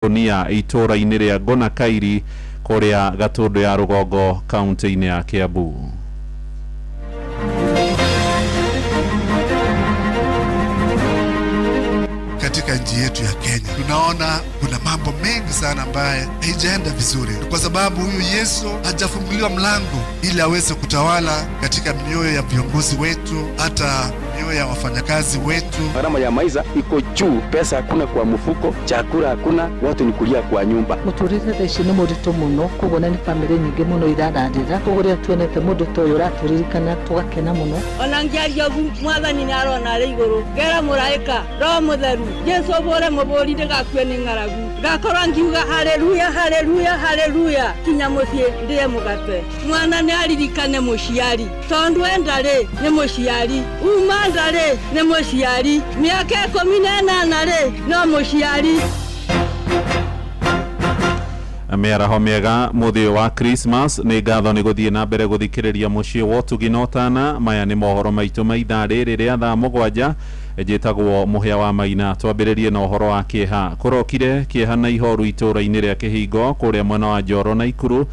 makonia itura-inĩ rĩa Gonakairi kuria Gatundu ya Rugongo kaunti-inĩ ya Kiambu. Katika nchi yetu ya Kenya tunaona kuna mambo mengi sana ambaye haijaenda vizuri, kwa sababu huyu Yesu hajafunguliwa mlango ili aweze kutawala katika mioyo ya viongozi wetu, hata mioyo ya wafanyakazi wetu. Gharama ya maisha iko juu, pesa hakuna kwa mfuko, chakula hakuna, watu ni kulia kwa nyumba. Muturire thaici ni murito muno, kugona ni family nyingi muno irararira, kuguria tuonete mundu toyo uraturirikana tugakena muno. Ona ngiaria mwathani ni arona ari iguru, ngera muraika ro mutheru Yesu bore muburi ndegakue ni ngaragu, ngakorwa ngiuga haleluya haleluya haleluya kinya muthie ndie mugate. Mwana ni aririkane muciari, tondu endare ni muciari, uma ndare ni muciari, miaka 18 re no muciari. Mĩaraho mĩega mũthĩ wa Christmas nĩ ngatho nĩ gũthiĩ na mbere gũthikĩrĩria mũciĩ wa Tuginotana. Maya nĩ mohoro maitũ ma ithaa rĩrĩ rĩa thaa mũgwanja, njĩtagwo Mũhĩa wa Maina. Twambĩrĩrie na ũhoro wa kĩeha. Kũrokire kĩeha na ihoru itũũra-inĩ rĩa Kĩhingo kũrĩa mwena wa Njoro na Ikuru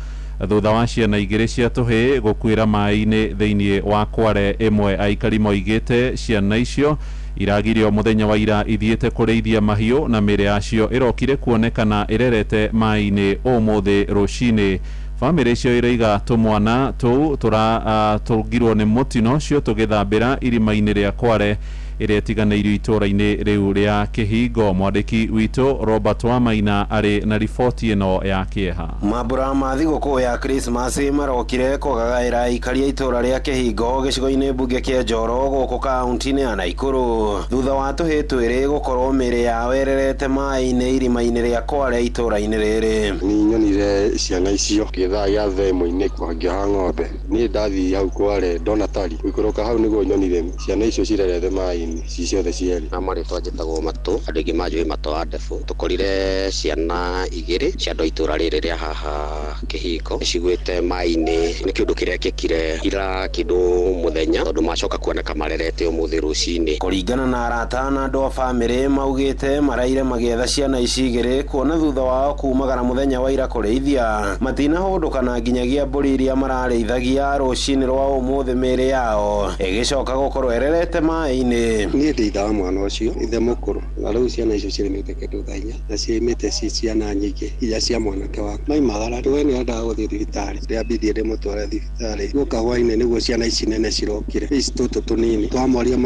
thutha wa ciana igĩrĩ cia tũhĩ gũkuĩra maĩ-inĩ thĩinĩ wa Kware. Ĩmwe aikari moigĩte ciana icio iragirio muthenya wa ira ithiĩte kũrĩithia mahiũ na mĩĩrĩ yacio ĩrokire kuonekana ĩrerete maĩ-inĩ ũmũthĩ rũcinĩ. Famĩlĩ icio iraiga tũmwana tũu tũrugirwo nĩ mũtino ũcio tũgĩthambĩra irima-inĩ rĩa Kware ĩrĩa ĩtiganĩirio itũũra-inĩ rĩu rĩa Kĩhingo. Mwandĩki witũ Robert wa Maina arĩ na riboti ĩno ya kĩeha. Mambura ma thigũkũ ya Christmas marokire kũgagaĩra aikari a itũũra rĩa Kĩhingo gĩcigo-inĩ mbunge kĩa Njoro gũkũ kaunti-inĩ ya Naikuru thutha wa tũhĩ twĩrĩ gũkorwo mĩĩrĩ yao ĩrerete maĩ-inĩ irima-inĩ rĩa Kware itũũra-inĩ rĩrĩ. Nĩ nyonire ciana icio gĩthaa gĩa thaa ĩmwe-inĩ makĩoha ng'ombe. Niĩ ndathiĩ hau Kware ndona tari gũikũrũka hau nĩguo nyonire ciana icio cirerete maĩ ciothe cierĩ na marĩtwa njĩtagwo Matũ, andũ aingĩ manjũĩ Matũ wa Ndebu. Tũkorire ciana igĩrĩ cia andũ a itũũra rĩrĩ rĩa haha Kĩhingo cigwĩte maĩ-inĩ. Nĩ kĩũndũ kĩrĩa gĩkire ira kĩndũ mũthenya tondũ macoka kuoneka marerete ũmũthĩ rũcinĩ. Kũringana na arata na andũ a famĩlĩ maugĩte maraire magĩetha ciana ici igĩrĩ kuona thutha wao kumagara mũthenya wa ira kũrĩithia matinahũndũkana nginyagia mbũri iria mararĩithagia rũcinĩ rwa ũmũthĩ mĩĩrĩ yao ĩgĩcoka gũkorwo ĩrerete maĩ-inĩ. Niĩ ndĩithaga mwana ũcio ithe mũkũrũ na rĩu ciana icio cirĩmĩte kĩndũ thaa inya na ciĩmĩte ciana nyingĩ iria cia mwanake wake maimagara. We nĩ endaga gũthiĩ thibitarĩ rĩambirie ndĩmũtware thibitarĩ guoka hwainĩ nĩguo ciana ici nene cirokire. Ici tũtũ tũnini twamwaria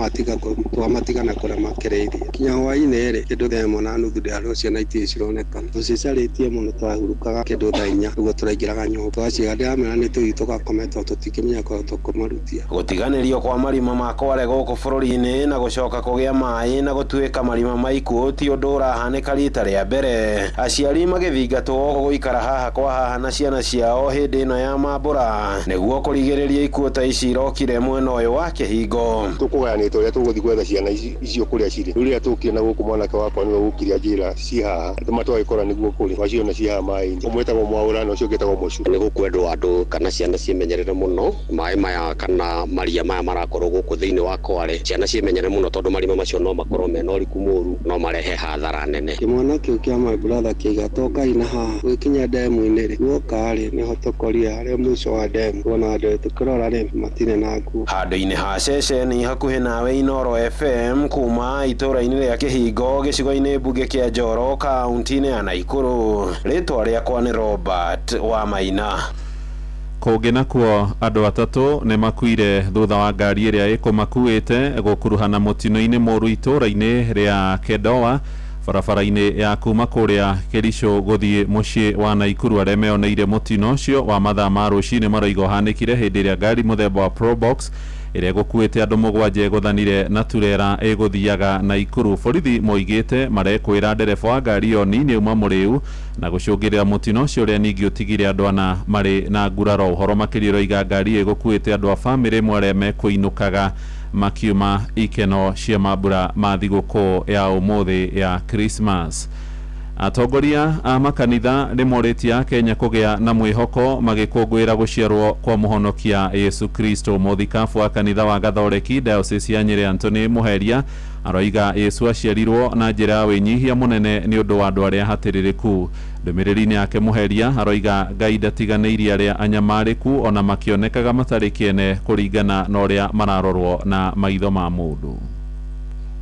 twamatigana kũrĩa makĩrĩithia kinya hwainĩ rĩ kĩndũ thaa ĩmwe na nuthu ndĩarĩo ciana itirĩ cironekana. Tũcicarĩtie mũno twahurukaga kĩndũ thaa inya nĩguo tũraingĩraga nyũmba twaciga ndĩramera nĩ tũthiĩ tũgakomete tũtikĩmenya kwa tũkũmarutia. Gũtiganĩrio kwa marima ma Kware gũkũ bũrũri-inĩ na gũcoka kũgĩa maĩ na gũtuĩka marima ma ikuũ ti ũndũ ũrahanĩka rita rĩa mbere. Aciari magĩthingatwo gũikara haha kwa haha na ciana ciao hĩndĩ ĩno ya mambura nĩguo kũrigĩrĩria ikuũ ta ici irokire mwena ũyũ wa Kĩhingo. Tũkũgayanĩte ũrĩa tũgũthiĩ gwetha ciana icio kũrĩa cirĩ. Rĩu rĩrĩa tũkĩona gũkũ mwanake wakwa nĩwe gũkiria njĩra ci haha tũmatwagĩkora nĩguo kũrĩ waciona ci haha maĩ-inĩ. Ũmwe etagwo Mwaũra na ũcio ũngĩ etagwo Mũcu. Nĩ gũkwendwo andũ kana ciana ciĩmenyerere mũno maĩ maya kana maria maya marakorwo gũkũ thĩinĩ wa Kware. Ciana ciĩmenyerere mũno tondũ marima macio no makorwo mena ũriku mũru no marehe hathara nene. Kĩmwana kĩu kĩa my brother kĩigatwo kaina haha gũkinya ndemu-inĩ rĩ guoka rĩ nĩho tũkorire harĩa mũico wa ndemu kuona andũ tũkĩrora rĩ matirĩ na nguo. Handũ-inĩ ha ceceni hakuhĩ nawe Inoro FM kuma itũũra-inĩ rĩa Kĩhingo gĩcigo-inĩ mbunge kĩa Njoro kaunti-inĩ ya Naikuru. Rĩtwa rĩakwa nĩ Robert wa Maina. Kũngĩ nakuo andũ atatũ nĩ makuire thutha wa ngari ĩrĩa ĩkũmakuĩte gũkuruhana mũtino-inĩ mũru itũũra-inĩ rĩa Kedoa barabara-inĩ ya kuma kũrĩa Kericho gũthiĩ mũciĩ wa Naikuru. Arĩa meyoneire mũtino ũcio wa mathaa ma rũcinĩ maroiga ũhanĩkire hĩndĩ ĩrĩa ngari mũthemba wa Probox ĩrĩa gũkuĩte andũ mũgwanja ĩgũthanire na turera ĩgũthiaga Naikuru. Borithi moigĩte marekwĩra ndereba wa ngari ĩyo nĩ uma mũrĩu na gũcũngĩrĩra mũtino ũcio ũrĩa ningĩ ũtigire andũ ana marĩ na nguraro. Ũhoro makĩria ũroiga ngari ĩgũkuĩte andũ a famĩlĩ ĩmwe arĩa mekũinũkaga makiuma ikeno cia mambura ma thigũkũ ya ũmũthĩ ya Christmas. Atongoria a makanitha nĩmorĩtie Kenya kũgĩa na mwĩhoko magĩkũngũĩra gũciarwo kwa mũhonokia Yesu Kristo. Mũthikabu wa kanitha wa Gathoreki Diocese ya Nyeri Anthony Muheria aroiga Yesu aciarirwo na njĩra ya wĩnyihia mũnene nĩ ũndũ wa andũ arĩa hatĩrĩrĩku. Ndũmĩrĩri-inĩ yake Muheria aroiga Ngai ndatiganĩirie arĩa anyamarĩku ona makĩonekaga matarĩ kĩene kũringana na ũrĩa mararorwo na maitho ma mũndũ.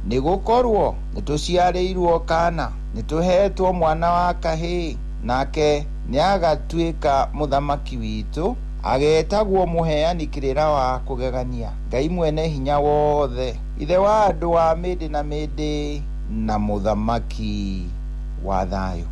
Nĩgũkorwo nĩtũciarĩirwo kana, nĩtũhetwo mwana wa kahĩĩ, nake nĩagatuĩka mũthamaki witũ, agetagwo mũheani kĩrĩra wa kũgegania, Ngai mwene hinya wothe, ithe wa andũ a mĩndĩ na mĩndĩ na mũthamaki wa thayũ.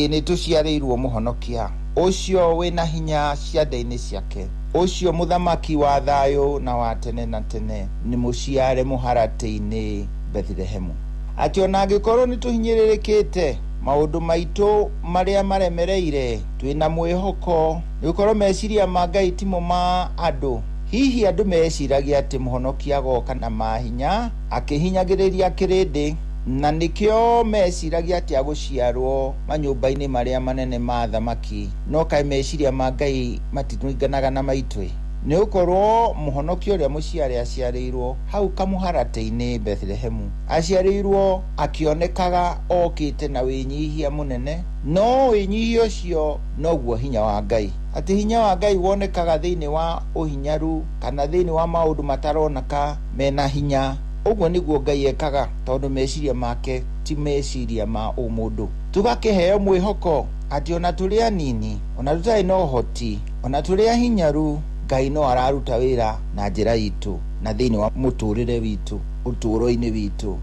Nĩtũciarĩirwo mũhonokia ũcio wĩna hinya ciande-inĩ ciake, ũcio mũthamaki wa thayũ na wa tene na tene, nĩ mũciare mũharatĩ-inĩ Bethlehemu. Atĩ ona angĩkorwo nĩtũhinyĩrĩrĩkĩte maũndũ maitũ marĩa maremereire, twĩna mwĩhoko nĩgũkorwo meciria ma Ngai timo ma andũ. Hihi andũ meciragia atĩ mũhonokia agoka na mahinya akĩhinyagĩrĩria kĩrĩndĩ, na nĩkĩo meciragia atĩ agũciarwo manyũmba-inĩ marĩa manene ma thamaki. No kaĩ meciria ma Ngai matiringanaga na maitũ? Nĩgũkorwo mũhonokia ũrĩa mũciare aciarĩirwo hau kamũharatĩ-inĩ Bethlehemu, aciarĩirwo akĩonekaga okĩte na wĩnyihia mũnene, no wĩnyihia ũcio noguo hinya wa Ngai. Atĩ hinya wa Ngai wonekaga thĩinĩ wa ũhinyaru kana thĩinĩ wa maũndũ mataroneka mena hinya. Ũguo nĩguo Ngai ekaga, tondũ meciria make ti meciria ma ũmũndũ. Tũgakĩheo mwĩhoko atĩ ona tũrĩ anini, ona tũtarĩ na ũhoti, ona tũrĩ ahinyaru, Ngai no araruta wĩra na njĩra itũ na thĩinĩ wa mũtũrĩre witũ, ũtũũro-inĩ witũ.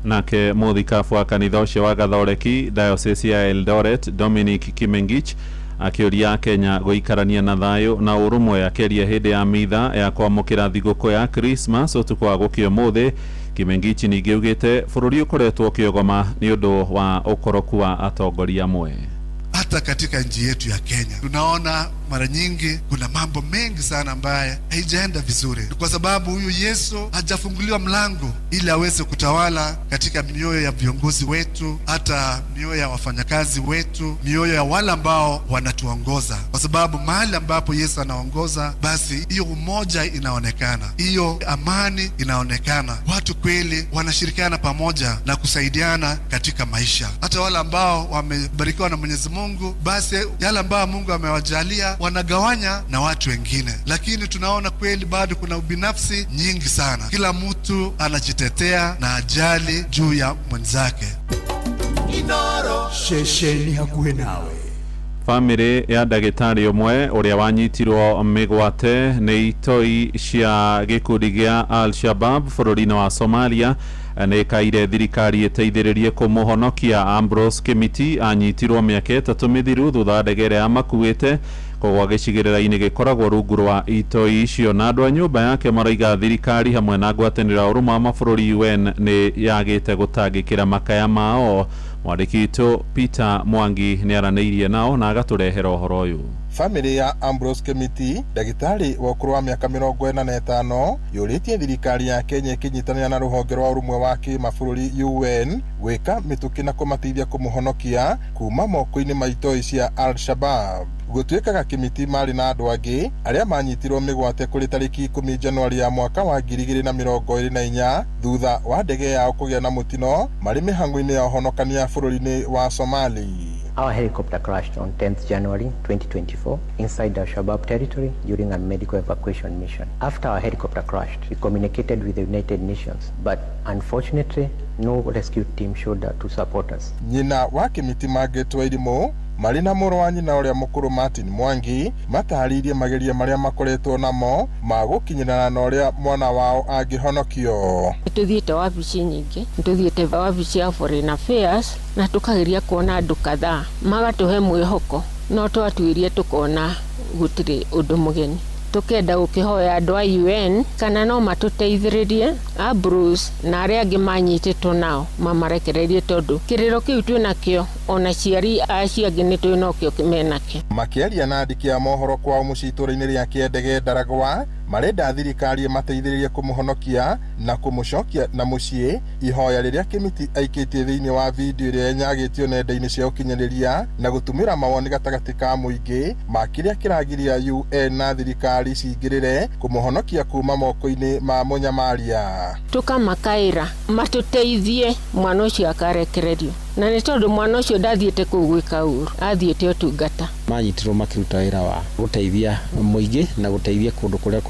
Nake mũthikabu wa kanitha ũcio wa Gathoreki Diocese ya Eldoret Dominic Kimengich akĩũria Kenya gũikarania na thayũ na ũrũmwe, akĩaria hĩndĩ ya mitha ya kwamũkĩra thigũkũ ya Christmas ũtukũ wa gũkĩa ũmũthĩ. Kimengich ningĩ augĩte bũrũri ũkoretwo ũkĩogoma nĩ ũndũ wa ũkoroku wa atongoria amwe. Hata katika nchi yetu ya Kenya tunaona mara nyingi kuna mambo mengi sana ambaye haijaenda vizuri, kwa sababu huyu Yesu hajafunguliwa mlango ili aweze kutawala katika mioyo ya viongozi wetu, hata mioyo ya wafanyakazi wetu, mioyo ya wale ambao wanatuongoza. Kwa sababu mahali ambapo Yesu anaongoza, basi hiyo umoja inaonekana, hiyo amani inaonekana, watu kweli wanashirikiana pamoja na kusaidiana katika maisha. Hata wale ambao wamebarikiwa na Mwenyezi Mungu, basi yale ambao Mungu amewajalia wanagawanya na watu wengine. Lakini tunaona kweli bado kuna ubinafsi nyingi sana, kila mtu anajitetea na ajali juu ya mwenzake. Inoro shesheni hakuhe nawe. Family ya ndagĩtarĩ ũmwe ũrĩa wanyitirwo mĩgwate nĩ itoi cia gĩkundi gĩa Al-Shabab bũrũri-inĩ wa Somalia nĩ kaire thirikari ĩteithĩrĩrie kũmũhonokia. Ambrose Kimiti anyitirwo mĩaka 3 mĩthiru thutha wa ndege ĩrĩa amakuĩte kũgwa gĩcigĩrĩra-inĩ gĩkoragwo rungu rwa itoi icio, na andũ a nyũmba yake maraiga thirikari hamwe na ngwatanĩro ũrũmwe wa mabũrũri UN nĩ yagĩte gũtangĩkĩra makaya mao. Mwandĩki witũ Peter Mwangi nĩ aranĩirie nao na agatũrehera ũhoro ũyũ. Family ya Ambrose Kimiti, ndagĩtarĩ wa ũkũrũ wa mĩaka 45, yũrĩtie thirikari ya Kenya ĩkĩnyitanĩra na rũhonge rwa ũrũmwe wa kĩmabũrũri UN gwĩka mĩtũkĩ na kũmateithia kũmũhonokia kuma moko-inĩ ma itoi cia Al-Shabab. Gũtuĩkaga Kimiti marĩ na andũ angĩ arĩa manyitirwo mĩgwate kũrĩ tarĩki 10 Januari ya mwaka wa 2024 thutha wa ndege yao kũgĩa na mũtino marĩ mĩhang'o-inĩ ya ũhonokania bũrũri-inĩ wa Somali. Our helicopter crashed on 10th January 2024 inside Al-Shabaab territory during a medical evacuation mission. After our helicopter crashed, we communicated with the United Nations, but unfortunately, no rescue team showed up to support us. Nyina wa Kimiti Margaret Wairimu marĩ na mũrũ wa nyina ũrĩa mũkũrũ Martin Mwangi matarĩirie mageria marĩa makoretwo namo ma gũkinyĩrana na ũrĩa mwana wao angĩhonokio. Tuthiĩte wabici nyingĩ, tuthiĩte wabici ya Foreign Affairs na tukageria kuona andũ kadhaa magatuhe mwĩhoko, no twatuirie tukona gũtirĩ ũndũ mũgeni. Tukenda gũkĩhoya andũ a UN kana no matũteithĩrĩrie Bruce na arĩa angĩ manyitĩtwo nao mamarekererie, tondũ kĩrĩro kĩu twĩnakĩo ona ciari acio angĩ nĩtwĩnakĩo menakĩo. Makĩaria na andĩki a mohoro kwao mũcitũro-inĩ rĩa kĩndege Daragwa, marenda thirikari mateithĩrĩrie kũmũhonokia na kũmũcokia na mũciĩ, ihoya rĩrĩa Kĩmiti aikĩtie thĩinĩ wa video ĩrĩa nyagĩtio nenda-inĩ cia ũkinyanĩria na gũtũmĩra mawoni gatagatĩ ka mũingĩ ma kĩrĩa kĩragiria UN na thirikari cingĩrĩre kũmũhonokia kuma moko-inĩ ma mũnyamaria. Tukamakaĩra matũteithie mwana ũcio akarekererio, na nĩ tondũ mwana ũcio ndathiĩte kũu gwĩka ũru, athiĩte ũtungata. Manyitirwo makĩruta wĩra wa gũteithia mũingĩ na gũteithia kũndũ kũrĩa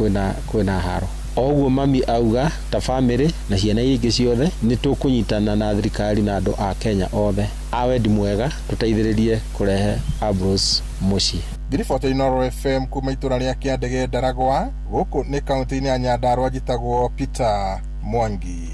kwĩna haro. Oguo mami auga ta family na ciana ingĩ ciothe nĩ tũkũnyitana na thirikari na andũ a Kenya othe a wendi mwega tũteithĩrĩrie kũrehe Ambrose mũciĩ. Ngiriboti Inooro FM kuma itũra rĩa Kĩandege Ndaragwa, gũkũ nĩ kaunti-inĩ ya Nyandarua, njĩtagwo Peter Mwangi.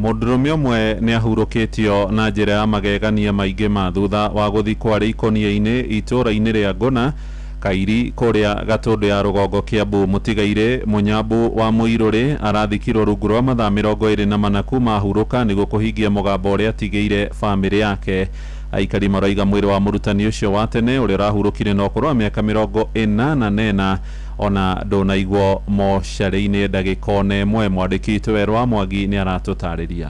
Mũndũrũme ũmwe nĩ ahurũkĩtio na njĩra ya magegania maingĩ ma thutha wa gũthikwo arĩ ikonia-inĩ itũra-inĩ rĩa Ngona Kairi kũrĩa Gatũndũ ya rũgongo Kiambu. Mũtigaire Mũnyambu wa Mũirũrĩ arathikirwo rungu rwa mathaa 24 kuma ahurũka nĩguo kũhingia mũgambo ũrĩa atigĩire bamĩrĩ yake. Aikari maraiga mwĩrĩ wa mũrutani ũcio wa tene ũrĩa ũrahurũkire na ũkũrũ wa mĩaka 84 ona ndũnaigwo mocarĩ-inĩ ndagĩka ona ĩmwe. Mwandĩki witũ Werũ wa Mwangi nĩ aratũtarĩria.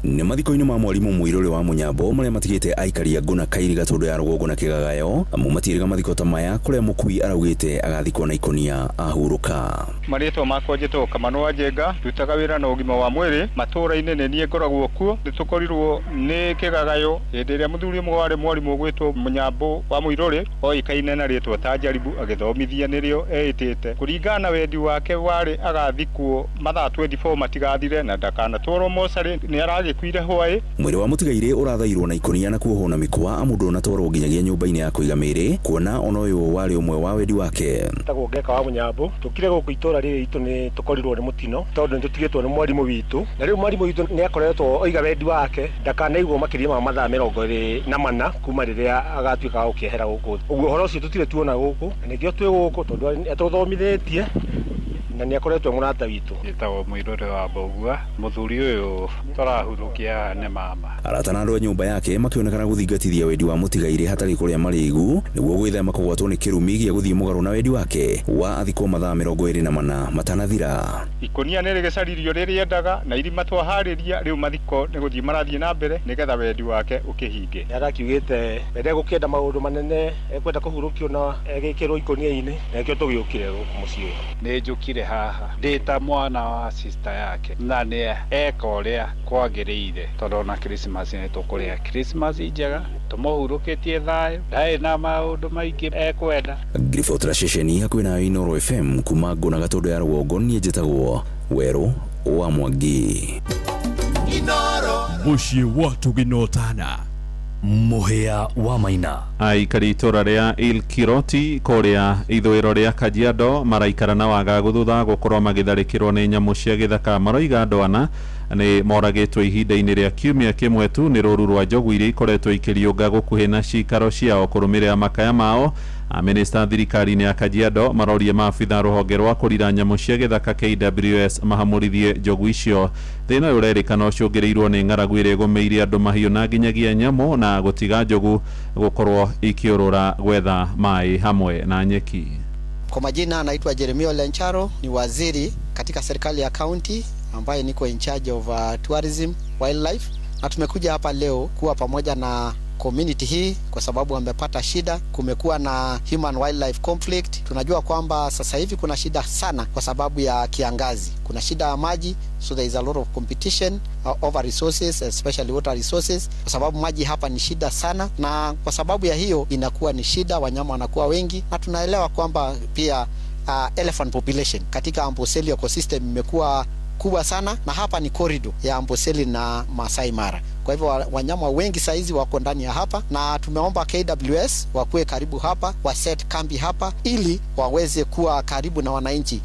Nĩ mathiko-inĩ ma mwarimũ Mũirũrĩ wa Mũnyambo marĩa matigĩte aikari a Ngona Kairi Gatũndũ ya rũgongo na Kĩgagayo, amu matirĩga mathiko ta maya kũrĩa mũkui araugĩte agathikwo na ikonia ahurũka. Marĩtwa makwa njĩtwo Kamano wa Njenga, ndutaga wĩra na ũgima wa mwĩrĩ matũũra-inĩ, nĩ niĩ ngoragwo kuo. Nĩ tũkorirwo nĩ Kĩgagayo hĩndĩ ĩrĩa mũthuri ũmwe warĩ mwarimũ ũgwĩtwo Mũnyambo wa Mũirũrĩ oĩkaine na rĩtwa ta Njaribu agĩthomithia nĩrĩo eĩtĩte. Kũringana na wendi wake warĩ agathikwo mathaa 24 matigathire na ndakanatwarwo mocarĩ, nĩ aragĩkuire hwaĩ. Mwĩrĩ wa mũtigaire ũrathairwo na ikonia na kuohwo na mĩkwa, amundu onatwarwo nginyagia nyũmba-inĩ ya kũiga mĩĩrĩ, kuona ona ũyũ warĩ ũmwe wa wendi wake. Tagwo Ngeka wa Mũnyambo, tũkire gũkũ itũra rĩrĩ itũ nĩ tũkorirwo nĩ mũtino tondũ nĩ tũtigĩtwo nĩ mwarimũ witũ, na rĩu mwarimũ witũ nĩ akoretwo oiga wendi wake ndakanaigwo makĩria ma mathaa 24 kuma rĩrĩa agatuĩka wa gũkĩehera gũkũ. Ũguo ũhoro ũcio tũtirĩ tuona gũkũ, na nĩkĩo twĩ gũkũ tondũ atũthomithĩtie na nĩ akoretwo mũrata witũ. Njĩtagwo Mũirũrĩ wa Mbogua, mũthuri ũyũ tũrahurũkia nĩ mama. Arata na andũ a nyũmba yake makĩonekana gũthingatithia wendi wa mũtigaire hatarĩ kũrĩa marĩgu nĩguo gwĩthema kũgwatwo nĩ kĩrumi gĩa gũthiĩ mũgarũ na wendi wake wa athikwo mathaa 24 matanathira. Ikonia nĩ rĩgĩcaririo rĩrĩendaga na irima twaharĩria, rĩu mathiko nĩ gũthiĩ marathiĩ na mbere nĩgetha wendi wake ũkĩhinge. Nĩ arakiugĩte ende gũkĩenda maũndũ manene, ekwenda kũhurũkio na egĩkĩrwo ikonia-inĩ, na nĩkĩo tũgĩũkire gũkũ mũciĩ. Nĩ njũkire haha ndĩta mwana wa sister yake na nĩ eka ũrĩa kwagĩrĩire tondũ na Christmas nĩ tũkũrĩa Christmas njega, tũmũhurũkĩtie thayũ, ndarĩ na maũndũ maingĩ ekwenda. Ngiriboti ceceni hakuhĩ na Inooro FM kuma Ngona Gatũndũ ya rũgongo, niĩ njĩtagwo Werũ wa Mwangi. Inooro mũciĩ wa tũginotana mũhĩa wa Maina. Aikari itũra rĩa Ilkiroti kũrĩa ithũĩro rĩa Kajiado maraikara na wagagu thutha gũkorwo magĩtharĩkĩrwo nĩ nyamũ cia gĩthaka. Maroiga andũ ana nĩ moragĩtwo ihinda-inĩ rĩa kiumia kĩmwe tu nĩ rũru rwa njogu iria ikoretwo ikĩriũnga gũkuhĩ na cikaro ciao kũrũmĩrĩra makaya mao. Minista thirikari-inĩ ya Kajiado marorie maabitha rũhonge rwa kũrira nyamũ cia gĩthaka KWS mahamũrithie njogu icio. Thĩna ũyũ ũrerĩkana ũcũngĩrĩirwo nĩ ng'aragu ĩrĩa ĩgũmĩire andũ mahiũ na nginyagia nyamũ na gũtiga njogu gũkorwo ikiũrũra gwetha maĩ hamwe na nyeki. Kwa majina anaitwa Jeremia Lencharo, ni waziri katika serikali ya county ambaye niko in charge of tourism wildlife, na tumekuja hapa leo kuwa pamoja na community hii kwa sababu wamepata shida. Kumekuwa na human wildlife conflict. Tunajua kwamba sasa hivi kuna shida sana kwa sababu ya kiangazi, kuna shida ya maji, so there is a lot of competition over resources, especially water resources, kwa sababu maji hapa ni shida sana, na kwa sababu ya hiyo inakuwa ni shida, wanyama wanakuwa wengi, na tunaelewa kwamba pia elephant population katika Amboseli ecosystem imekuwa kubwa sana, na hapa ni corridor ya Amboseli na Masai Mara. Kwa hivyo wanyama wengi saizi wako ndani ya hapa, na tumeomba KWS wakuwe karibu hapa, waset kambi hapa ili waweze kuwa karibu na wananchi.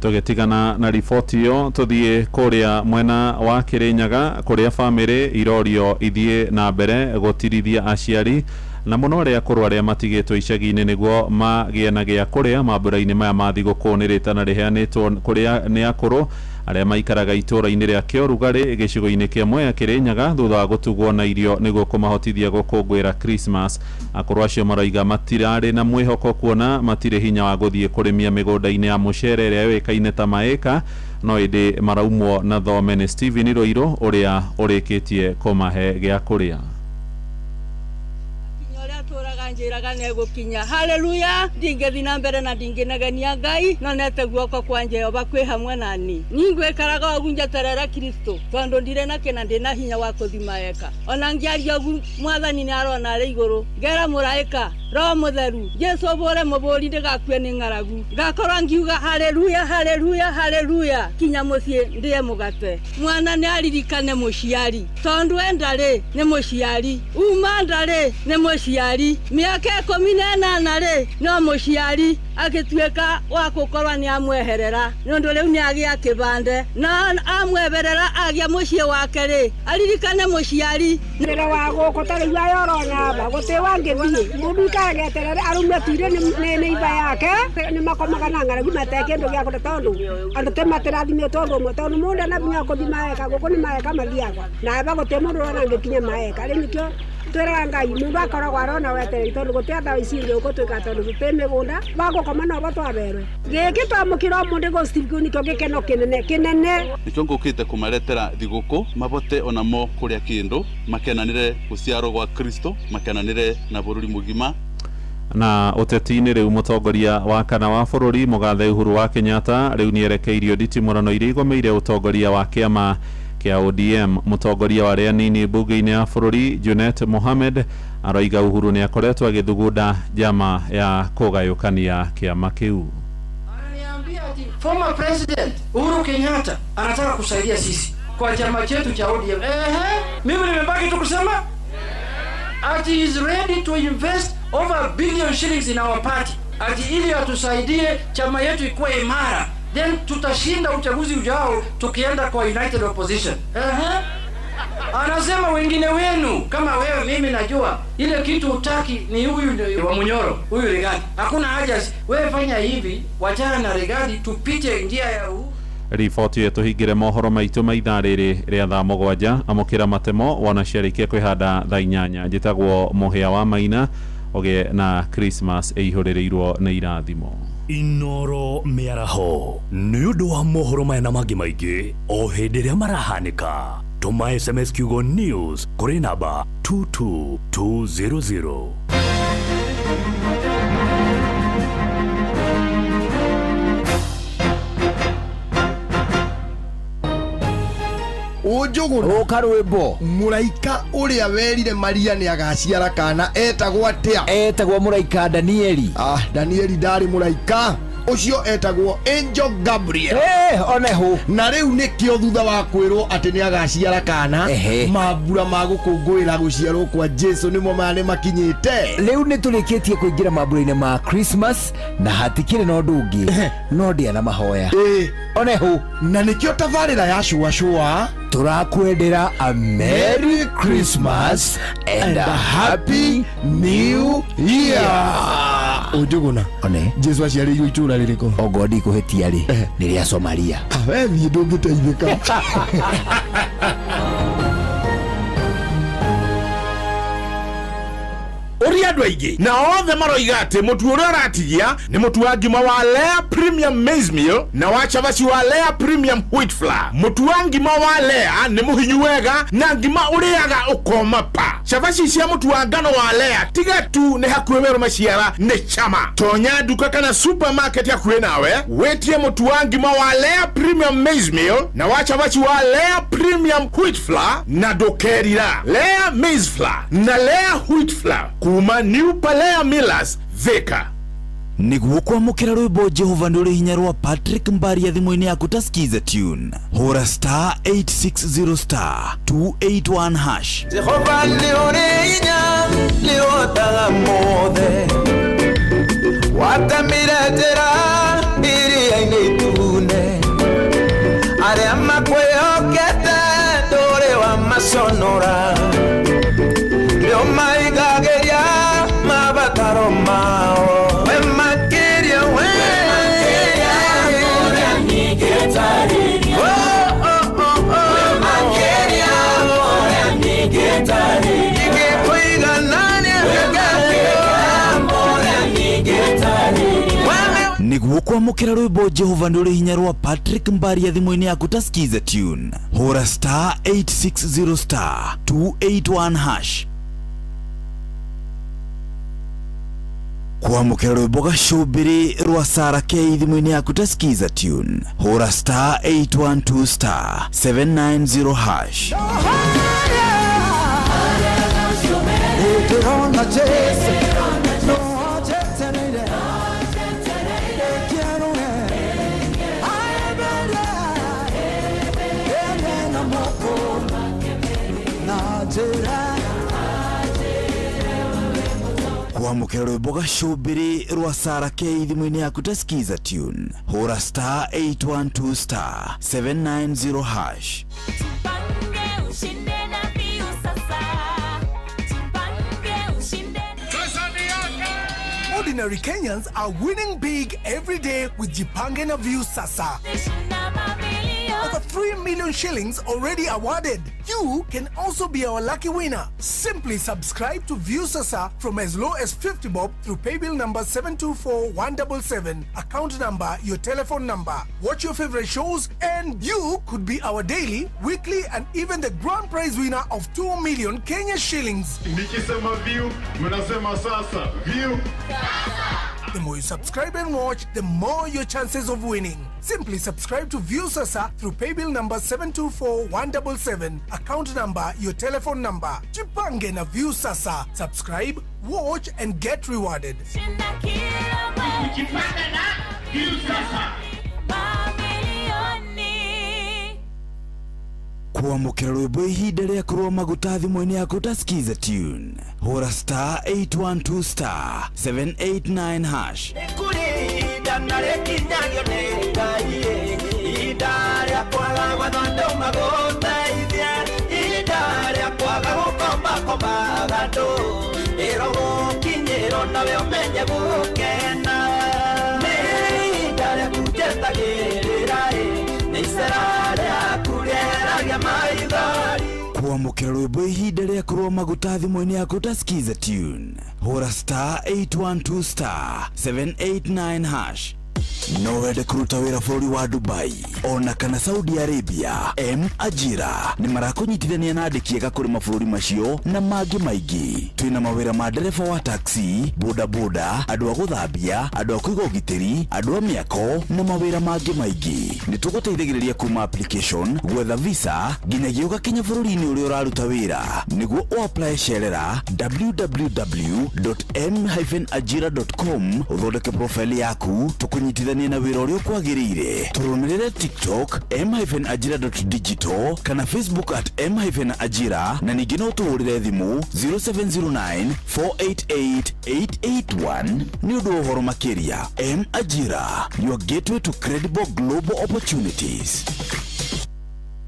Tugetigana na riboti iyo tuthie kuria mwena wa Kirinyaga kuria family irorio ithie na mbere gutirithia aciari na muno ria kurwa ria matigitwo icagi-inĩ niguo magie na gia kuria mambura-inĩ maya ma thigũkũ nĩ rĩtana rĩheanĩtwo kuria nĩ akũrũ aria maikaraga itura-ini ria Kiorugari gicigo-ini kia Mwea Kirinyaga thutha wa gutugwo na irio niguo kumahotithia gukungwira Christmas. Akuru acio maraiga matirari na mwihoko kuona matire hinya wa guthie kurimia migunda-ini ya mucere iria yoikaine ta maeka, no indi maraumwo na thome ni Stephen Roiro uria urikitie kumahe gia kuria. Njiraga negukinya haleluya ndingethi na mbere na ndingenagania Ngai no nete guoko kwa Jehova kwi hamwe nani ningwikaraga ogunja terera Kristo tondu ndire na kena ndina hinya wa kuthima eka ona ngiaria ogu mwathani ni arona ari iguru ngera muraika Roho Mutheru Jesu bore muburi ndigakue ni ngaragu ngakorwa ngiuga haleluya haleluya haleluya kinya mucie ndiye mugate mwana ni aririkane muciari tondu endare ni muciari uma ndare ni muciari miaka 18 ri no muciari agituika wa gukorwa ni amweherera nondu riu ni agia kibande na amweherera agia mucie wake ri aririkane muciari ndire wa guko tari wa yorona ba gutewa ngithie mundu kageterere arume tire ni iba yake ni makomaga na ngaragu matekendo gya kuta tondu andu tematirathimio tondu mo tondu mundu na binya kuthima eka guko ni maeka mathiaga na ba gutemuru na ngikinya maeka ri nikyo twera Ngai mundu akoragwo arona wetereri tondu gutiatha iciri uko twika tondu tutemigunda bagukoma no batwaberwe giki twamukira mundu gostiriko nikyo gikeno kinene nikyo ngukite kumaretera thiguku mabote onamo kuria kindu makenanire guciarwo gwa Kristo makenanire na bururi mugima. Na uteti-ini riu mutongoria wa kana wa bururi Mugathe Uhuru wa Kenyatta riu nierekeirio nditimurano iria igomeire utongoria wa kiama kia ODM. Mutongoria wa ria nini bunge-ini ya bururi Junet Mohamed aroiga Uhuru ni akoretwo agithugunda jama ya kugayukania kiama kiu. Ananiambia ati former president Uhuru Kenyatta anataka kusaidia sisi kwa chama chetu cha ODM. Mimi nimebaki tu kusema ati he is ready to invest over $1 billion shillings in our party ati ili atusaidie chama yetu ikuwe imara, then tutashinda uchaguzi ujao tukienda kwa united opposition. Anasema wengine wenu kama wewe, mimi najua ile kitu utaki ni huyu wa Munyoro, huyu Rigadi. Hakuna haja wewe fanya hivi, wachana na Rigadi tupite njia ya Riboti yetu hingire mohoro maitu maitha riri ria thaa mugwanja amukira matemo wanacerikia kwihanda thaa 8 njitagwo Muhia wa Maina oge na Christmas eihuririrwo na irathimo. Inoro miaraho ni undu wa mohoro maya na mangi maingi o hindi ria marahanika. Tuma SMS kiugo news kuri namba 22200. Ujuguna ukarwimbo muraika uria werire Maria ni agaciara kana etagwo atia? Etagwo muraika Danieli. Danieli ndari muraika ucio etagwo Angel Gabriel. Oneho na riu nikio thutha wa kwirwo ati ni agaciara kana mambura ma gukungwira guciarwo kwa Jesu nimo mane makinyite. Riu ni turikitie kuingira mambura-ini ma Christmas na hatikire no ndungi no ndia na mahoya. Oneho na nikio tabarira ya shua turakwendera a Merry Christmas and a Happy New Year. Ujuguna one Jesu aciarĩirwo itura ririko ogodi kuhetia ri ni ria Somalia. We ni ndungiteithika. uri andu aingi na othe maroiga ati mutu uria uratigia ni mutu wa ngima wa Lea Premium Maize Meal na wa chavaci wa Lea Premium Wheat Flour. Mutu wa ngima wa Lea ni muhinyu wega na ngima uriaga ukoma pa. Chavaci cia mutu wa ngano wa Lea tiga tu ni hakuhe weru maciara ni chama. Tonya duka kana supermarket ya kuhe nawe wetie mutu wa ngima wa Lea Premium Maize Meal na wa chavaci wa Lea Premium Wheat Flour na dokerira Lea Maize Flour na Lea Wheat Flour kuma New Palea Millers Thika. Niguo kwamukira rwimbo Jehova nduri hinya rwa Patrick Mbaria thimu-ini yaku ta skiza tune hora star 860 star 281 hash. Jehova nduri hinya liotaga mothe watamira njira iria-ini itune aria makwihokete nduri wa maconora rio maigagiria mabataro mao we makiria we makiria ora nigetaria Gukwamukira rwimbo Jehova nduri hinya rwa Patrick Mbaria thimũ-inĩ yaku ta skiza tune. Hũra star 860 star 281 hash. Kwamukira rwimbo gacũmbĩrĩ rwa Sarah K thimũ-inĩ yaku ta skiza tune. Hũra star 812 star 790 hash. Kwamukira rwimbo gacũmbĩrĩ rwa Sarah K thimũ-inĩ yaku ta skiza tune. Hũra star 812 star 790 hash. Ordinary Kenyans are winning big every day with Jipange na View Sasa. Over 3 million shillings already awarded. You can also be our lucky winner. Simply subscribe to View Sasa from as low as 50 bob through paybill number 724177, account number, your telephone number. Watch your favorite shows and you could be our daily, weekly and even the grand prize winner of 2 million Kenya shillings. Nikisema View, mnasema Sasa. View. The more you subscribe and watch, the more your chances of winning. Simply subscribe to View Sasa through paybill number 724177, account number, your telephone number. Jipange na View Sasa. Subscribe, watch and get rewarded. Jipange na View Sasa. Kwamukira rwimbo ihinda rĩa kũrũa maguta thimũ-inĩ yaku ta skiza tune. Hũra star 812 star 789 hash. Kwamukira rwimbo ihinda rĩa kũrũa maguta thimũ-inĩ yaku ta skiza tune. Hũra star 812 star 789 hash. No wende kuruta wĩra bũrũri wa Dubai ona kana Saudi Arabia, Ajira nĩ marakũnyitithania na andĩki ega kũrĩ mabũrũri macio na mangĩ maingĩ. Twĩna mawĩra ma ndereba wa taxi, boda boda, andũ a gũthambia, andũ a kũiga ũgitĩri, andũ a mĩako na mawĩra mangĩ maingĩ. Nĩ tũgũteithagĩrĩria kuma application, gwetha visa nginyagia ũgakinya bũrũri-inĩ ũrĩa ũraruta wĩra. Nĩguo ũapply cerera www.m-ajira.com ũthondeke profile yaku, tũkũnyitithania na wĩra ũrĩa ũkwagĩrĩire. Tũrũmĩrĩre TikTok m-ajira.digital kana Facebook @m-ajira na ningĩ no tũhũrĩre thimũ 0709488881 nĩ ũndũ wa ũhoro makĩria. M-Ajira, your gateway to credible global opportunities.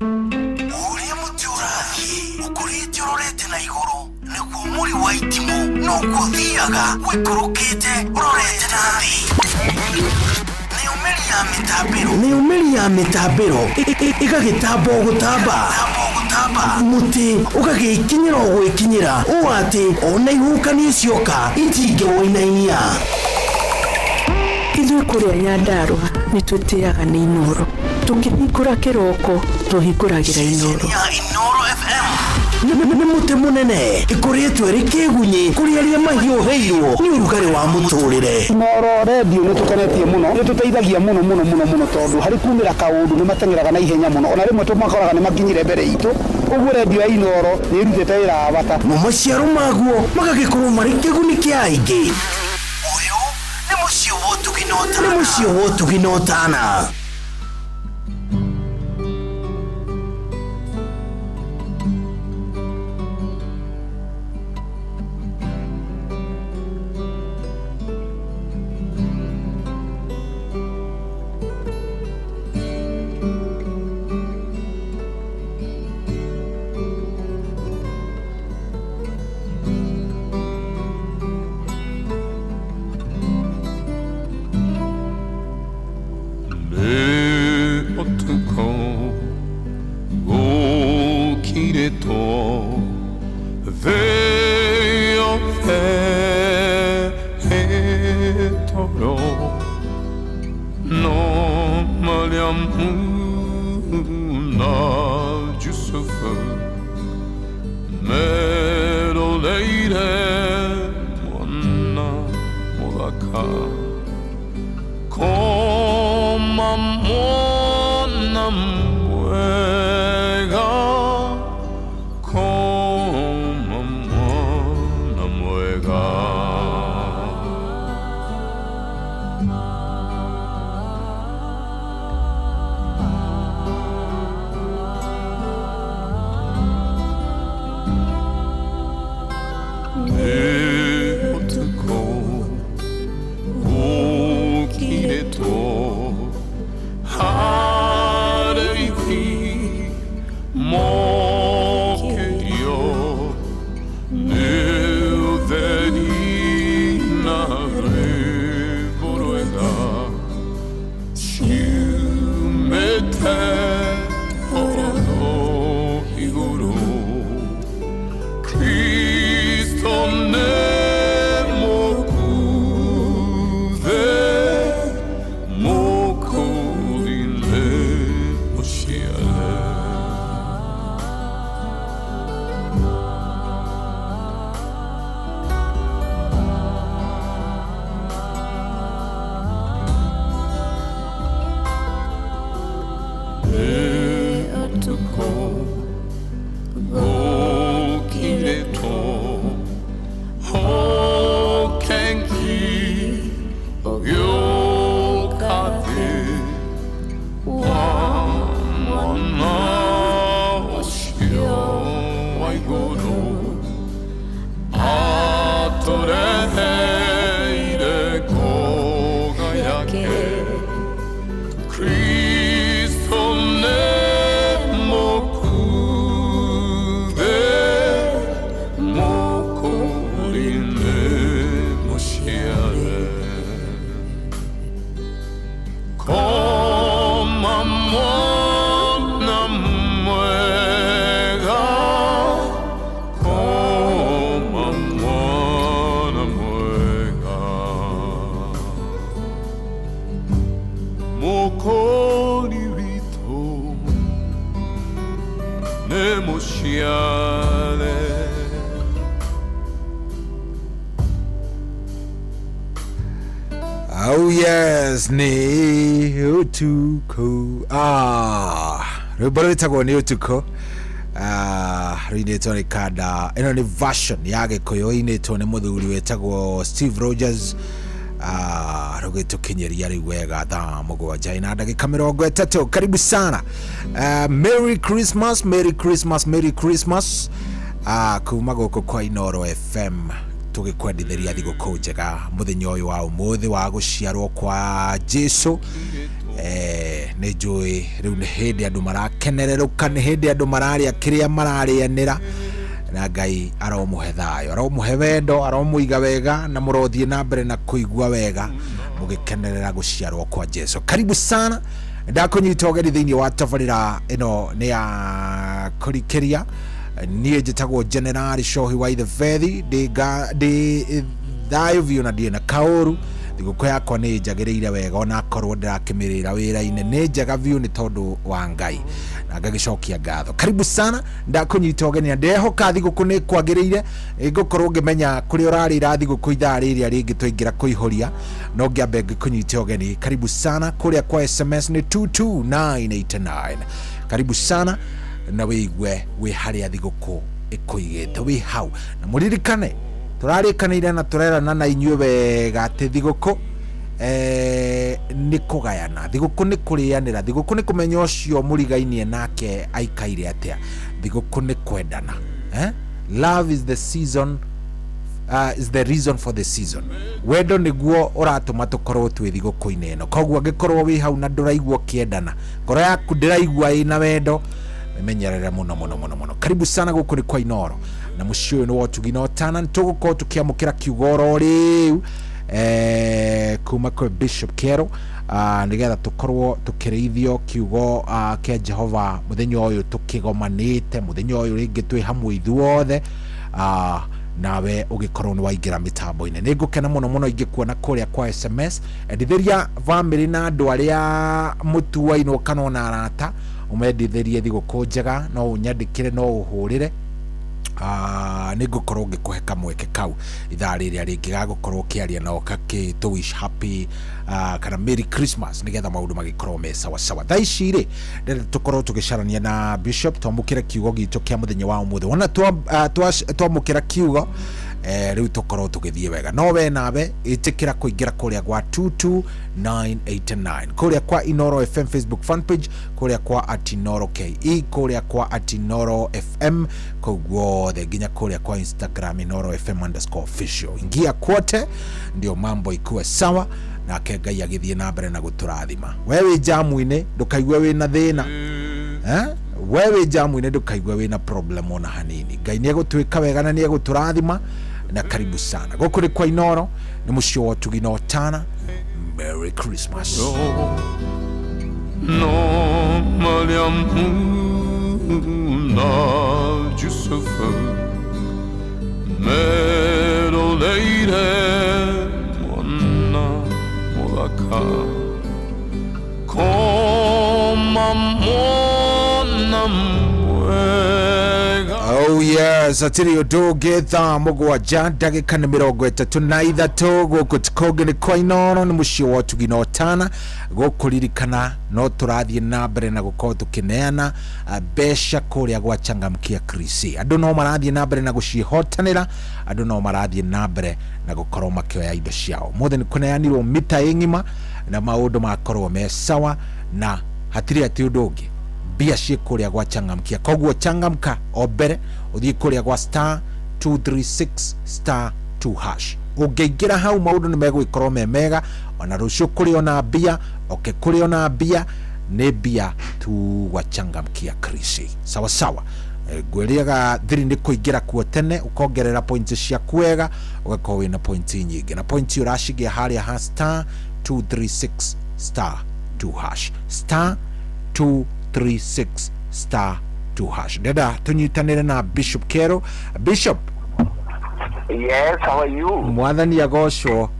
Ũrĩa mũtĩ ũrathiĩ ũkũrĩte ũrorete na igũrũ nĩguo mũri wa itimũ no gũthiaga wĩkũrũkĩte ũrorete na thĩ. Nĩ umeri ya mĩtambĩro ĩgagĩtamba o gũtamba, mũtĩ ũgagĩkinyĩra o gwĩkinyĩra ũũ atĩ ona ihuhũkanio cioka itingĩwoinainia. Ithuĩ kũrĩa Nyandarua nĩ twĩtĩaga nĩ Inoro, tũngĩhingũra kĩroko tũhingũragĩra Inoro. Nĩ mũtĩ mũnene ĩkoretwo ĩrĩ kĩgunyi kũrĩ arĩa mahiũhĩirwo nĩ ũrugarĩ wa mũtũrĩre. Inoro redio nĩ tũkenetie mũno, nĩ tũteithagia mũno tondũ harĩ kumĩra kaũndũ nĩ mateng'eraga na ihenya mũno, ona rĩmwe tũmakoraga nĩ makinyire mbere itũ. Ũguo redio ya Inoro nĩ ĩrutĩte wĩra wa bata na maciaro maguo magagĩkorwo marĩ kĩguni kĩa aingĩ. Ũyũ nĩ mũciĩ wa Ũtugi na Ũtana. amuna Yusufu Mero leire mwana mulaka Koma mwana mwega Koma mwana mwega Oh yes, ni utuko. Rwimbo rwitagwo ni utuko. Rwinitwo ni kada. Ino ni version ya Gikuyu initwo ni muthuri wetagwo Steve Rogers. Rugitukinyeria ri wega thaa mugwanja ina ndagika 30. Karibu sana. Merry Christmas, Merry Christmas, Merry Christmas. Kuma guku kwa Inoro FM. Tugikwendithĩria thigũkũ njega mũthenya ũyũ wa ũmũthĩ wa gũciarwo kwa Jesũ. Nĩ njũĩ rĩu nĩ hĩndĩ andũ marakenererũka, nĩ hĩndĩ andũ mararĩa kĩrĩa mararĩanĩra, na Ngai aromũhe thayũ, aromũhe wendo, aromũiga wega, na mũrothiĩ na mbere na kũigua wega mũgĩkenerera gũciarwo kwa Jesũ. Karibu sana. Ndakũnyita ũgeni thĩinĩ wa tabarĩra ĩno nĩ ya kũrikĩria. Niye jitagwo General Shohi wa the Fethi de thayo viona die na kaoru thigũkũ yakwa nĩ njagĩrĩire wega ona korwo ndĩrakĩmĩrĩra wĩra-inĩ nĩ njega biũ nĩ tondũ wa Ngai na ngagĩcokia ngatho. Karibu sana. Ndakũnyita ũgeni, ndehoka thigũkũ nĩ kwagĩrĩire ngũkorwo ngĩmenya kũrĩa ũrarĩra thigũkũ ithaa rĩrĩa rĩngĩ twaingĩra kũihũria, no ngĩambe ngĩkũnyita ũgeni. Karibu sana. Kũrĩa kwa SMS nĩ 22989. Karibu sana na wĩigwe wĩ harĩa thigũkũ ĩkũigĩte wĩ hau, na mũririkane tũrarĩkanĩire na tũrerana na inyuĩ wega atĩ thigũkũ nĩ kũgayana, thigũkũ nĩ kũrĩanĩra, thigũkũ nĩ kũmenya ũcio mũrigainie nake aikaire atĩa, thigũkũ nĩ kwendana. Love is the season, is the reason for the season. Wendo nĩguo ũratũma tũkorwo twĩ thigũkũ-inĩ ĩno, koguo angĩkorwo wĩ hau na ndũraigua kĩendana, ngoro yaku ndĩraigua ĩna wendo, menyerera muno. Karibu sana guku ni kwa Inoro na mucio ni wotu ginotana ntuguko tukiamukira kiugoro riu kuma kwa Bishop Kero nigetha tukorwo tukirithio kiugo kia Jehova muthenya uyu tukigomanite, muthenya uyu ringi twi hamwe ithuothe nawe ugikorwo ni waingira mitambo-ini. Ni ngukena muno muno ingikuona kuria kwa SMS endithiria family na andu aria mutuainwo kana ona arata umendithirie thiguku njega no unyandikire no uhurire ni ngukorwo ngikuhe kamweke kau ithaa riria ringi gagukorwo kiaria no kake to wish happy kana Merry Christmas nigetha maundu magikorwo me sawa sawa. Thaici ri tukorwo tugicarania na Bishop twamukira kiugo gitu kia muthenya wa umuthi wona twamukira kiugo riu tukorwo tugithie wega no we nawe itikira kuingira kuria kwa 22989 kuria kwa Inoro FM Facebook fan page kuria kwa @Inoro KE kuria kwa @Inoro FM kogwo nginya kuria kwa Instagram Inoro FM_official. Ingia kwote ndio mambo ikuwe sawa na Ngai agithie na mbere na guturathima. Wewe jamu-ine ndukaigwe wina thina wewe jamu-ine ndukaigwe wina problem ona hanini. Ngai ni egutwika wega na ni eguturathima na karibu sana gukuri kwa Inoro ni mucio wa tuginotana. Merry Christmas. No Mariamuna Yusufu Mero leire Mwana Moraka Koma Mwana Mwega. Oh yes, atiri odoge tha mugwanja ndagika ni 33 guku tukoge ni kwa Inoro ni mucio wa tuginotana gukuririkana no turathie na mbere na gukorwo tukineana besha kuria gwa changamkia krisi. Andu no marathie na mbere na gucihotanira, andu no marathie na mbere na gukorwo makioya indo ciao. Mothe ni kuneanirwo mita ngima na maundu makorwo me sawa na hatiri ati undu bia kuria gwa changamkia. Kogwo changamka obere uthie kuria gwa *236*2#. Ungeingera hau maundu ni megwikorwo me mega ona rucio kuri ona bia kuri ona bia ni bia tu gwa changamkia krisi. Sawa sawa. Gweriaga thiri ndi kuingira kuo tene ukongerera points cia kuega ugakorwo wina points nyingi na points urashigia haria ha *236*2#. *236*2#. Dada tunyitanire na Bishop Kero. Bishop. Yes, how are you? Mwathani agocwo.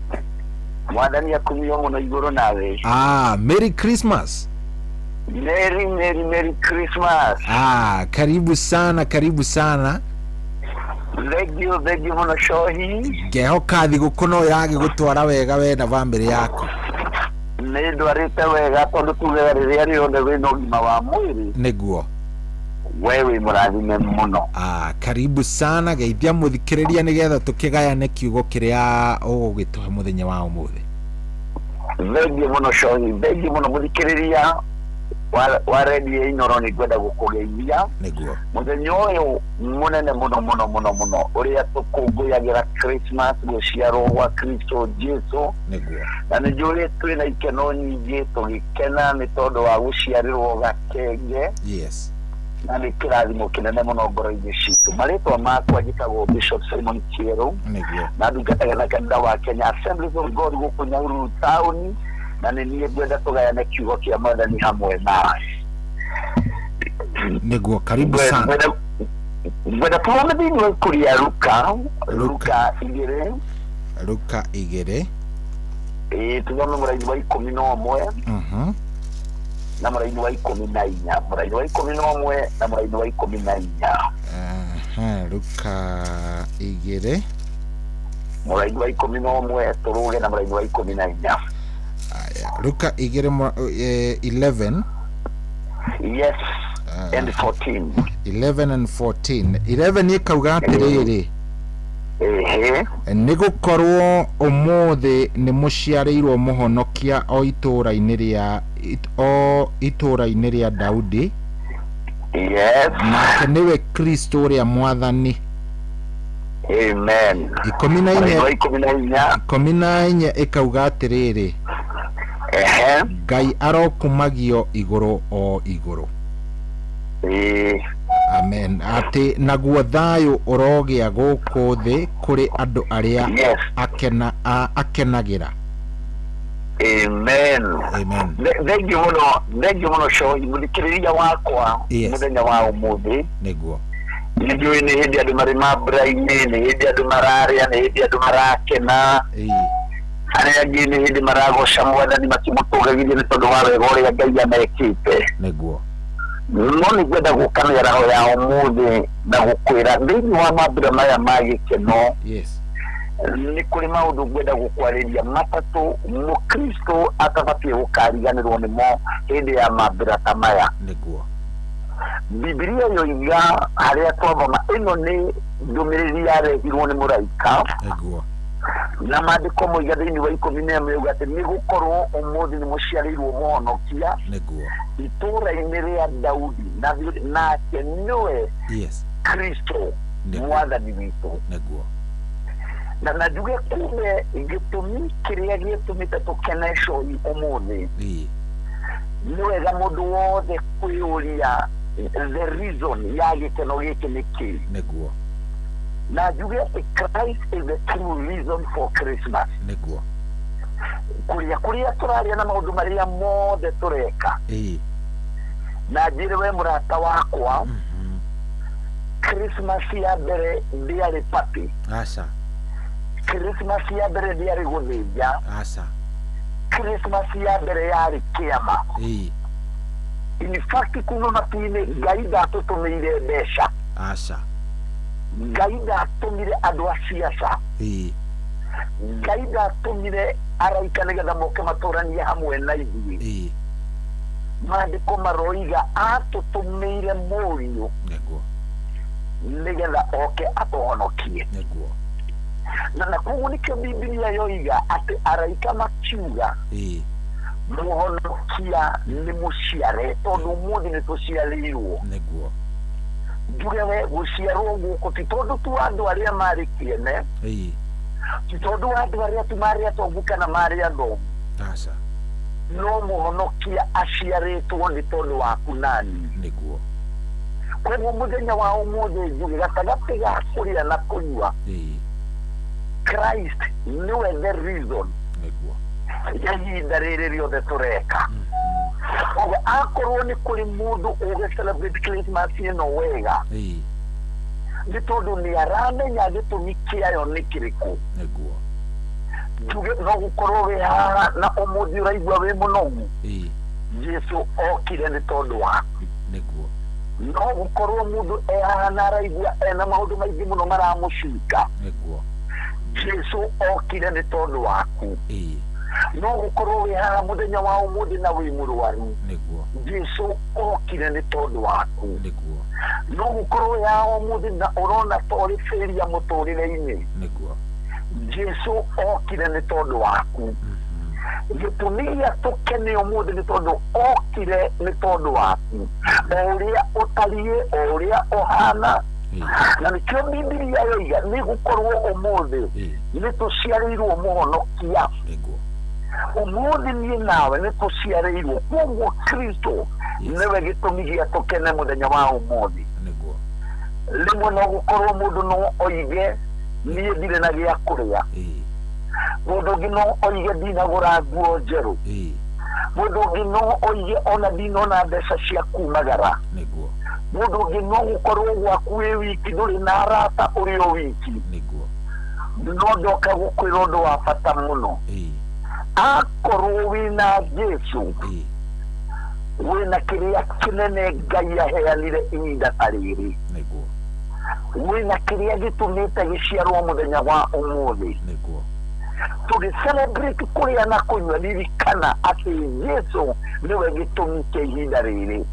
Mwathani akumio muno iguru nawe. Merry Christmas. Merry Christmas. Karibu sana, karibu sana. Thank you muno shohi. Ngehoka thiguku no yage gutwara wega we na family yako. Ni ndwarite wega tondu tuge riria rionde wina ugima wa mwiri. Niguo. Wewe murathime muno. Karibu sana geithia muthikiriria nigetha tukigayane kiugo kiria ugugituha muthenya wa umuthi. Thank you muno shohi. Thank you muno muthikiriria wa radio Inoro ni kwenda gukugeithia. Niguo. Muthenya uyu munene muno uria tukunguyagira Christmas guciarwo gwa Kristo Jesu. Niguo. Na ni njuri twina ikeno nyingi tugikena ni tondu wa guciarirwo gakenge. Yes. Na ni kirathimo kinene muno ngoro-ini citu. Maritwa makwa njitagwo Bishop Simon Kero. Niguo. Na ndungataga na kanitha wa Kenya Assemblies of God guku Nyahururu town na ni niĩ ngwenda tugayane kiugo kia Mwathani hamwe nawe. Niguo, karibu sana. Ngwenda tuone thĩinĩ kuria Luka 2. Tuthome mũraini wa 11. Na mũraini wa 14. Mũraini wa 11 na mũraini wa 14. Luka 2. Mũraini wa 11 turuge na mũraini wa 14. Luka 11. Yes, and 14. 11 and 14. 11 ikauga atiriri. Nigukorwo umuthi ni muciarirwo muhonokia o itura-ini ria Daudi. Yes. Nake niwe Kristo uria Mwathani. Amen. 14 ikauga atiriri. Ngai arokumagio iguru o iguru. Amen. Ati naguo thayu urogia guku thi kuri andu aria akenagira. Amen. Thank you muno show muthikiriria wakwa muthenya wa umuthi. Niguo. nijui ni hindi andu mari mabura-ini ni hindi andu mararia ni hindi andu marakena aria angi ni hindi maragoca mwathani makimutugagiria ni tondu wa wega uria Ngai amekite niguo no ni gwenda gukanira ho ya umuthi na gukwira thiini wa mambura maya ma gikeno ni kuri maundu gwenda gukwariria matatu mukristo atabatie gukariganirwo nimo hindi ya mambura ta maya niguo Biblia yoiga haria twabama ino ni ndumiriri yarehirwo ni muraika niguo na maandiko moiga thiini wa 10 yuga ati ni gukorwo umuthi ni muciarirwo muhonokia niguo itura-ini ria Daudi nake niwe Kristo mwathani witu niguo na njuge kume gitumi kiria gitumite tukeneco umuthi ni wega mundu wothe kwiuria the reason ya gikeno giki ni ki niguo na njuge Christ is the true reason for Christmas niguo kuria turaria na maundu maria mothe tureka na njire we murata wakwa Christmas ya mbere ndiari party asa Christmas ya mbere ndiari guthinja asa Christmas ya mbere yari kiama in fact kuma matuine Ngai ndatutumire mbeca asa Ngai ndatumire andu a ciaca Ngai ndatumire araika nigetha moke maturanie hamwe na ithuĩ maandĩko maroiga atutumire mũriũ nigetha oke atuhonokie na koguo nikio Biblia yoiga ati araika makiuga muhonokia ni muciare tondu umuthi ni tuciarirwo niguo njuge we guciarwo guku ti tondu tu andu aria mari kiene ti tondu andu aria tu mari atongu kana mari andu asa no muhonokia aciaritwo ni tondu waku nani niguo koguo muthenya wa umuthi njuge gatagati ga kuria na kunyua Christ niwe the reason niguo ya ihinda rĩrĩ rĩothe tureka oguo akorwo nĩ kũrĩ mũndũ ũgĩ celebrate Christmas ĩno wega nĩ tondũ nĩ aramenya gĩtũmi kĩayo nĩ kĩrĩkũ niguo njuge no gũkorwo wĩ haha na ũmũthĩ ũraigua wĩ mũnogu Jesu okire nĩ tondũ waku niguo no gũkorwo mũndũ e haha na araigua ena maũndũ maingĩ mũno maramũcuka niguo Jesu okire nĩ tondũ waku no gukorwo wi haha muthenya wa umuthi na wi murwaru niguo Jesu okire ni tondu waku niguo no gukorwo wi haha umuthi na urona tori feria muturire-ini niguo Jesu okire ni tondu waku gitumiria tukene umuthi ni tondu okire ni tondu waku uria utarie uria uhana na nikio Biblia yoiga ni gukorwo umuthi ni tuciarirwo muhonokia umuthi ni nawe ni tuciarirwo koguo Kristo niwe gitumi gia tukene muthenya wa umuthi rimwe no gukorwo mundu no oige nie ndire na gia kuria mundu ngi no oige ndinagura nguo njeru mundu ngi no oige ona ndinona mbeca cia kumagara mundu ngi no gukorwo gwaku wi wiki nduri na arata uri o wiki no ndoka gukwira undu wa bata muno akorwo wina Jesu wina kiria kinene Ngai aheanire ihinda ta rĩrĩ wina kiria gitumite giciarwo muthenya wa umuthi tugi celebrate kuria na kunywa ririkana ati Jesu niwe gitumi kia ihinda rĩrĩ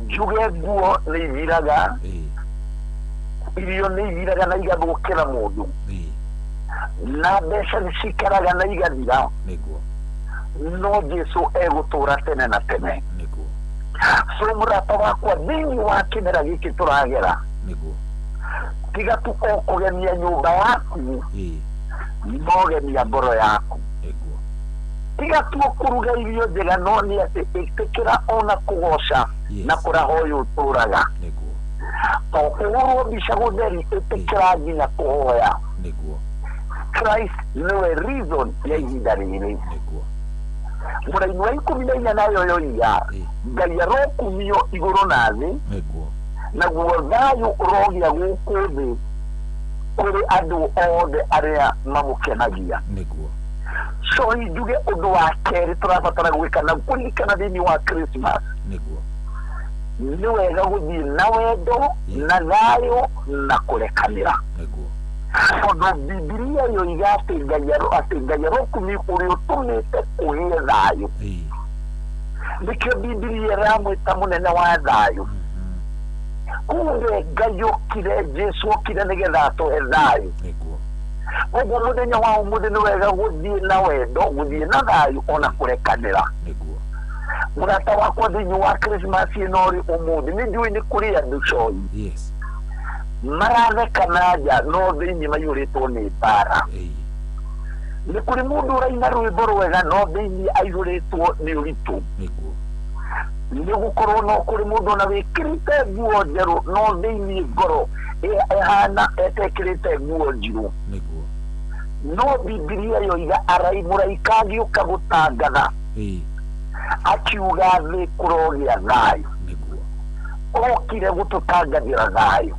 njuge nguo nĩ ithiraga irio nĩ ithiraga na igathũkĩra mũndũ na mbeca nĩ cikaraga na igathira no Jesu egũtũra tene na tene so mũrata wakwa thĩinĩ wa kĩmera gĩkĩ tũragera tiga tu o kũgemia nyũmba yaku no gemia ngoro yaku tiga tu kũruga irio njega no nĩ atĩ ĩtĩkĩra ona kũgoca na kũrahoya ũtũraga to kũhũrwo mbica gũtheri ĩtĩkĩra nginya kũhoya Christ niwe reason ya ihinda rĩrĩ mũraini wa 14 nayo yoiga Ngai arokumio igũrũ na thĩ naguo thayu urogia gũkũ thĩ kũrĩ andũ othe arĩa mamũkenagia nĩguo so njuge ũndũ wa kerĩ tũrabatara gwĩka na kũririkana thĩinĩ wa Christmas nĩguo nĩ wega gũthiĩ na wendo na thayũ na kũrekanĩra nĩguo tondũ Bibilia yoiga atĩ Ngai arokumi ũrĩa ũtũmĩte kũgĩe thayũ nĩkĩo Bibilia ĩramwĩta mũnene wa thayũ kumbe Ngai okire Jesu okire nĩgetha atũhe thayũ ũguo mũthenya wa ũmũthĩ nĩ wega gũthiĩ na wendo gũthiĩ na thayũ ona kũrekanĩra mũrata wakwa thĩinĩ wa Christmas ĩno rĩ ũmũthĩ nĩ njũĩ nĩ kũrĩ andũ coyi marathekana nja no thĩinĩ maiyũrĩtwo nĩ mbara nĩ kũrĩ mũndũ ũraina rwĩmbo rwega no thĩinĩ aiyũrĩtwo nĩ ũritũ nĩ gũkorwo no kũrĩ mũndũ ona wĩkĩrĩte nguo njerũ no thĩinĩ ngoro ehana etekĩrĩte nguo njirũ no Bibilia yoiga mũraika agĩũka gũtangatha akiuga thĩ kũrogĩa thayũ okire gũtũtangathĩra thayũ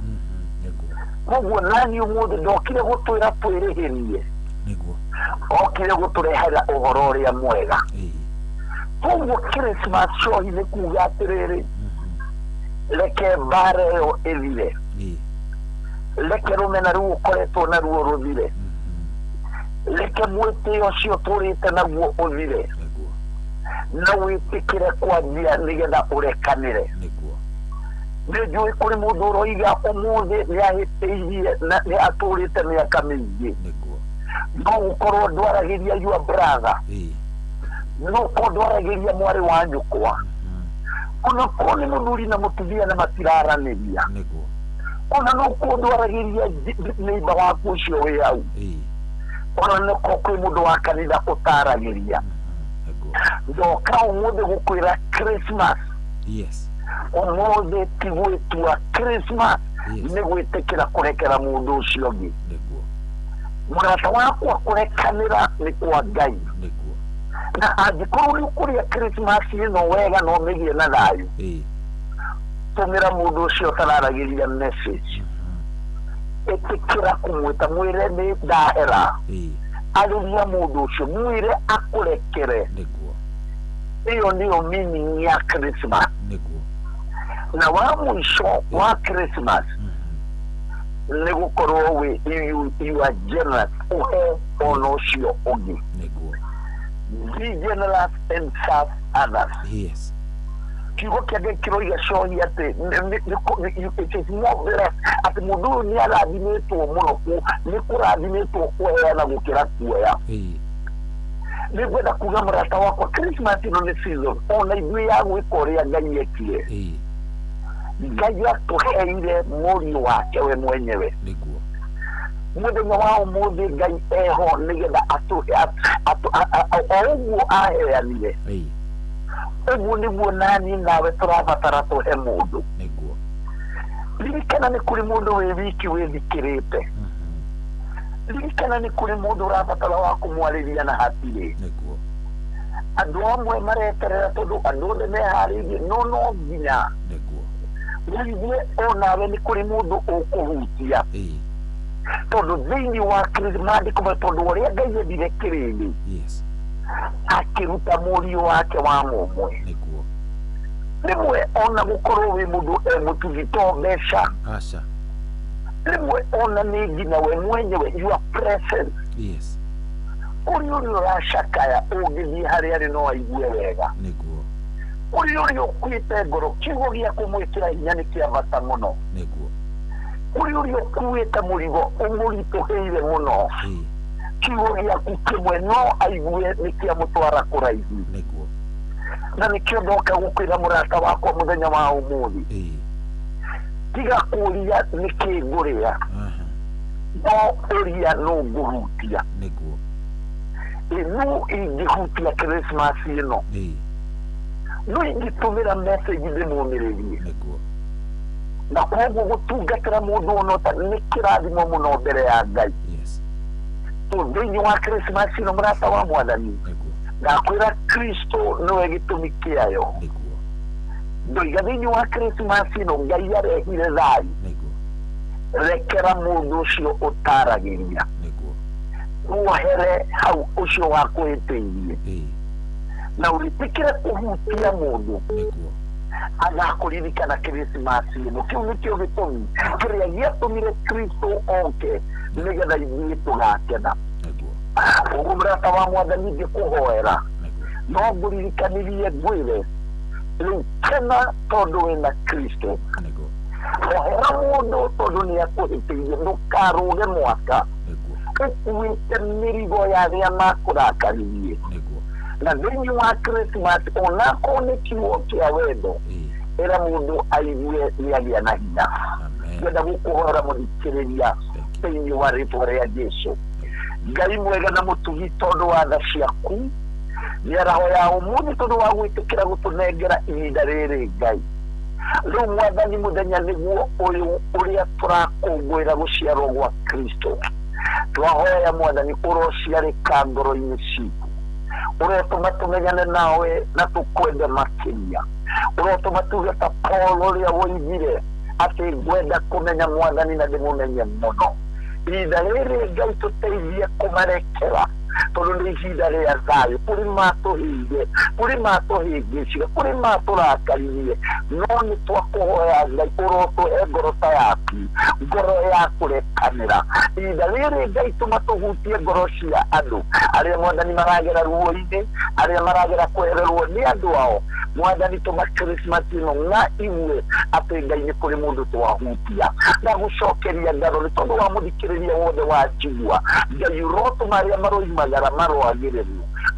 koguo nani ũmũthĩ ndokire gũtwĩra twĩrĩhĩrie okire gũtũrehera ũhoro ũrĩa mwega koguo Christmas cohi nĩ kuuga atĩrĩrĩ reke mbara ĩyo ĩthire reke rũmena rũu ũkoretwo naruo rũthire reke mwĩtĩo ũcio tũrĩte naguo ũthire na wĩtĩkĩre kwanjia nĩgetha ũrekanĩre nĩ njũĩ kũrĩ mũndũ ũroiga ũmũthĩ nĩ ahĩtĩirie na nĩ atũrĩte mĩaka mĩingĩ no gũkorwo ndwaragĩria your brother no gũkorwo ndwaragĩria mwarĩ wa nyũkwa ona korwo nĩ mũthuri na mũtumia na matiraranĩria ona no gũkorwo ndwaragĩria neighbor waku ũcio wĩ hau ona no kwĩ mũndũ wa kanitha ũtaragĩria ndoka ũmũthĩ gũkwĩra Christmas ũmũthĩ ti gwĩtua Christmas nĩ gwĩtĩkĩra kũrekera mũndũ ũcio ũngĩ mũrata wakwa kũrekanĩra nĩ kwa Ngai na angĩkorwo nĩ ũkũrĩa Christmas ĩno wega no mĩgĩe na thayũ tũmĩra mũndũ ũcio ũtararagĩria message ĩtĩkĩra kũmwĩta mwĩre nĩ ndahera arĩria mũndũ ũcio mwĩre akũrekere ĩyo nĩyo meaning ya Christmas na wa mũico wa Christmas nĩ gũkorwo you are generous ũhe ona ũcio ũngĩ be generous and serve others kiugo kĩa Ngai kĩroiga cohi atĩ it is more blessed atĩ mũndũ ũyũ nĩ arathimĩtwo mũno nĩ kũrathimĩtwo kũheana gũkĩra kuoya nĩ ngwenda kuga mũrata wakwa Christmas ĩno nĩ season ona ithuĩ ya gwĩka ũrĩa Ngai ekire Ngai atũheire mũriũ wake we mwenyewe mũthenya wa ũmũthĩ Ngai eho nĩgetha atũhe o ũguo aheanire ũguo nĩguo nani nawe tũrabatara tũhe mũndũ ririkana nĩ kũrĩ mũndũ wĩ wiki wĩthikĩrĩte ririkana nĩ kũrĩ mũndũ ũrabatara wa kũmwarĩria na hatirĩ andũ amwe mareterera tondũ andũ othe meharĩirie no nginya wĩigue onawe nĩ kũrĩ mũndũ ũkũhutia tondũ thĩinĩ wa Krismandĩko tondũ ũrĩa Ngai endire kĩrĩndĩ akĩruta mũriũ wake wa mũmwe rĩmwe ona gũkorwo wĩ mũndũ mũtugito mbeca rĩmwe ona nĩ nginya we mwenyewe your presence ũrĩa ũracakaya ũngĩthiĩ harĩa arĩ no aigue wega ũrĩa ũkuĩte ngoro kiugo gĩa kũmwĩkĩra hinya nĩ kĩa bata mũno ũrĩa ũkuĩte mũrigo ũmũritũhĩire mũno kiugo gĩaku kĩmwe no aigue nĩ kĩa mũtwara kũraihu na nĩkĩo ndoka gũkwĩra mũrata wakwa mũthenya wa ũmũthĩ tiga kũria nĩkĩ ngũrĩa no ũria no ngũhutia no ingĩhutia Christmas ĩno no ingĩtũmĩra message ndĩmũmĩrĩrie na koguo gũtungatĩra mũndũ ona nĩ kĩrathimo mũno mbere ya Ngai thĩinĩ wa Christmas ĩno mũrata wa Mwathani ndakwĩra Kristo nĩwe gĩtũmi kĩayo ndoiga thĩinĩ wa Christmas ĩno Ngai arehire thayũ rekera mũndũ ũcio ũtaragĩria muohere hau ũcio wakwĩtĩirie na ũrĩtĩkĩre kũhutia mũndũ agakũririkana Christmas ĩno. Kĩu nĩkĩo gĩtũmi kĩrĩa gĩatũmire Kristo oke nĩgetha ithuĩ tũgakena. Ũguo mũrata wa Mwathani ngĩkũhoera no ngũririkanirie ngwĩre rĩu kena tondũ wĩna Kristo. Ohera mũndũ tondũ nĩakũhĩtĩirie, ndũkarũge mwaka ũkuĩte mĩrigo ya arĩa makũrakaririe. Na thĩinĩ wa Christmas onakorwo nĩ kiugo kĩa wendo era mũndũ aigue nĩagĩa na hinya. Ngwenda gũkũhoera mũthikĩrĩria thĩinĩ wa rĩĩtwa rĩa Jesũ. Ngai mwega na mũtugi tondũ wa tha ciaku nĩarahoya ũmũthĩ tondũ wa gwĩtĩkĩra gũtũnengera ihinda rĩrĩ Ngai. Rĩu Mwathani mũthenya nĩguo ũyũ ũrĩa tũrakũngũĩra gũciarwo gwa Kristo. Twahoya Mwathani ũrociarĩka ngoro-inĩ citũ, ũrotũma tũmenyane nawe na tũkwende makĩria, ũrotũma tuge ta Paul ũrĩa woigire atĩ ngwenda kũmenya Mwathani na ndĩmũmenye mũno. Ihinda rĩrĩ Ngai tũteithie kũmarekera tondũ nĩ ihinda rĩa thayũ. Kũrĩ matũhĩire, kũrĩ matũhĩngĩcire, kũrĩ matũrakaririe, no nĩ twakũhoya Ngai ũrotũhe ngoro ta yaku, ngoro ya kũrekanĩra. Ihinda rĩrĩ Ngai tũma tũhutie ngoro cia andũ arĩa Mwathani maragera ruo-inĩ, arĩa maragera kwererwo nĩ andũ ao. Mwathani tũma Christmas ĩno na iwe atĩ Ngai nĩ kũrĩ mũndũ twahutia na gũcokeria ngatho nĩ tondũ wa mũthikĩrĩria wothe wa njigua. Ngai ũrotũma arĩa maroimagara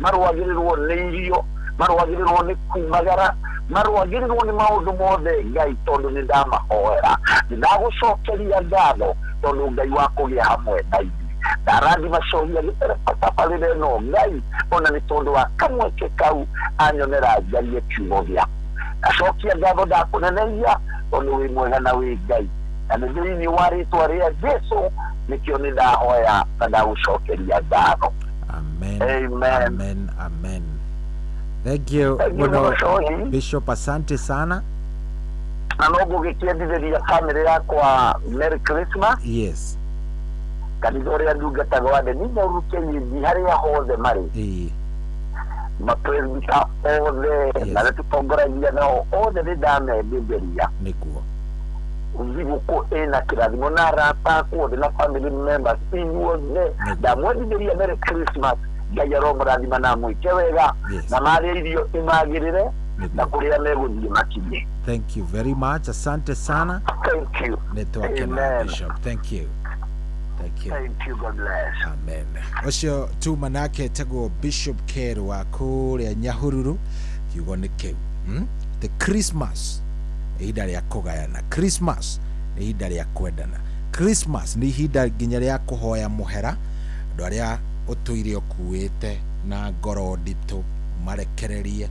marũagĩrĩrwo nĩ irio, marũagĩrĩrwo nĩ kumagara, marũagĩrĩrwo nĩ maũndũ mothe Ngai tondũ nĩ ndamahoera. Nĩ ndagũcokeria ngatho tondũ Ngai wa kũgĩa hamwe na ithuĩ. Ndarathima cohia gĩtabarĩre ĩno Ngai ona nĩ tondũ wa kamweke kau anyonera njarie kiugo gĩaku. Ndacokia ngatho ndakũneneia tondũ wĩ mwega na wĩ Ngai. Na nĩ thĩinĩ wa rĩĩtwa rĩa Jesũ nĩkĩo nĩ ndahoya na ndagũcokeria ngatho. Amen. Amen. Amen. Amen. Thank you muno Bishop, asante sana. Na no ngũgĩkĩendithĩria family yakwa Merry Christmas. Yes. Kanitha ũrĩa ndungataga wa ndini Nyarukenyi harĩa hothe marĩ. Mapresbita othe na arĩa tũtongoragia nao othe nĩ ndamendithĩria. Nĩguo. Thigũkũ ĩna kĩrathimo na arata aku othe na family members inyuothe ndamwendithĩria Merry Christmas. Ngai aromũrathima na mwĩke wega na marĩa irio imagĩrĩre na kũrĩa megũthiĩ makinye. Thank you very much. Asante sana. Thank you. Amen. Bishop. Thank you. Thank you. Thank you. God bless. Amen. Ucio tu manake tegwo Bishop Keru wa kũrĩa Nyahururu kiugo nĩ kĩu. The Christmas ihinda rĩa kũgayana. Christmas nĩ ihinda rĩa kwendana. Christmas nĩ ihinda nginya rĩa kũhoya mũhera andũ arĩa ũtũire ũkuĩte na ngoro nditũ marekererie.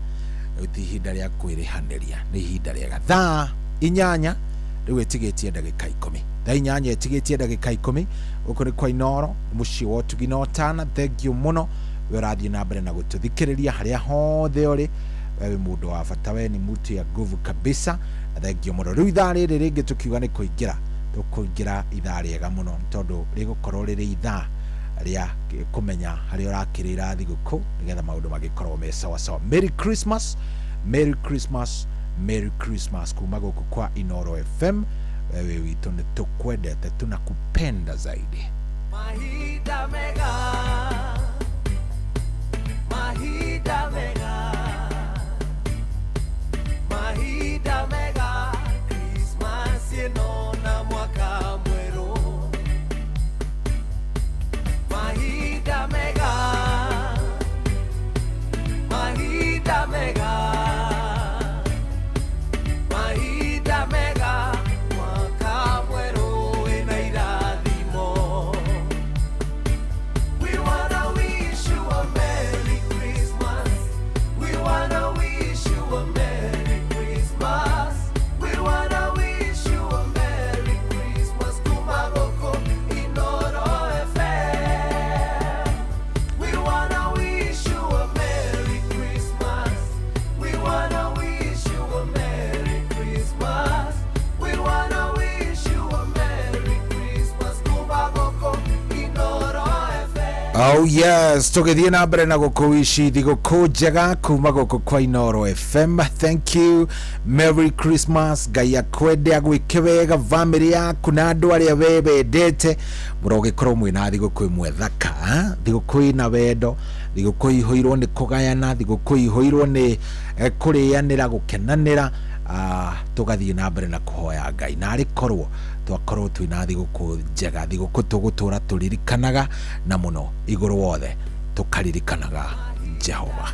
Rĩu ihinda rĩa kwĩrĩhanĩria nĩ ihinda rĩega. Thaa 8 rĩu ĩtigĩtie ndagĩka 10. Thaa 8 ĩtigĩtie ndagĩka 10 gũkũ nĩ kwa Inoro mũciĩ wa Ũtugi na Ũtana. Thank you mũno we ũrathiĩ na mbere na gũtũthikĩrĩria harĩa hothe ũrĩ. Wewe mũndũ wa bata, we nĩ mũtu ya nguvu kabisa. Thank you mũno. Rĩu ithaa rĩrĩ rĩngĩ tũkiuga nĩ kũingĩra ithaa rĩega mũno tondũ rĩgũkorwo rĩrĩ ithaa rĩa kũmenya harĩa ũrakĩrĩra thigũkũ nĩgetha maũndũ magĩkorwo me sawa sawa. Merry Christmas, Merry Christmas, Merry Christmas kuma gũkũ kwa Inoro FM. Wewe witũ nĩ tũkwendete, tunakupenda zaidi. Mahida mega, Mahida mega, Mahida mega, Christmas yeno na mwaka mweru. Mahida mega, Mahida mega, Mahida mega, mwaka mweru ina irathimo. We wanna Oh yes, tugithie na mbere na gukuishi thigũkũ njega kuma gũkũ kwa Inooro FM. Thank you. Merry Christmas. Ngai akwende agwĩke wega family yaku na andũ arĩa we wendete mũrogĩkorwo mwĩna thigũkũ ĩmwe thaka, thigũkũ ĩna wendo, thigũkũ ihũirwo nĩ kũgayana, thigũkũ ihũirwo nĩ kũrĩanĩra, gũkenanĩra, tugathie na mbere na kuhoya Ngai na arikorwo twakorwo twina thigũkũ njega, thigũkũ tũgũtũra tũririkanaga na mũno igũrũ wothe tukaririkanaga Jehova.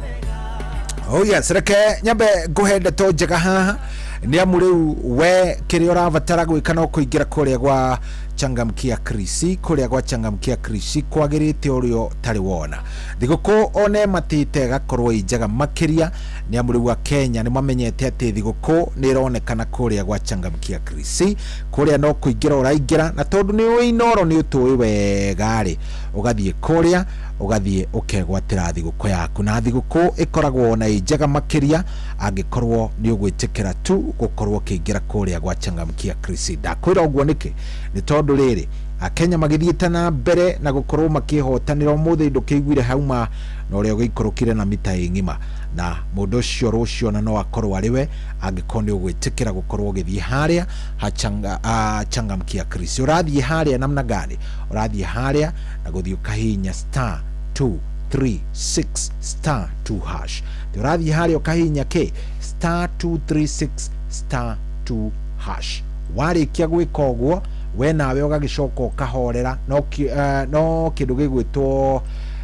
Oh yes, reke nyambe nguhende to njega haha ni amu riu we kĩrĩa ũrabatara gwĩka no kũingĩra kũrĩa gwa Changamkia Krisi, kũrĩa gwa Changamkia Krisi kwagĩrĩte ũrĩo tarĩ wona. Thigũkũ one matĩte gakorwo njega makĩria ni amu riu wa Kenya ni mamenyete atĩ thigũkũ nĩ ĩronekana kũrĩa gwa Changamkia Krisi, kũrĩa no kũingĩra ũraingĩra, na tondũ nĩ ũĩ Inooro nĩ ũtũĩ wega rĩ, ũgathiĩ kũrĩa ugathie ukegwatira thigũkũ yaku, na thigũkũ ĩkoragwo na njega makĩria angĩkorwo nĩ ũgwĩtĩkĩra tu gũkorwo kĩingĩra kũrĩa gwa Changamkia Krisi. Ndakwĩra ũguo nĩkĩ? Nĩ tondũ rĩrĩ Akenya magithiĩte na mbere na gũkorwo makĩhotanĩra ũmũthĩ ndũkĩiguire hauma na ũrĩa ũgĩikũrũkire na mita ng'ima, na mũndũ ũcio rũcio na no akorwo arĩ we angĩkorwo nĩ ũgwĩtĩkĩra gũkorwo ũgĩthiĩ harĩa Changamkia Krisi. Ũrathiĩ harĩa namna gani? Ũrathiĩ harĩa na gũthiĩ ũkahihinya *236*2#. Ũrathiĩ harĩa ũkahihinya *236*2#. Warĩkia gwĩka ũguo we nawe ũgagĩcoka ũkahorera no kĩndũ gĩgwĩtwo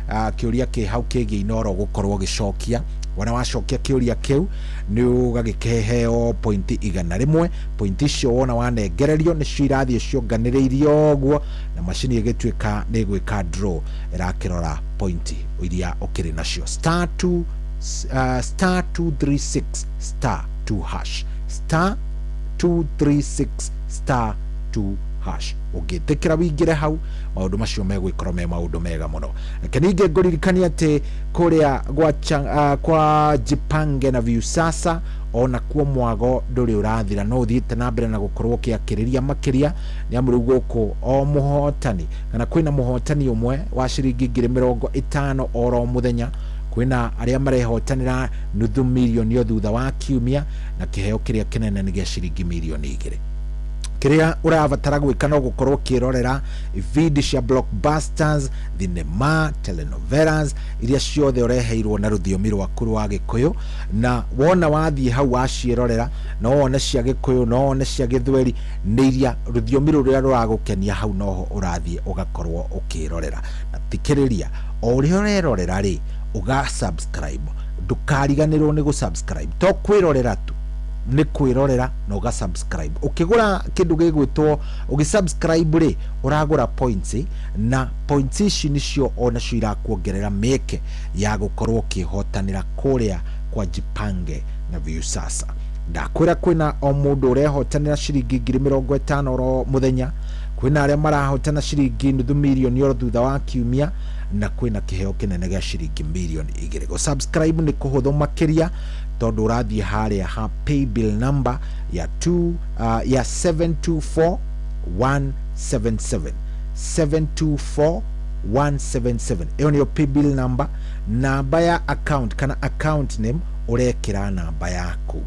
kĩũria kĩ hau kĩgiĩ Inooro gũkorwo gĩcokia. Wana wacokia kĩũria kĩu nĩ ũgagĩkeheo point 100. Point icio wona wanengererio nĩcio irathiĩ cionganĩrĩirio ũguo na macini ĩgĩtuĩka nĩ gwĩka draw ĩrakĩrora point iria ũkĩrĩ nacio. *236*2#. *236*2#. Ũngĩtĩkĩra wĩingĩre hau maũndũ macio megwĩkorwo me maũndũ mega mũno. Reke ningĩ ngũririkania atĩ kũrĩa kwa Jipange na Viusasa ona kuo mwago ndũrĩ ũrathira, no ũthiĩte na mbere na gũkorwo kĩakĩrĩria makĩria nĩ amu rĩu gũkũ o mũhotani kana kwĩna mũhotani ũmwe wa ciringi 50,000 oro mũthenya. Kwĩna arĩa marehotanĩra nuthu milioni thutha wa kiumia na kĩheo kĩrĩa kĩnene nĩ gĩa ciringi milioni 2. Kĩrĩa ũrabatara gwĩka no gũkorwo kĩrorera video cia blockbusters, thinema, telenovelas iria ciothe ũreheirwo na rũthiomi rwaku rwa Gĩkũyũ, na wona wathiĩ hau waciĩrorera no wone cia Gĩkũyũ, no wone cia Gĩthweri, nĩ iria rũthiomi rũrĩa rũragũkenia hau noho ũrathiĩ ũgakorwo ũkĩrorera. Na tikĩrĩria o ũrĩa ũrerorera rĩ uga-subscribe, ndũkariganĩrwo nĩ gũ-subscribe, to kwĩrorera tu nĩ kwĩrorera na uga-subscribe. Ũkĩgũra kĩndũ gĩgwĩtwo ũgĩ-subscribe rĩ ũragũra points, na points ici nĩcio onacio irakuongerera mĩeke ya gũkorwo ũkĩhotanĩra kũrĩa kwa Jipange na Viusasa. Ndakwĩra kwĩna o mũndũ ũrehotanĩra ciringi 50,000 oro mũthenya, kwĩna arĩa marahotana ciringi nuthu milioni oro thutha wa kiumia, na kwĩna kĩheo kĩnene gĩa ciringi milioni 2. Go-subscribe nĩ kũhũthũ makĩria tondũ ũrathiĩ harĩa ha paybill number ya 724,177 724,177. Ĩyo nĩyo paybill number. Namba ya account kana account name ũrekĩra namba yaku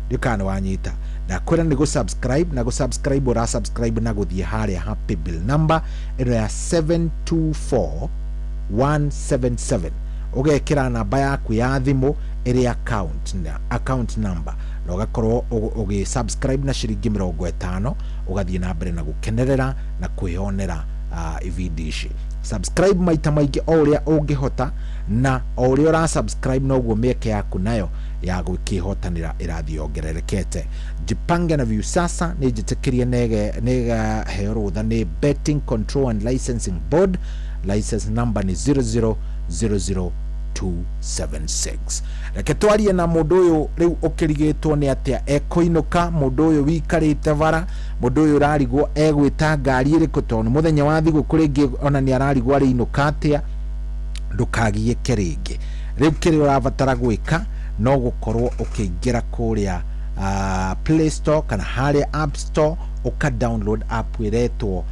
ndikana wanyita. Ndakwĩra nĩ gũ-subscribe, na gũ-subscribe ũra-subscribe na gũthiĩ harĩa ha paybill number ĩno ya 724,177. Ũgekĩra namba yaku ya thimũ ĩrĩ account number na ũgakorwo ũgĩ-subscribe na ciringi 50, ũgathiĩ na mbere na gũkenerera na kwĩyonera video ici. Subscribe maita maingĩ o ũrĩa ũngĩhota, na o ũrĩa ũra-subscribe noguo mĩeke yaku nayo ya gũkĩhotanĩra ĩrathiĩ yongererekete. Jipange na Viusasa nĩ njĩtĩkĩrie nĩga heo rũtha nĩ Betting Control and Licensing Board. License number nĩ 0000276. Reke twarie na mũndũ ũyũ rĩu ũkĩrigĩtwo nĩ atĩa ekũinũka, mũndũ ũyũ wikarĩte bara, mũndũ ũyũ ũrarigwo egwĩta ngari ĩrĩkũ tondũ mũthenya wa thigũkũ rĩngĩ ona nĩ ararigwo arĩinũka atĩa. Ndũkagiĩke rĩngĩ. Rĩu kĩrĩa ũrabatara gwĩka no gũkorwo ũkĩingĩra kũrĩa Play Store kana harĩa App Store ũka download app ĩretwo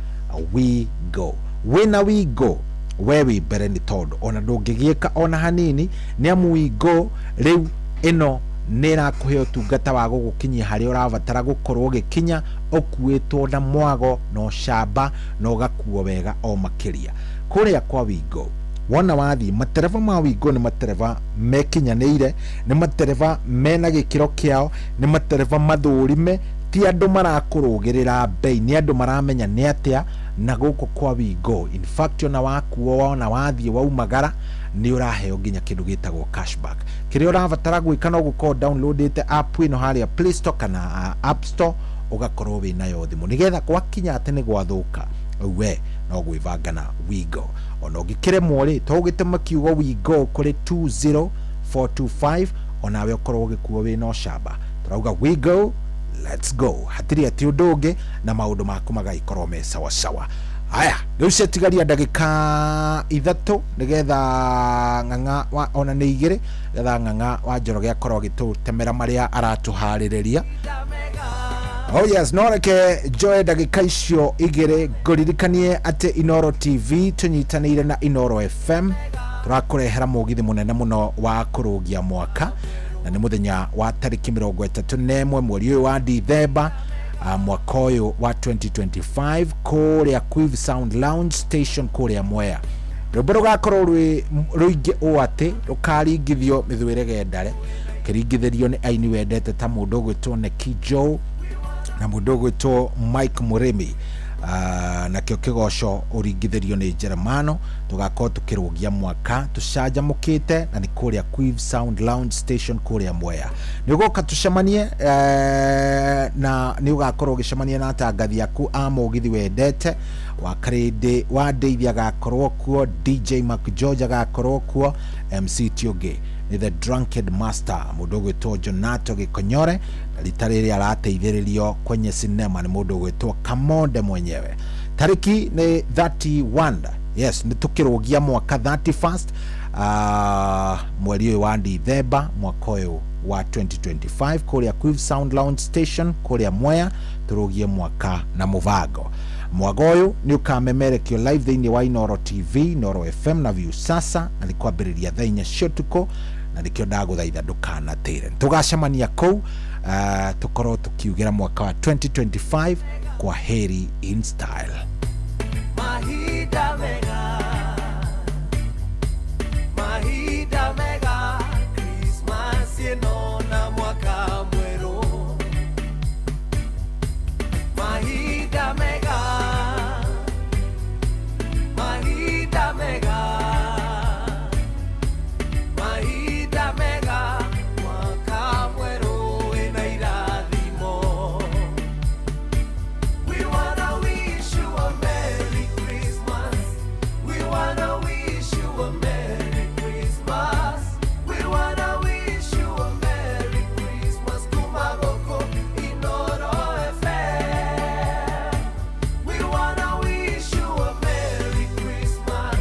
WeGo. Wĩna WeGo wewe mbere ni tondu ona ndungigieka ona hanini ni amu Wingo riu ino nira kuhe utungata wa gugukinyia hari urabatara gukorwo gikinya okuitwo na mwago no shamba no gakuo wega o makiria kuria kwa Wingo. Wona wathi matereva ma Wingo ni matereva mekinyanĩire, ni matereva mena gĩkĩro kĩao, ni matereva mathũrime, ti andũ marakũrũgĩrĩra bei, ni andũ maramenya nĩ atĩa na gũkũ kwa Wingo. In fact ona wakuo wona wathiĩ waumagara ni uraheo nginya kindu gitagwo cashback. Kĩrĩa ũrabatara gwĩka no gũkorwo downloadite app ĩno harĩa Play Store kana App Store ugakorwo wĩnayo thimũ nigetha gwakinya atĩ nĩ gwathũka we no gwĩbanga na Wingo. Ona ũngĩkĩremwo rĩ to ũgĩtũma kiugo Wingo kũrĩ 20425 onawe ũkorwo ũgĩkuo wĩna ũcamba. Turauga Wingo, let's go. Hatiri ati ũndũ ũngĩ na maũndũ maku magaikorwo me sawa sawa. Haya, rĩu ciatigaria ndagĩka 3 nigetha Ng'ang'a ona nĩ 2 getha Ng'ang'a wa Njoroge akorwo agĩtũtemera marĩa aratuharĩrĩria. Oh yes, no reke joe ndagĩka icio 2 ngũririkanie atĩ Inoro TV tunyitanĩire na Inoro FM turakũrehera mũgithi mũnene mũno wa kũrũgia mwaka na nĩ mũthenya wa tarĩki 31 mweri ũyũ wa Dithemba mwaka ũyũ wa 2025 kũrĩa Quiv Sound Lounge Station kũrĩa Mwea. Rwĩmbo rũgakorwo rũingĩ ũũ atĩ rũkaringithio mĩthwĩre ndare kĩringithĩrio nĩ aini wendete ta mũndũ ũgwĩtwo Neki Joe na mũndũ ũgwĩtwo Mike Murimi. Na kĩo kĩgoco ũringithĩrio nĩ Jeremano. Tugakorwo tukĩrũgia mwaka tucanjamũkĩte na nĩ kũrĩa Quiv Sound Lounge Station kũrĩa Mwea. Nĩ ũgoka tucemanie na nĩ ũgakorwo ũgĩcemania na atangathi aku a mũgithi wendete wa Karĩndĩ wa Ndeithia agakorwo kuo, DJ Mark George agakorwo kuo, MC Tioge ni the Drunkard Master mũndũ ũgwĩtwo Jonato Gĩkonyore na rita rĩrĩa arateithĩrĩrio kwenye sinema ni mũndũ ũgwĩtwo Kamonde mwenyewe. Tariki ni 31. Yes, ni tukĩrũgia mwaka 31st mweri ũyũ wa Dithemba mwaka ũyũ wa 2025 kũrĩa Quiv Sound Lounge Station kũrĩa Mwea turũgie mwaka na mũbango. Mwago ũyũ ni ukamemerekio live thĩinĩ wa Inoro TV, Inoro FM na View Sasa na kwambĩrĩria thaa 4 cia ũtukũ na nĩkĩo ndagũthaitha ndũkanatĩre. Tũgacemania kũu tukorwo tukiugĩra mwaka wa 2025 kwa heri in style. Mahida mega, Mahida mega, Christmas yeno na mwaka mweru. Mahida mega, Mahida mega, Mahida mega, mwaka mweru ena irathimo. We wanna wish you a Merry Christmas. We wanna wish you a Merry Christmas. We wanna wish you a Merry Christmas. Kumagoko Inoro FM. We wanna wish you a Merry Christmas.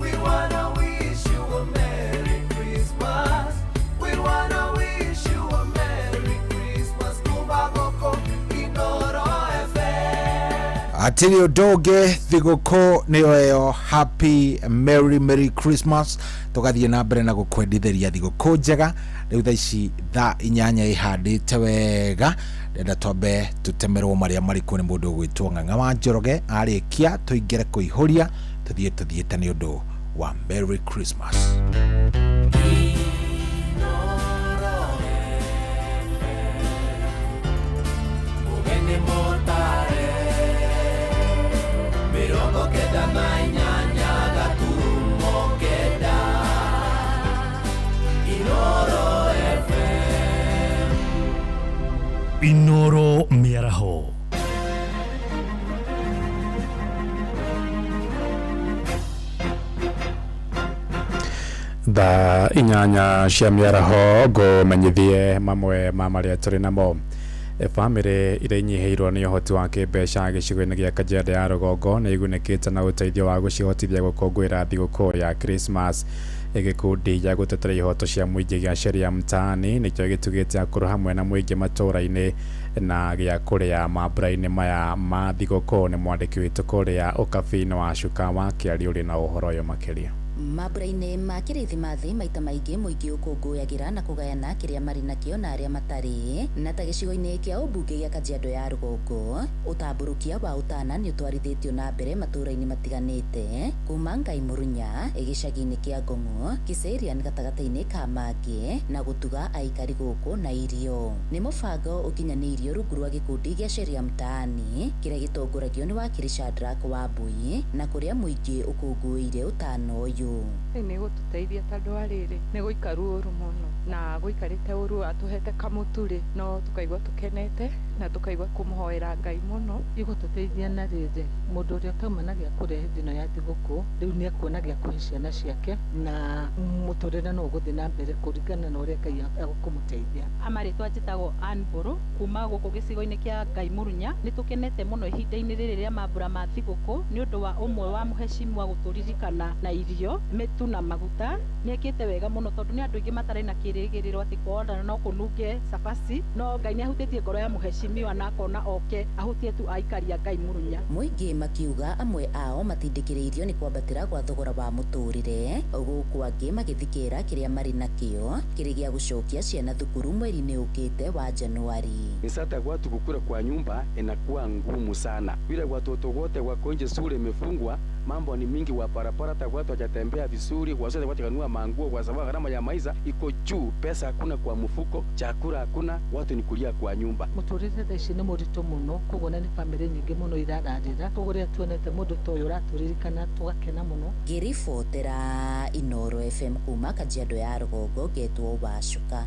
We wanna wish you a Merry Christmas. We wanna wish you a Merry Christmas. Kumagoko Inoro FM. Atiri ũndũngĩ thigũkũ nĩyo ĩyo. Happy Merry Christmas. Tugathiĩ na mbere na gũkwendithĩria thigũkũ njega. Rĩu thaa ici thaa 8 ihandĩte wega. Ndenda twambe tutemerwo marĩa marĩkũ nĩ mũndũ ũgwĩtwo Ng'ang'a wa Njoroge. Arĩkia tũingĩre kũihũria tuthiĩte nĩ ũndũ wa Merry Christmas. Ugeni motare, mirongo kenda na inyanya gaturumo kenda. Inoro FM. Inoro Mĩaraho. Thaa 8 cia mĩaraho ngũmenyithie mamwe ma marĩa tũrĩ namo. Famĩrĩ iria inyiheirwo nĩ ũhoti wa kĩmbeca gĩcigo-inĩ gĩa Kajiado ya rũgongo nĩ igunĩkĩte na ũteithio wa gũcihotithia gũkũngũĩra thigũkũ ya Christmas. Gĩkundi gĩa gũtetera ihoto cia mũingĩ gĩa Sheria Mtaani nĩkĩo gĩtugĩte akũrũ hamwe na mũingĩ matũũra-inĩ na gĩa kũrĩa mambura-inĩ maya ma thigũkũ. Nĩ mwandĩki witũ kũrĩa ũkabi-inĩ wa Cuka wa Kĩari ũrĩ na ũhoro ũyũ makĩria. Mambura-inĩ ma kĩrĩthimathi maita maingĩ mũingĩ ũkũngũyagĩra na kũgayana kĩrĩa marĩ nakĩo na arĩa matarĩ, na ta gĩcigo-inĩ kĩa ũmbunge gĩa Kajiado ya Rũgongo, ũtambũrũkia wa ũtana nĩ ũtwarithĩtio na mbere matũũra-inĩ matiganĩte kuma Ngai Mũrunya gĩcagi-inĩ kĩa Ngong'o, Kiserian gatagatĩ-inĩ ka mangĩ na gũtuga aikari gũkũ na irio. Nĩ mũbango ũkinyanĩirio rungu rwa gĩkundi gĩa Sheria Mtaani kĩrĩa gĩtongoragio nĩ wakiri Shadrack Wambui na kũrĩa mũingĩ ũkũngũĩire ũtano ũyũ. Nĩ gũtũteithia tondũ wa rĩrĩ nĩ gũikaru ũru mũno na gũikarĩte ũru atũhete kamũturi no tukaigua tũkenete na tukaigua kũmũhoera Ngai mũno. Igũtũteithia na rĩrĩ mũndũ ũrĩa ũtauma na gĩa kũrĩa hĩndĩ ĩno ya thigũkũ rĩu nĩ ekuona gĩa kũhe ciana ciake na mũtũrĩre no ũgũthiĩ na mbere kũringana na ũrĩa Ngai egũkũmũteithia. Amarĩtwa njĩtagwo Ann Mburu kuma gũkũ gĩcigo-inĩ kĩa Ngai Mũrunya. Nĩ tũkenete mũno ihinda-inĩ rĩrĩ rĩa mambura ma thigũkũ nĩ ũndũ wa ũmwe wa mũhecimiwa gũtũririkana na irio mĩtu na maguta. Nĩ ekĩte wega mũno tondũ nĩ andũ aingĩ matarĩ na kĩrĩgĩrĩro atĩ kwona no kũnunge cabaci, no Ngai nĩ ahutĩtie ngoro ya mũhecimiwa na akona oke ahutie tu aikari a Ngai Mũrunya. Mũingĩ makiuga amwe ao matindĩkĩrĩirio nĩ kwambatĩra gwa thogora wa mũtũrĩre, gũkũ angĩ magĩthikĩra kĩrĩa marĩ nakĩo kĩrĩ gĩa gũcokia ciana thukuru mweri-inĩ ũkĩte wa Januari. Sasa watu kukula kwa nyumba inakuwa ngumu sana. Vile watoto wote wako nje, shule imefungwa, mambo ni mingi, wa barabara hata watu hawajatembea vizuri, wasote watu kanunua manguo kwa sababu gharama ya maisha iko juu, pesa hakuna kwa mfuko, chakula hakuna, watu ni kulia kwa nyumba. Mũtũrĩre thaa ici nĩ mũritũ mũno, koguo na nĩ bamĩrĩ nyingĩ mũno irararĩra, koguo rĩrĩa tuonete mũndũ ta ũyũ ũratũririkana tũgakena mũno. Ngĩribotera Inooro FM kuma Kajiado ya Rũgongo, ngetwo Wacuka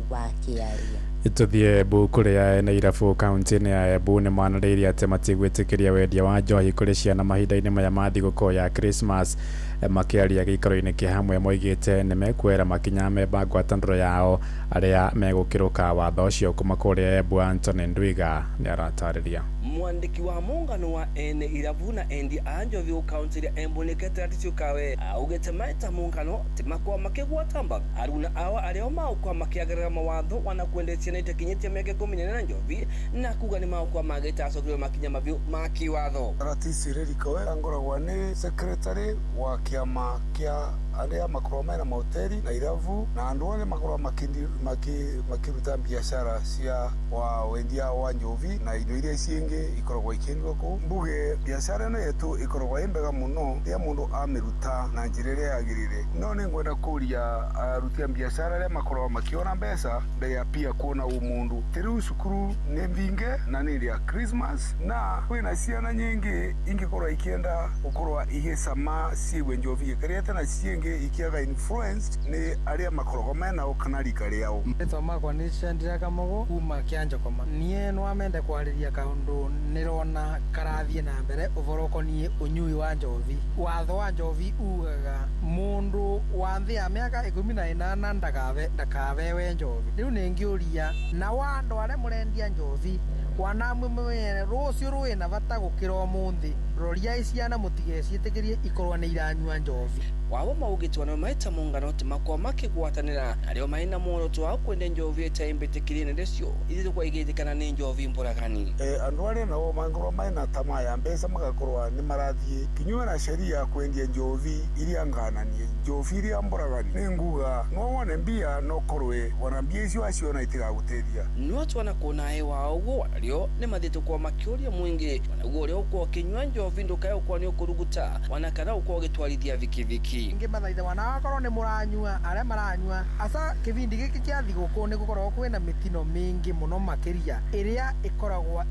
wa Kĩaria. Itũthiĩ Embu kũrĩa ene Irabu kaunti-inĩ ya Embu nĩ manarĩirie atĩ matigwĩtĩkĩria wendia wa njohi kũrĩ ciana mahinda-inĩ maya ma thigũkũ ya Christmas. Makĩaria gĩikaro-inĩ kĩa hamwe moigĩte nĩ mekuoera makinya meba ngwatanĩro yao arĩa megũkĩrũka watho ũcio kuma kũrĩa Embu. Anthony Ndwiga nĩ aratarĩria. Mwandiki wa muungano wa ene Irabu na endi a njohi kaunti ya Embu Nikete Atichukawe augĩte maita muungano timakwa makĩgwatamba aruna ao arĩa maũkwa makĩagarĩra mawatho wanakuendetia na itakinyĩtie mĩaka 14 na njohi na kuga nĩ maũkwa magĩtacokire makinya mavyo ma kiwatho. Ratisi Rerikoe ngoragwo nĩ secretary wa kĩama kĩa arĩa makorwo mena mahoteli na irabu na andũ othe makorwo makĩruta biacara cia wa wendia wa njovi na indo iria ciĩngĩ ikoragwo ikĩendio kũu. Mbuge biacara ĩno yetu ikoragwo ĩ mbega mũno rĩrĩa mũndũ amĩruta na njĩra ĩrĩa yagĩrĩire. No nĩ ngwenda kũria aruti a biacara arĩa makorwo makĩona mbeca mbere ya pia kuona ũmũndũ. Rĩu cukuru nĩ mbinge na nĩ rĩa Christmas na kwĩna ciana nyingĩ ingĩkorwo ikienda gũkorwo igĩcama ciĩgwe njovi ĩkarĩa tena ciĩngĩ ikiaga influenced ni aria makoragwo mena ukanarika riao. Rĩtwa makwa nĩ Chandira Kamogo kuma Kĩanjokoma. Niĩ no amende kwarĩria kaũndũ nĩrona karathiĩ na mbere ũhoro ũkoniĩ ũnyui wa njovi. Watho wa njovi ugaga mũndũ wa thĩ ya mĩaka 18 ndakahewe njovi. Rĩu nĩ ngĩũria na andũ arĩa mũrendia njovi wanamwe mwene rũciũ rwĩna bata gũkĩra ũmũthĩ roria ciana mũtigeciĩtĩkĩrie ikorwo nĩ iranyua njovi. Wao maugĩtwo na maita muungano timakwa makĩgwatanĩra arĩa maina muoroto wa kwenda njovi ĩtaimbĩtĩkĩrie nĩ cio ithirwo igĩthikana nĩ njovi mburagani. Andũ arĩa nao mangorwo maina tamaa ya mbeca magakorwo nĩ marathiĩ kinyume na sheria kwendia njovi iria ngananie, njovi iria mburagani. Nĩ nguga no wone mbia no korwe wana mbia icio acio na itigagũteithia. No twana kuona hewa ũguo arĩo nĩ mathĩtwo kwa makĩũria mwingĩ wanaguo ũrĩa ũkwo kinyua njovi ndukae ũkwo nĩ ũkũruguta wanakana ũkwo gĩtwarithia vikiviki. Ingĩ mathaitha wana wakorwo nĩ mũranyua arĩa maranyua asa kĩbindi gĩkĩ kĩa thigũkũ nĩ gũkorwo kwĩna mĩtino mĩingĩ mũno makĩria ĩrĩa ĩkoragwo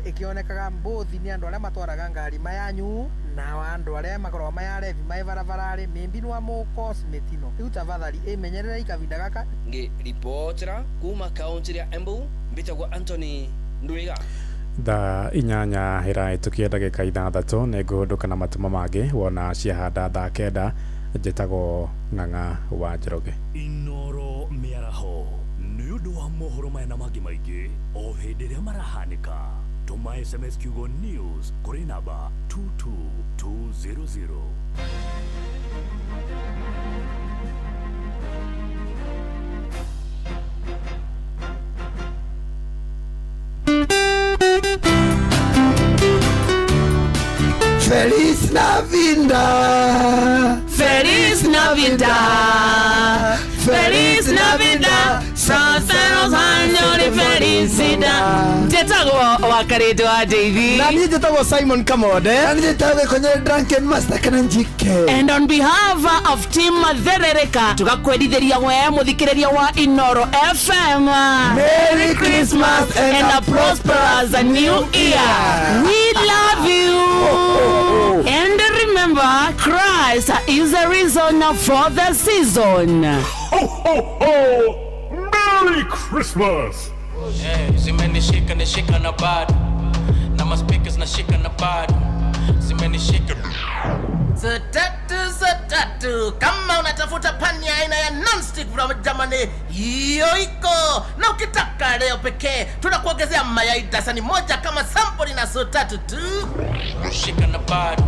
ĩkĩonekaga mbothi nĩ andũ arĩa matwaraga ngari mayanyu na andũ arĩa makorwo mayarevi mai barabararĩ mĩmbinu wa mũkosi mĩtino. Rĩu tafadhali ĩmenyerere ikabinda gaka. Ngĩribotera kuma kaunti ya Embu mbĩtagwo Anthony Ndwiga. Thaa 8 ĩrahĩtũkia ndagĩka 6 nĩ ngũhũndũka na matũmo mangĩ wona ciahanda thaa 9 njĩtagwo Ng'ang'a wa Njoroge. Inooro mĩaraho nĩ ũndũ wa mohoro maya na mangĩ maingĩ o hĩndĩ ĩrĩa marahanĩka. Tũma SMS kiugo news kũrĩ namba 22200. Navidad. Feliz Navidad. Feliz Navidad. Prósperos años de felicidad. Jetago wakareto wa Davy. Na mimi jetago Simon Kamode. Na mimi jetago kwenye Drunken Master Kananjike. And on behalf of Team Therereka, tukakwedithiria we muthikiriria wa Inoro FM. Merry Christmas and a prosperous new year. We love you. And remember, Christ is the reason for the season. Ho, ho, ho! Merry Christmas! Zimenishika nishika na bado na maspikers nashika na bado zimenishika Satatu kama unatafuta pani aina ya non-stick from Germany hiyo iko, na ukitaka leo pekee tunakuongezea mayai dasani moja kama sample na Satatu tu shika na bado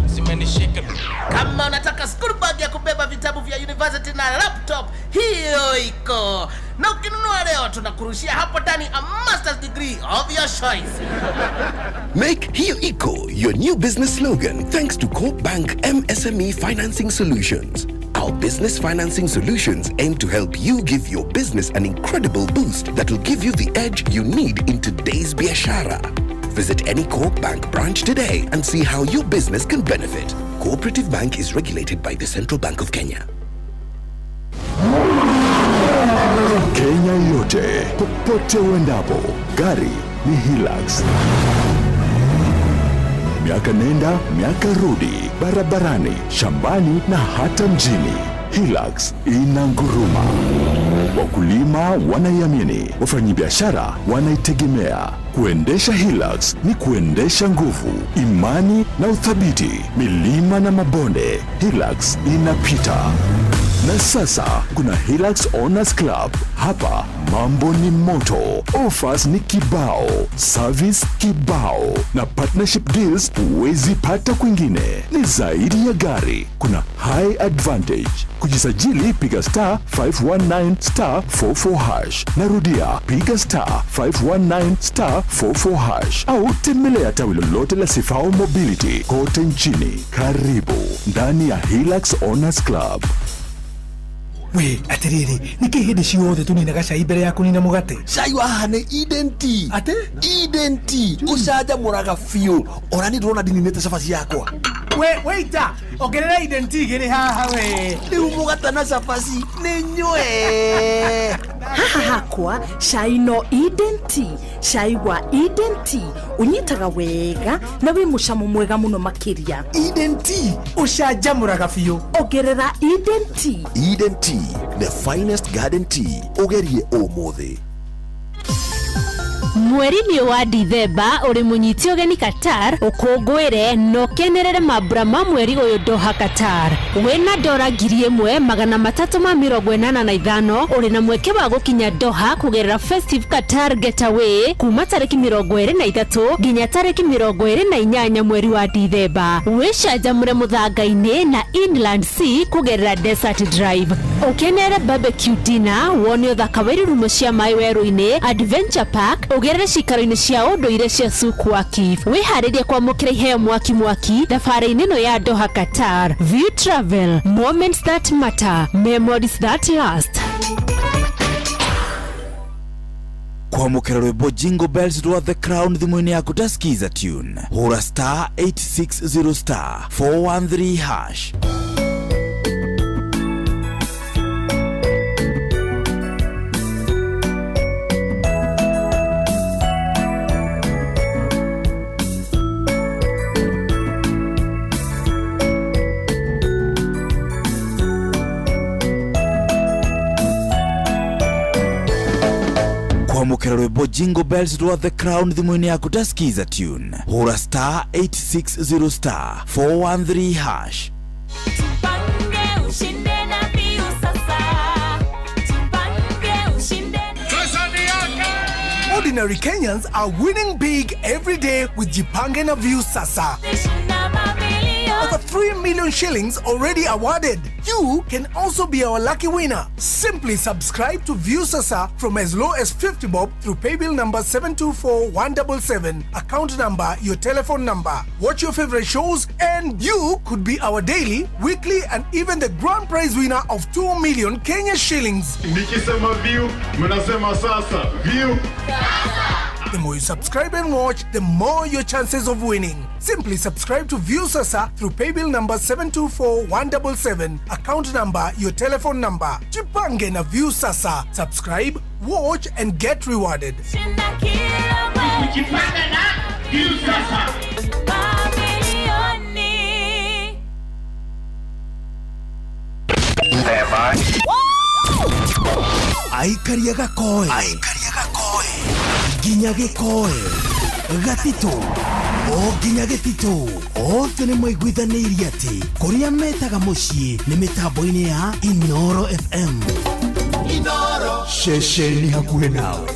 zimenishika. Kama unataka school bag ya kubeba vitabu vya university na laptop hiyo iko, na ukinunua leo tunakurushia hapo ndani a master's degree of your choice. Make Hiyo Iko your new business slogan thanks to Coop Bank MSME Financing Solutions. Our business financing solutions aim to help you give your business an incredible boost that will give you the edge you need in today's biashara. Visit any Coop Bank branch today and see how your business can benefit. Cooperative Bank is regulated by the Central Bank of Kenya. Kenya yote, popote uendapo, gari ni Hilux. Miaka nenda, miaka rudi, barabarani, shambani na hata mjini. Hilux inanguruma. Wakulima wanaiamini, wafanyabiashara wanaitegemea. Kuendesha Hilux ni kuendesha nguvu, imani na uthabiti. Milima na mabonde, Hilux inapita. Na sasa kuna Hilux Owners Club. Hapa mambo ni moto, offers ni kibao, service kibao, na partnership deals huwezi pata kwingine. Ni zaidi ya gari, kuna high advantage. Kujisajili piga *519*44#. Narudia piga *519*44# au tembelea tawi lolote la Sifao Mobility kote nchini. Karibu ndani ya Hilux Owners Club. We, atiriri, niki hindi ciothe tuninaga cai mbere ya kunina mugate. Cai wahane identi. Ate? Identi. Ucaja muraga fiu. Orani ndrona ndininete cabaci yakwa. We, waita, ongerera identi giri haha we. Riu mugate na cabaci ni nywe. Haha hakwa cai no identi. Cai wa identi unyitaga wega na wi mucamo mwega muno makiria. Identi ucaja muraga fiu. Ongerera identi. Identi, the finest garden tea. Ugerie umuthi. Mweri-inĩ wa Dithemba uri munyiti ugeni Qatar ukungwire no kenerere mambura ma mweri uyu Doha Qatar. Wina $385 uri na mweke wa gukinya Doha kugerera Festive Qatar Getaway kuma tariki 23 nginya tariki 28 mweri wa Dithemba. Wicanjamure muthanga-ini na Inland Sea kugerera Desert Drive. Ukenere barbecue dinner, wone uthaka wa irurumo cia mai weru-ini, Adventure Park, ugerere cikaro-ini cia unduire cia Sukwaki. Wiharirie kwamukira iheo mwaki thabarĩ-inĩ ĩno ya Doha Qatar. View Travel, moments that matter, memories that last. Kwamukira rwĩmbo Jingle Bells rwa The Crown thimũ-inĩ yaku tasikiza tune. Hũra *860*413#. Kwamukira rwĩmbo Jingle Bells rwa The Crown thimũ-inĩ yaku tasikiza tune. Hũra *860*413#. Ordinary Kenyans are winning big every day with Jipange na View Sasa. Over 3 million shillings already awarded. You can also be our lucky winner. Simply subscribe to View Sasa from as low as 50 bob through paybill number 724177, account number, your telephone number. Watch your favorite shows and you could be our daily, weekly and even the grand prize winner of 2 million Kenya shillings. Nikisema View, mnasema sasa. View. The more you subscribe and watch, the more your chances of winning. Simply subscribe to View Sasa through paybill number 724177, account number, your telephone number. Jipange na View Sasa. Subscribe, watch and get rewarded. Kujipanga na View Sasa. Aikaria gakoe nginya gikoe gatito o nginya gitito othe nĩ maiguithanĩirie atĩ kũrĩa metaga mũciĩ nĩ mĩtambo-inĩ ya Inoro FM. Inoro ceceni hakuhĩ nawe.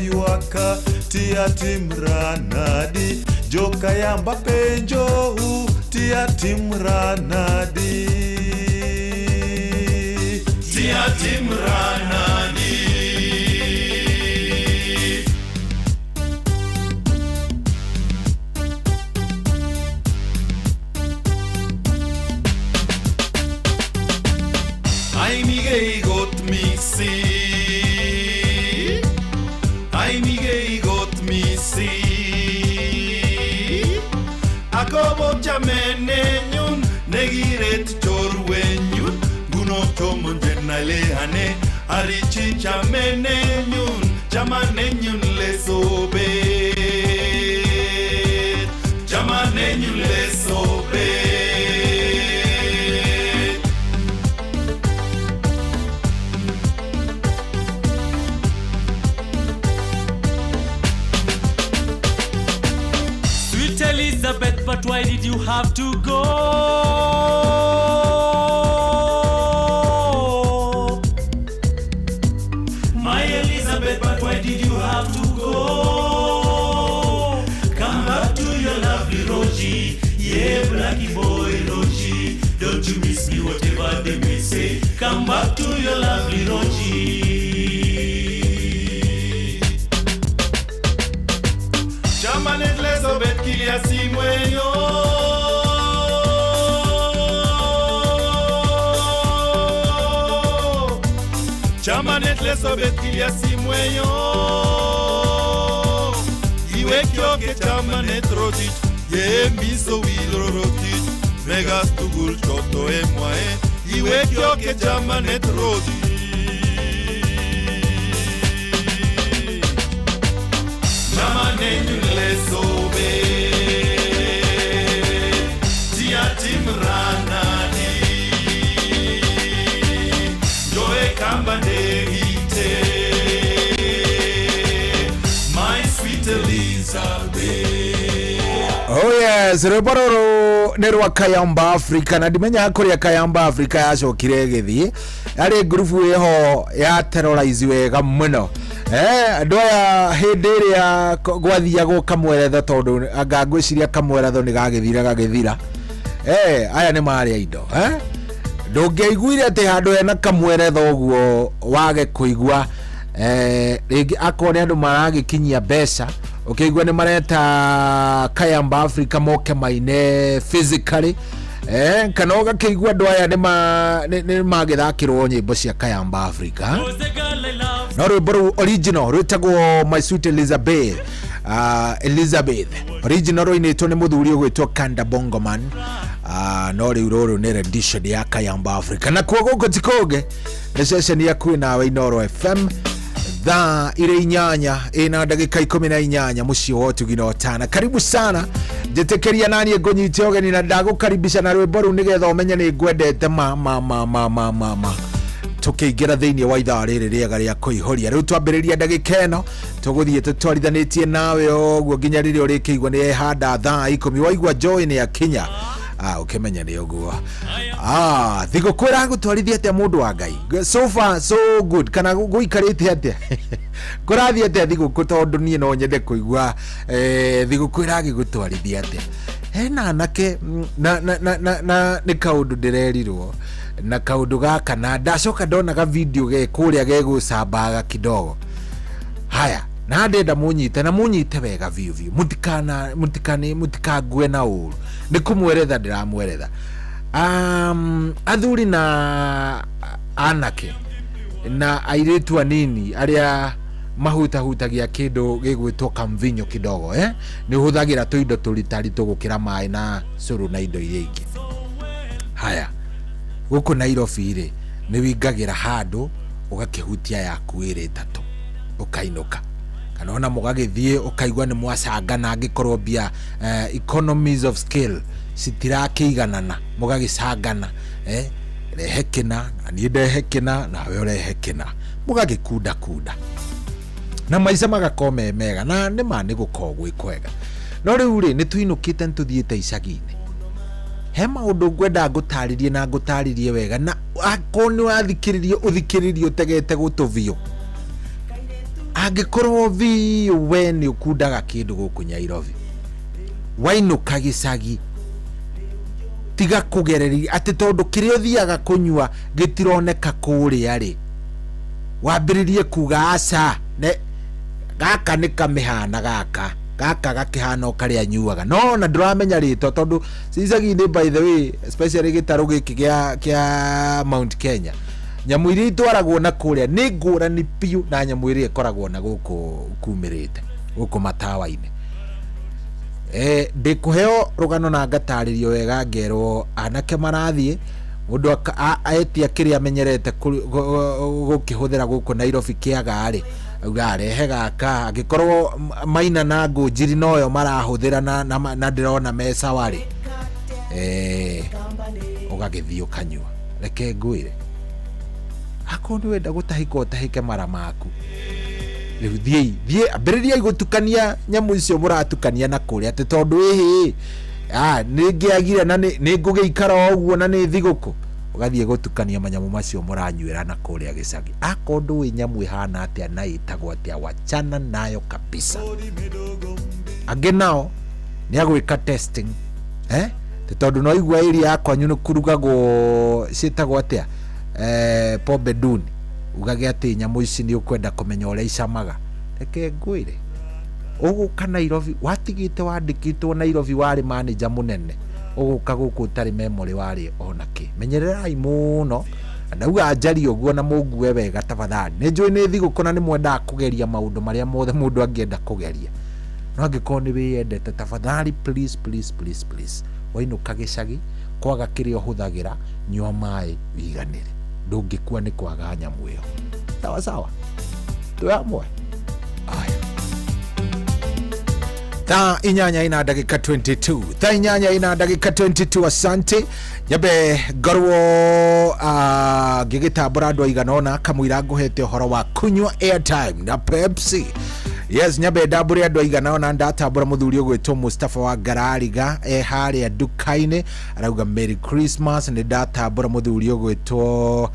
Yuaka tia timranadi joka yamba penjo tia timranadi tia timranadi ai mige got mixi Akobo chamenenyun negiret chorwenyun guno tomonjenalehane arichi chamenenyun chamanenyun lesobe chamanenyun lesobe Elizabeth, but why did you have to go? My Elizabeth, but why did you have to go? Come back to your lovely Roji, yeah, Blackie boy Roji. Don't you miss me, whatever they may say. Come back to your lovely Roji. Chaman Elizabeth kilia simweyo. Chaman Elizabeth kilia simweyo. Iwe kyoke chaman etrotich. Ye miso wilorotich. Vegas tugul choto emwae. Iwe kyoke chaman etrotich. Chamanenyu lesobe Tiatim ranadi Joe kambande hite My sweet Elizabeth. Oh yes, Rebororo nerwa Kayamba Africa na dimenya kuria Kayamba Africa yacokire githi ari grupu yeho ya terrorize wega muno. Ndoya hindiri ya gwathia go kamweretho tondu anga ngwiciria kamweretho ni gagithira aya ni mari indo ndungeiguire ati handu ena kamweretho uguo wage kuigua ringi akone andu maragikinyia mbeca ukigua ni mareta Kayamba Africa moke maine physically kana ugakigua andu aya ni magithakirwo nyimbo cia Kayamba Africa no rwimbo original rwitagwo My Sweet Elizabeth. Elizabeth original rwinitwo ni muthuri ugwitwo Kanda Bongoman. No riu ruru ni rendition ya Kayamba Africa na kwa guko tikoge ni session ya kwina Inoro FM thaa ire inyanya ina ndagika 18 mucio wotu ginotana. Karibu sana jetekeria nani egonyite ogeni na ndagukaribisha na rwimbo ru nigetha umenye ni ngwendete ma tukiingira thiini wa ithaa riri riega ria kuihoria riu twambiriria ndagika ino tuguthie tutwarithanĩtie nawe oguo nginya riri urikigwa ni handa thaa 10 waigua joy ni akinya ukimenya ni uguo thigukwira gutwarithia atia mundu wa Ngai so far so good kana guikarite atia kurathia atia thiguku tondu nie no nyende kuigua thigukwira gigutwarithia atia hena anake na ni kaundu ndirerirwo na kaundu gaka na ndacoka ndona ga video ge kuria ge gucambaga kidogo. Haya na ndenda munyite wega view mutikague na uru ni kumweretha ndiramweretha athuri na anake na airitu anini aria mahutahutagia kindu gigwitwo kamvinyo kidogo ni huthagira tuindo turitari tugukira mai na curu na indo iria ingi. Haya guku Nairobi ri ni wingagira handu ugakihutia yaku iri tatu ukainuka kana ona mugagithie ukaigwa ni mwacangana angikorwo bia economies of scale citirakiiganana mugagicangana rehekena ni ndehekena na we urehekena mugagikunda na maica magakome mega na ni mani gukogwe kwega. No riu ri ni tuinukite ntuthiete icagini he maundu ngwenda ngutaririe na ngutaririe wega na akoni wathikiririe uthikiririe utegete gutuvio angikorwo vi we ni ukundaga kindu guku Nairobi wainuka gicagi tiga kugereria ati tondu kirio thiaga kunywa gitironeka kuria ri wambiririe kuga aca ne gaka ni kamihana gaka gakihana ukaria nyuaga no na ndramenya rito tondu cicagi ni by the way especially gitaru giki kia Mount Kenya nyamu iria itwaragwo na kuria ni ngurani piu na nyamu iria ikoragwo na guku kumirite guku matawa-ini. Ndikuheo rugano na ngataririo wega ngerwo anake marathie mundu aetia kiria amenyerete gukihuthira guku Nairobi kiaga ri auga rehe gaka agikorwo maina na ngujiri noyo marahuthira na ndirona mesa wari ugagithio kanyua reke ngwire akondu wenda gutahika utahike mara maku riu thie ambiriria gutukania nyamu icio muratukania na kuria ati tondu ihi ningiagire na ningugiikara oguo na ni thiguku ugathie gutukania manyamu macio muranyuira na kuria gicagi akondu nyamu ihana atia na itagwo atia wachana nayo kabisa. Angi nao ni agwika testing tondu no igua area yakwa nyu kurugagwo citagwo atia pombe duni ugage ati nyamu ici ni ukwenda kumenya uria icamaga reke ngwire uguka Nairobi watigite wandikitwo Nairobi wari manager munene uguka guku utari memory wari onake menyererai muno ndauga ajari uguo na mugue wega tafadhali ninjui ni thiguko na ni mwenda kugeria maundu maria mothe mundu angienda kugeria no angiko ni wiyendete tafadhali please wainuka gicagi kwaga kirio huthagira nyua mai wiganire ndungikua ni kwaga nyamu iyo sawa tuamwe aya ta inyanya ina dakika 22 asante nyabe gorwo gigitambura andu aiganona kamwira nguhete uhoro wa kunywa airtime na Pepsi. Yes, nyabe ndambure andu aiganona ndatambura muthuri ugwitwo Mustafa wa Garariga haria dukaine arauga Merry Christmas. Ni ndatambura muthuri ugwitwo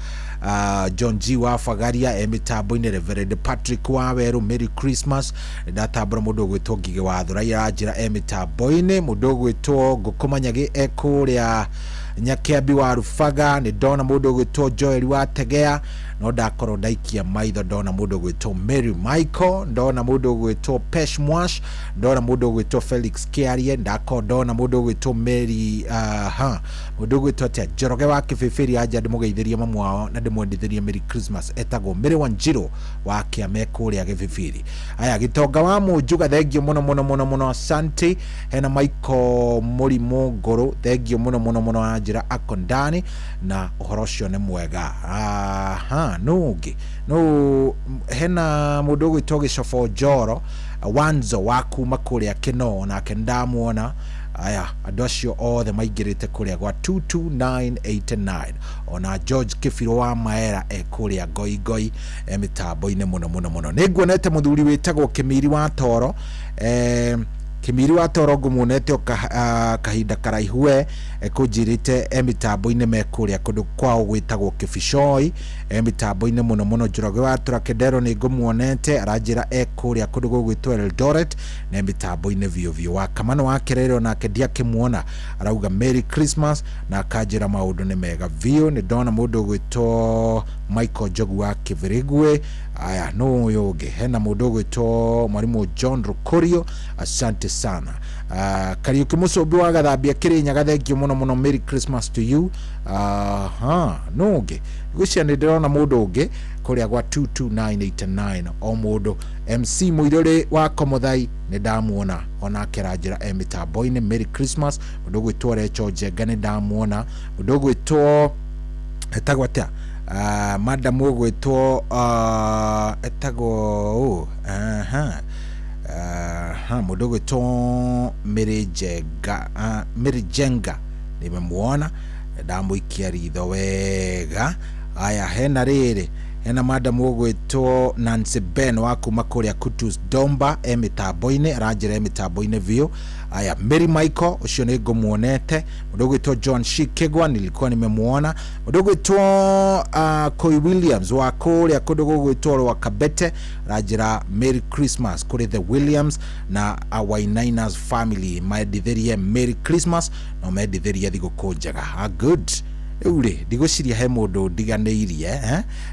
John G wa Fagaria mitambo-ini Reverend Patrick wa Weru Merry Christmas. Ndatambura mundu ugwitwo Ngige wa Thuraia ajira mitambo-ini mundu ugwitwo Ngukumanyagi ekuria Nyakiambi wa Rufaga. Ni ndona mundu ugwitwo Joel wa Tegea no ndakorwo ndaikia maitho ndona mundu ugwitwo Mary Michael ndona mundu ugwitwo Pesh Mwash ndona mundu ugwitwo Felix Kiarie ndona mundu ugwitwo Mary mundu ugwitwo tia Njoroge wa Kibibiri aja ndimugeithirie mamu wao na ndimwendithirie Merry Christmas etagwo Mary Wanjiru wa Kiamekuria Kibibiri. Aya Gitonga wa Munjuga thengio muno asante. Hena Michael Murimu Ngoro thengio muno ajira akondani na uhoro ucio ni mwega. Nugi no hena mundu gwitwo Gicofo Njoro Wanzo wa kuma kuria Kino na kendamuona. Aya andu acio othe maingirite kuria gwa 22989 ona George Kifiro wa Maera kuria Goigoi mitambo-ini muno niguonete muthuri witagwo Kimiri wa Toro Kimiri wa Toro ngumunete kahinda karaihue kunjirite mitambo-ini mekuria kundu kwao gwitagwo Kibishoi mitambo-ini muno Njoroge wa Turakedero ni ngumuonete aranjira kuria kundu gwitwo Eldoret na mitambo-ini vio wa Kamano wa Kerero na kedia kimuona arauga Merry Christmas na kanjira maundu ni mega vio. Ni ndona mundu gwitwo Michael Jogu wa Kivirigwe. Aya no yoge hena mundu gwitwo Mwalimu John Rukorio asante sana. Kariuki Musobi wa Gathambia Kirinyaga thengio muno Merry Christmas to you. Noge gucia ni ndirona mundu ungi kuria gwa 22989 o mundu MC Muirore wa Komothai ni ndamuona ona keranjira mitambo-ini Merry Christmas. Mundu gwitwo Recho Jenga ni ndamuona. Mundu gwitwo etagwatia madam ugwitwo etagwo mundu gwitwo Mary Jenga nimemuona ndamuikia ritho wega. Aya hena riri hena madam ugwitwo Nancy Ben wa kuma kuria Kutus Domba mitambo-ini aranjira mitambo-ini vio. Aya Mary Michael ucio ni ngumuonete. Mundu gwitwo John Shikegwa nilikuwa nimemuona. Mundu gwitwo Koi Williams wa kuria kundu gwitwo wa Kabete aranjira Merry Christmas kuri the Williams na Wainainers family maedithirie Merry Christmas no maedithirie thiguku njega. Good ure ndigociria he mundu ndiganeirie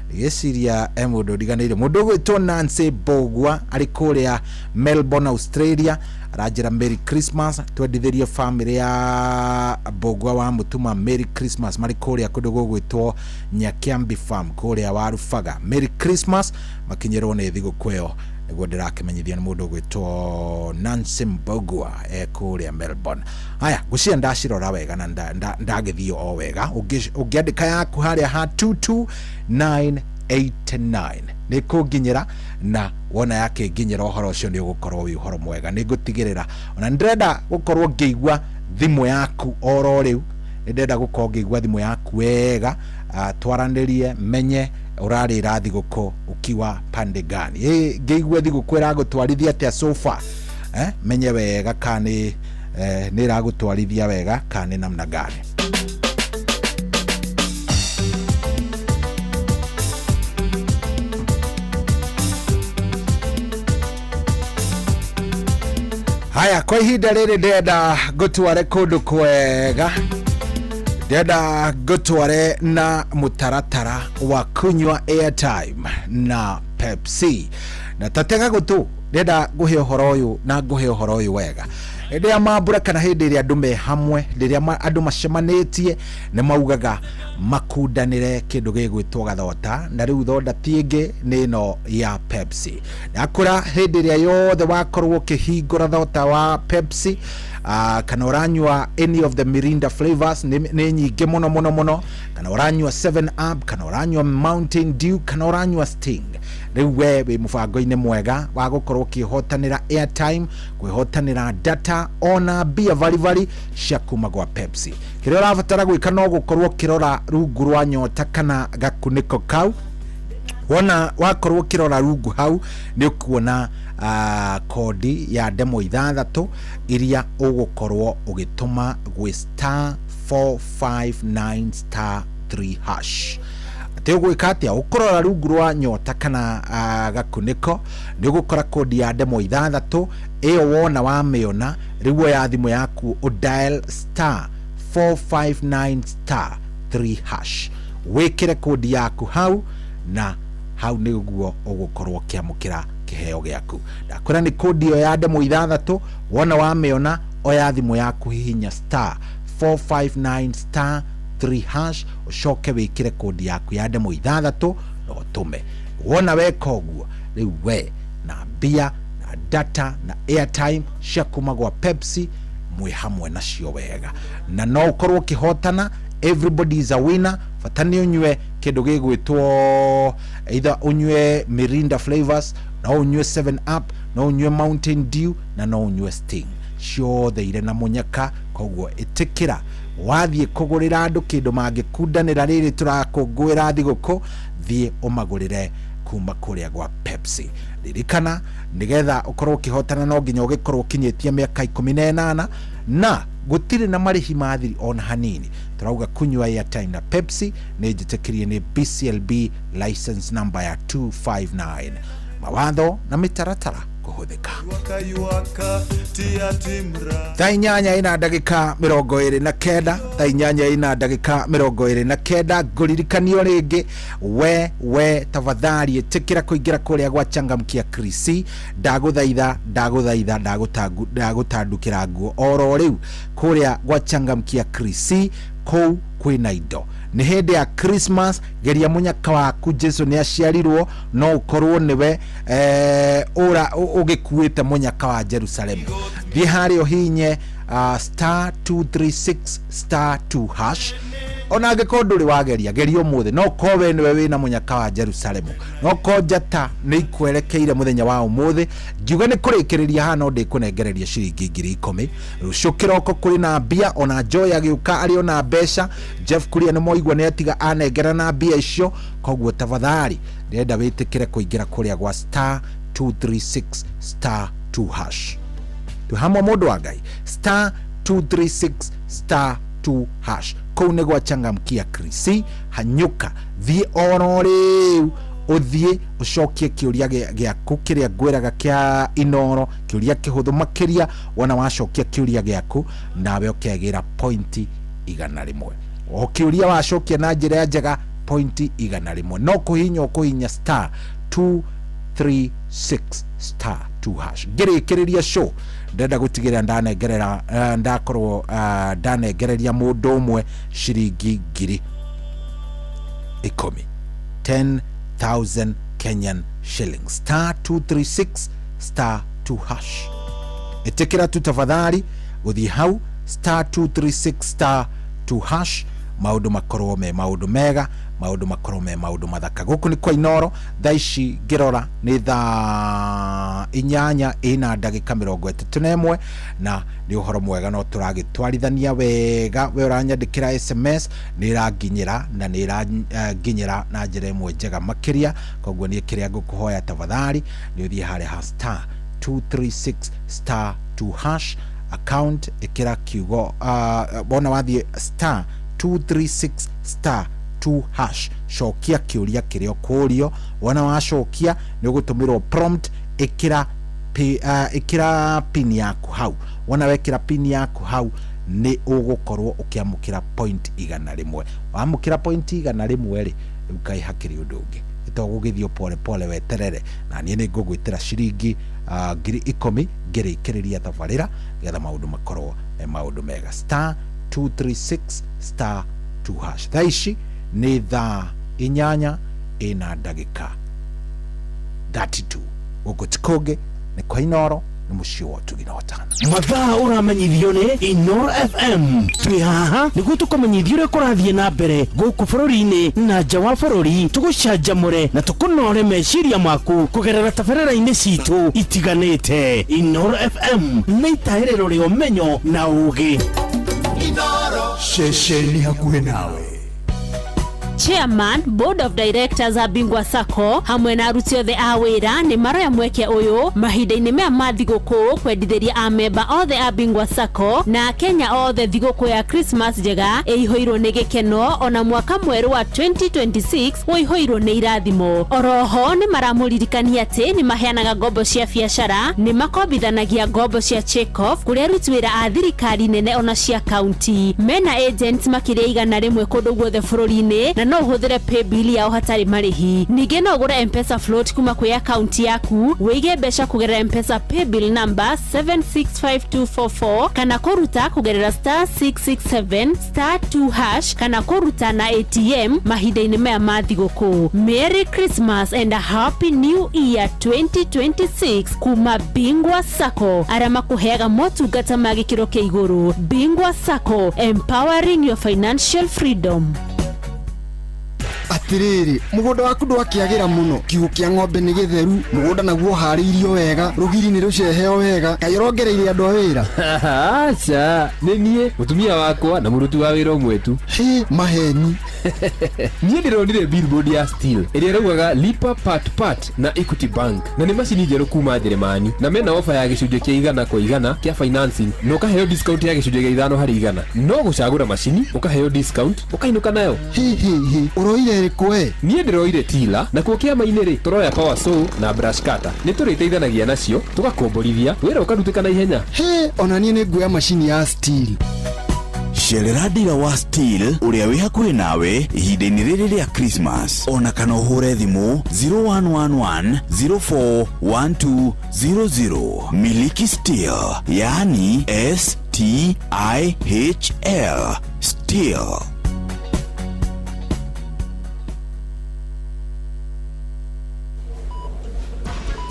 ndigeciria he mundu ndiganeirie. Mundu gwitwo Nancy Bogwa ari kuria Melbourne Australia aranjira Merry Christmas twendithirie family ya Bogwa wa Mutuma Merry Christmas mari kuria kundu gwitwo Nyakiambi farm kuria wa Rufaga Merry Christmas makinyerwo ni thiguku iyo niguo ndirakimenyithia ni mundu gwitwo Nancy Mbogwa kuria Melbourne. Haya gucia ndacirora wega na ndagithio o wega ungiandika yaku haria ha 22989 ni kunginyira na wona yake nginyira uhoro ucio ni ugukorwo wi uhoro mwega. Ni ngutigirira ona ndrenda gukorwo ngeigua thimu yaku oro riu ndenda gukorwo ngeigua thimu yaku wega twaranirie menye urarira thiguku ukiwa pande gani ngeigua thiguku iragutwarithia atia sofa menye wega kana ni iragutwarithia wega kana namna gani. Haya, kwa ihinda riri ndenda gutware kundu kwega, ndenda gutware na mutaratara wa kunywa airtime na Pepsi, na tatega gutu ndenda guhe uhoro uyu na guhe uhoro uyu wega ndia mambura kana hindi ria andu me hamwe riria andu macemanitie ne maugaga makundanire kindu gigwitwo gathota, na riu thonda tiingi ni no ya Pepsi. Nakura hindi ria yothe wakorwo kihingura thota wa Pepsi kana uranywa any of the Mirinda flavors ni nyingi muno muno muno, kana uranywa 7 Up, kana uranywa Mountain Dew, kana uranywa Sting, riu we mubango-ini mwega wa gukorwo kihotanira airtime, kwihotanira data ona bia vari cia kuma gwa Pepsi. Kiria urabatara gwika no gukorwo kirora rungu rwa nyota kana gakuniko kau. Wona wakorwo kirora rungu hau ni ukuona kodi ya demo 6 iria ugukorwo ugituma gwi *459*3#. Tegwika atia ukorora rungu rwa nyota kana gakuniko ni ugukora kodi ya demo 6 iyo wona wamiona riwo ya thimu yaku o dial *459*3#. wikire kodi yaku hau na hau ni guo ugukorwo kiamukira kiheo giaku. Ndakora ni kodi yo ya demo 6 wona wamiona oya thimu yaku hihinya *459*3#, ucoke wikire kodi yaku ya demo 6 no tume. Wona weka uguo riu we na bia na data na airtime cia kuma gwa Pepsi mwi hamwe nacio wega, na no ukorwo kihotana. Everybody is a winner. Fatani unywe kindu gigwitwo either unywe Mirinda flavors, no unywe 7 Up, no unywe Mountain Dew, na no unywe Sting. Ciothe ire na munyaka, koguo itikira wathie kugurira andu kindu mangikundanira riri turakungwira thiguku, thie umagurire kuma kuria gwa Pepsi. Ririkana nigetha ukorwo kihotana no nginya ugikorwo kinyetie miaka 18 na gutire na marihi mathiri ona hanini. Turauga kunywa airtime na Pepsi ni jitekirie ni BCLB license number ya 259. Mawatho na mitaratara kuhuthika. Thaa 8:29 thaa 8:29 nguririkanio ringi we tafadhali itikira kuingira kuria gwa Changamkia Krisi. Ndaguthaitha ndagutandukira nguo oro riu kuria gwa Changamkia Krisi kou kwina indo. Ni hindi ya Christmas, geria munyaka waku Jesu ni aciarirwo no ukorwo niwe ugikuite munyaka wa Jerusalem. Thie hari uhinye *236*2#. Ona angĩkorwo ndũrĩ wageria geria ũmũthĩ, no kowe niwe wĩna munyaka wa Jerusalem, no ko njata nĩ ikwerekeire muthenya wa ũmũthĩ. Ngiuga nĩ kũrĩkĩrĩria hana no ndĩkũnengereria ciringi 10,000 rũciũ kĩroko kũrĩ na mbia. Ona Joy agĩũka arĩ ona mbeca, Jeff Kuria nĩ moigua nĩ atiga anengera na mbia icio. Koguo tafadhali ndĩrenda wĩtĩkĩre kũingĩra kũrĩa gwa *236*2#. Tuhamwe mũndũ wa Ngai, *236*2#. Kou nĩ gwa Changamkia Krisi. Hanyuka thie oro riu uthie ucokie kiuria giaku kiria ngwiraga kia Inoro, kiuria kihuthu makiria. Wona wacokia kiuria giaku nawe ukegira pointi 100. O kiuria wacokia na njira njega pointi 100. No kuhinya kuhinya *236*2#. ngirikiriria show ndenda gutigira ndanengerera ndakorwo ndanengereria mundu umwe ciringi 10,000 10,000 Kenyan shillings. *236*2#. itikira tu tafadhali guthie hau *236*2#. Maundu makorwo me maundu mega maundu makorwo me maundu mathaka guku ni kwa Inoro thaici ngirora ni thaa 8:31 na ni uhoro mwega no turagitwarithania wega we uranyandikira SMS ni iranginyira na ni iranginyira na njira imwe njega makiria koguo ni kiria ngukuhoya tafadhali ni uthie hare *236*2# account ikira kiugo bona wathie *236*2# shokia kiuria kirio kurio wana washokia ni ugutumirwo prompt ikira pin yaku hau wana wekira pin yaku hau ni ugukorwo ukiamukira point 100 wamukira point 100 ri ukai hakiri udungi itogugithio pole pole weterere na nie ni ngugwitira ciringi 10,000 ngirikiriria tabarira getha maundu makorwo maundu mega *236*2# thaici ni thaa 8:32 ugutikũngĩ nĩ kwa Inoro nĩ mũciĩ wa ũtugi na ũtana mathaa ũramenyithio nĩ Inoro FM twĩ haha nĩguo tũkũmenyithia ũrĩa kũrathiĩ na mbere gũkũ bũrũri-inĩ na nja wa bũrũri tũgũcanjamũre na tũkũnore meciria maku kũgerera tabarĩra-inĩ citũ itiganĩte. Inoro FM nĩ itaĩrĩro rĩa ũmenyo na ũũgĩ. Inoro ceceni hakuhĩ nawe. Chairman, Board of Directors a Bingwa Sacco hamwe na aruti othe a wira ni maroya mweke uyu mahinda-ini mea ma thigũkũ kwendithĩria amemba othe a Bingwa Sacco na Kenya othe thigũkũ ya Christmas njega ĩihũirwo nĩ gĩkeno ona mwaka mwerũ wa 2026 ũihũirwo nĩ irathimo. Oroho ni maramũririkania atĩ ni maheanaga ngombo cia biacara, ni makombithanagia ngombo cia check-off kũrĩa aruti wĩra a thirikari nene ona cia county. Mena agents makĩria 100 kũndũ guothe bũrũri-inĩ no ũhũthĩre paybill yao hatarĩ marĩhi. Ningĩ no ũgũre M-Pesa float kuma kwĩ account yaku wĩige mbeca kũgerera M-Pesa paybill number 765244 kana kũruta kũgerera *667*2# kana kũruta na ATM mahinda-inĩ maya ma thigũkũ. Merry Christmas and a Happy New Year 2026 kuma Bingwa Sacco arĩa makũheaga motungata ma gĩkĩro kĩa igũrũ. Bingwa Sacco, empowering your financial freedom. Atiriri mugunda waku ndwakiagira muno kiugo kia ng'ombe ni githeru mugunda naguo hariirio wega rugiri ni ruceheo wega kayorongereire andu a wira acha nenie mutumia wakwa na muruti wa wira mwetu maheni nie ndironire billboard ya Steel iria raugaga lipa part na Equity Bank na ni macini njeru kuma Jeremani na mena offer ya gicunjĩ kia 100% kia financing no kaheo discount ya gicunjĩ kia 5% no gucagura macini ukaheo discount ukainuka nayo uroire rikwe nie ndiroire tila na kuo kiama-inĩ ri turoya power saw na brush cutter ni turiteithanagia nacio tugakomborithia wira ukarutĩka na ihenya ona nie ni nguoya macini ya Steel. Cerera dira wa Steel uria wi hakuhi nawe ihinda-inĩ rĩrĩ rĩa Christmas ona kana ũhũre thimũ 0111 041200. Miliki Steel yani STIHL Steel.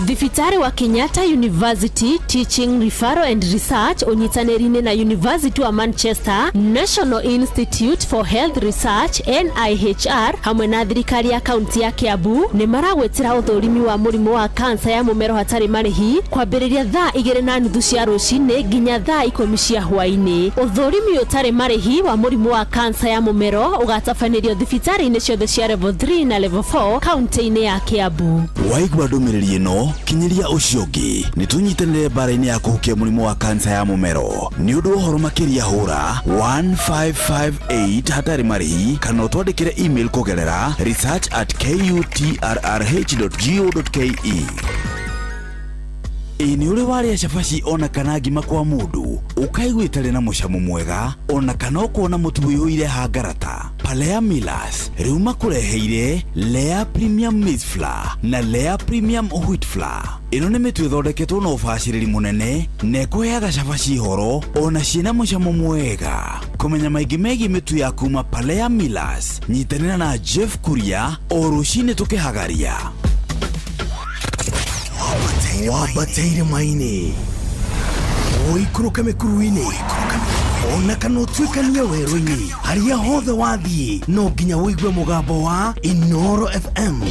Thibitari wa Kenyatta University Teaching Referral and Research unyitanĩri-inĩ na University wa Manchester, National Institute for Health Research NIHR hamwe na thirikari ya kaunti ya Kiambu nĩ maragwetĩra ũthũrimi wa mũrimũ wa kansa ya mũmero hatarĩ marĩhi kwambĩrĩria thaa 2:30 cia rũcinĩ nginya thaa 10 cia hwaĩ-inĩ. Ũthũrimi ũtarĩ marĩhi wa mũrimũ wa kansa ya mũmero ũgatabanĩrio thibitari-inĩ ciothe cia level 3 na level 4 kaunti-inĩ ya Kiambu. Waigua ndũmĩrĩri ĩno kinyiria ucio ũngĩ nĩ tunyitanĩre mbara-inĩ ya kũhukia mũrimũ wa kansa ya mũmero. Nĩ ũndũ ũhoro makĩria hũra 1558 hatarĩ marĩhi kana ũtwandĩkĩre email kũgerera research@kutrrh.go.ke. Ini uri waria cabaci ona kana ngima kwa mũndũ ukaigua itarĩ na mũcamo mwega ona kana ũkona mũtu wĩihũire hangarata. Palea Millers rĩu makũreheire Lea Premium Maize Flour na Lea Premium Wheat Flour. Ĩno nĩ mĩtu ĩthondeketwo na ũbacĩrĩri mũnene na ĩkũheaga cabaci horo ona ciĩna mũcamo mwega. Kũmenya maingĩ megiĩ mĩtu ya kuma Palea Millers nyitanĩra na Jeff Kuria o rũcinĩ tũkĩhagaria. Wabataire maini oikũrũka mĩkuru-inĩ ona kana ũtuĩkanie werũ-inĩ harĩa hothe wathiĩ no nginya wĩigue mũgambo wa Inoro FM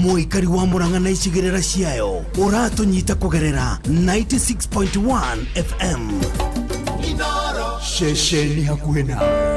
mũikari wa Murang'a na icigĩrĩra ciayo ũratũnyita kũgerera 96.1 FM Inoro ceceni hakuhĩ nawe.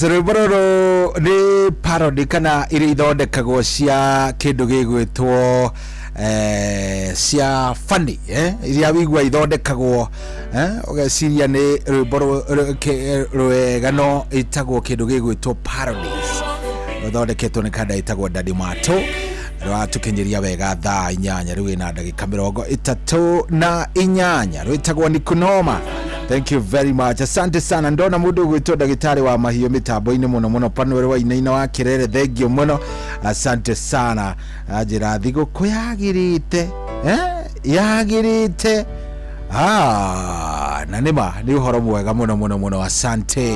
Rĩmbororo nĩ parody kana iria ithondekagwo cia kĩndũ gĩgwĩtwo cia funny iria wigua ithondekagwo ũgeciria nĩ rwĩmbo rwega no ĩtagwo kĩndũ gĩgwĩtwo parodies rũthondeketwo nĩ kanda ĩtagwo Daddy Mato rwatũkinyĩria wega thaa 8 rĩu ĩna ndagĩka 38 rwĩtagwo ni Kunoma. Thank you very much. Asante sana. Ndona mundu gwitwo ndagitari wa mahiũ mitambo-inĩ muno Panwell wa Inaina wa Kirere. Thengio muno. Asante sana. Ajira thigũkũ yagĩrĩte. Na nĩma nĩ ũhoro mwega muno. Asante.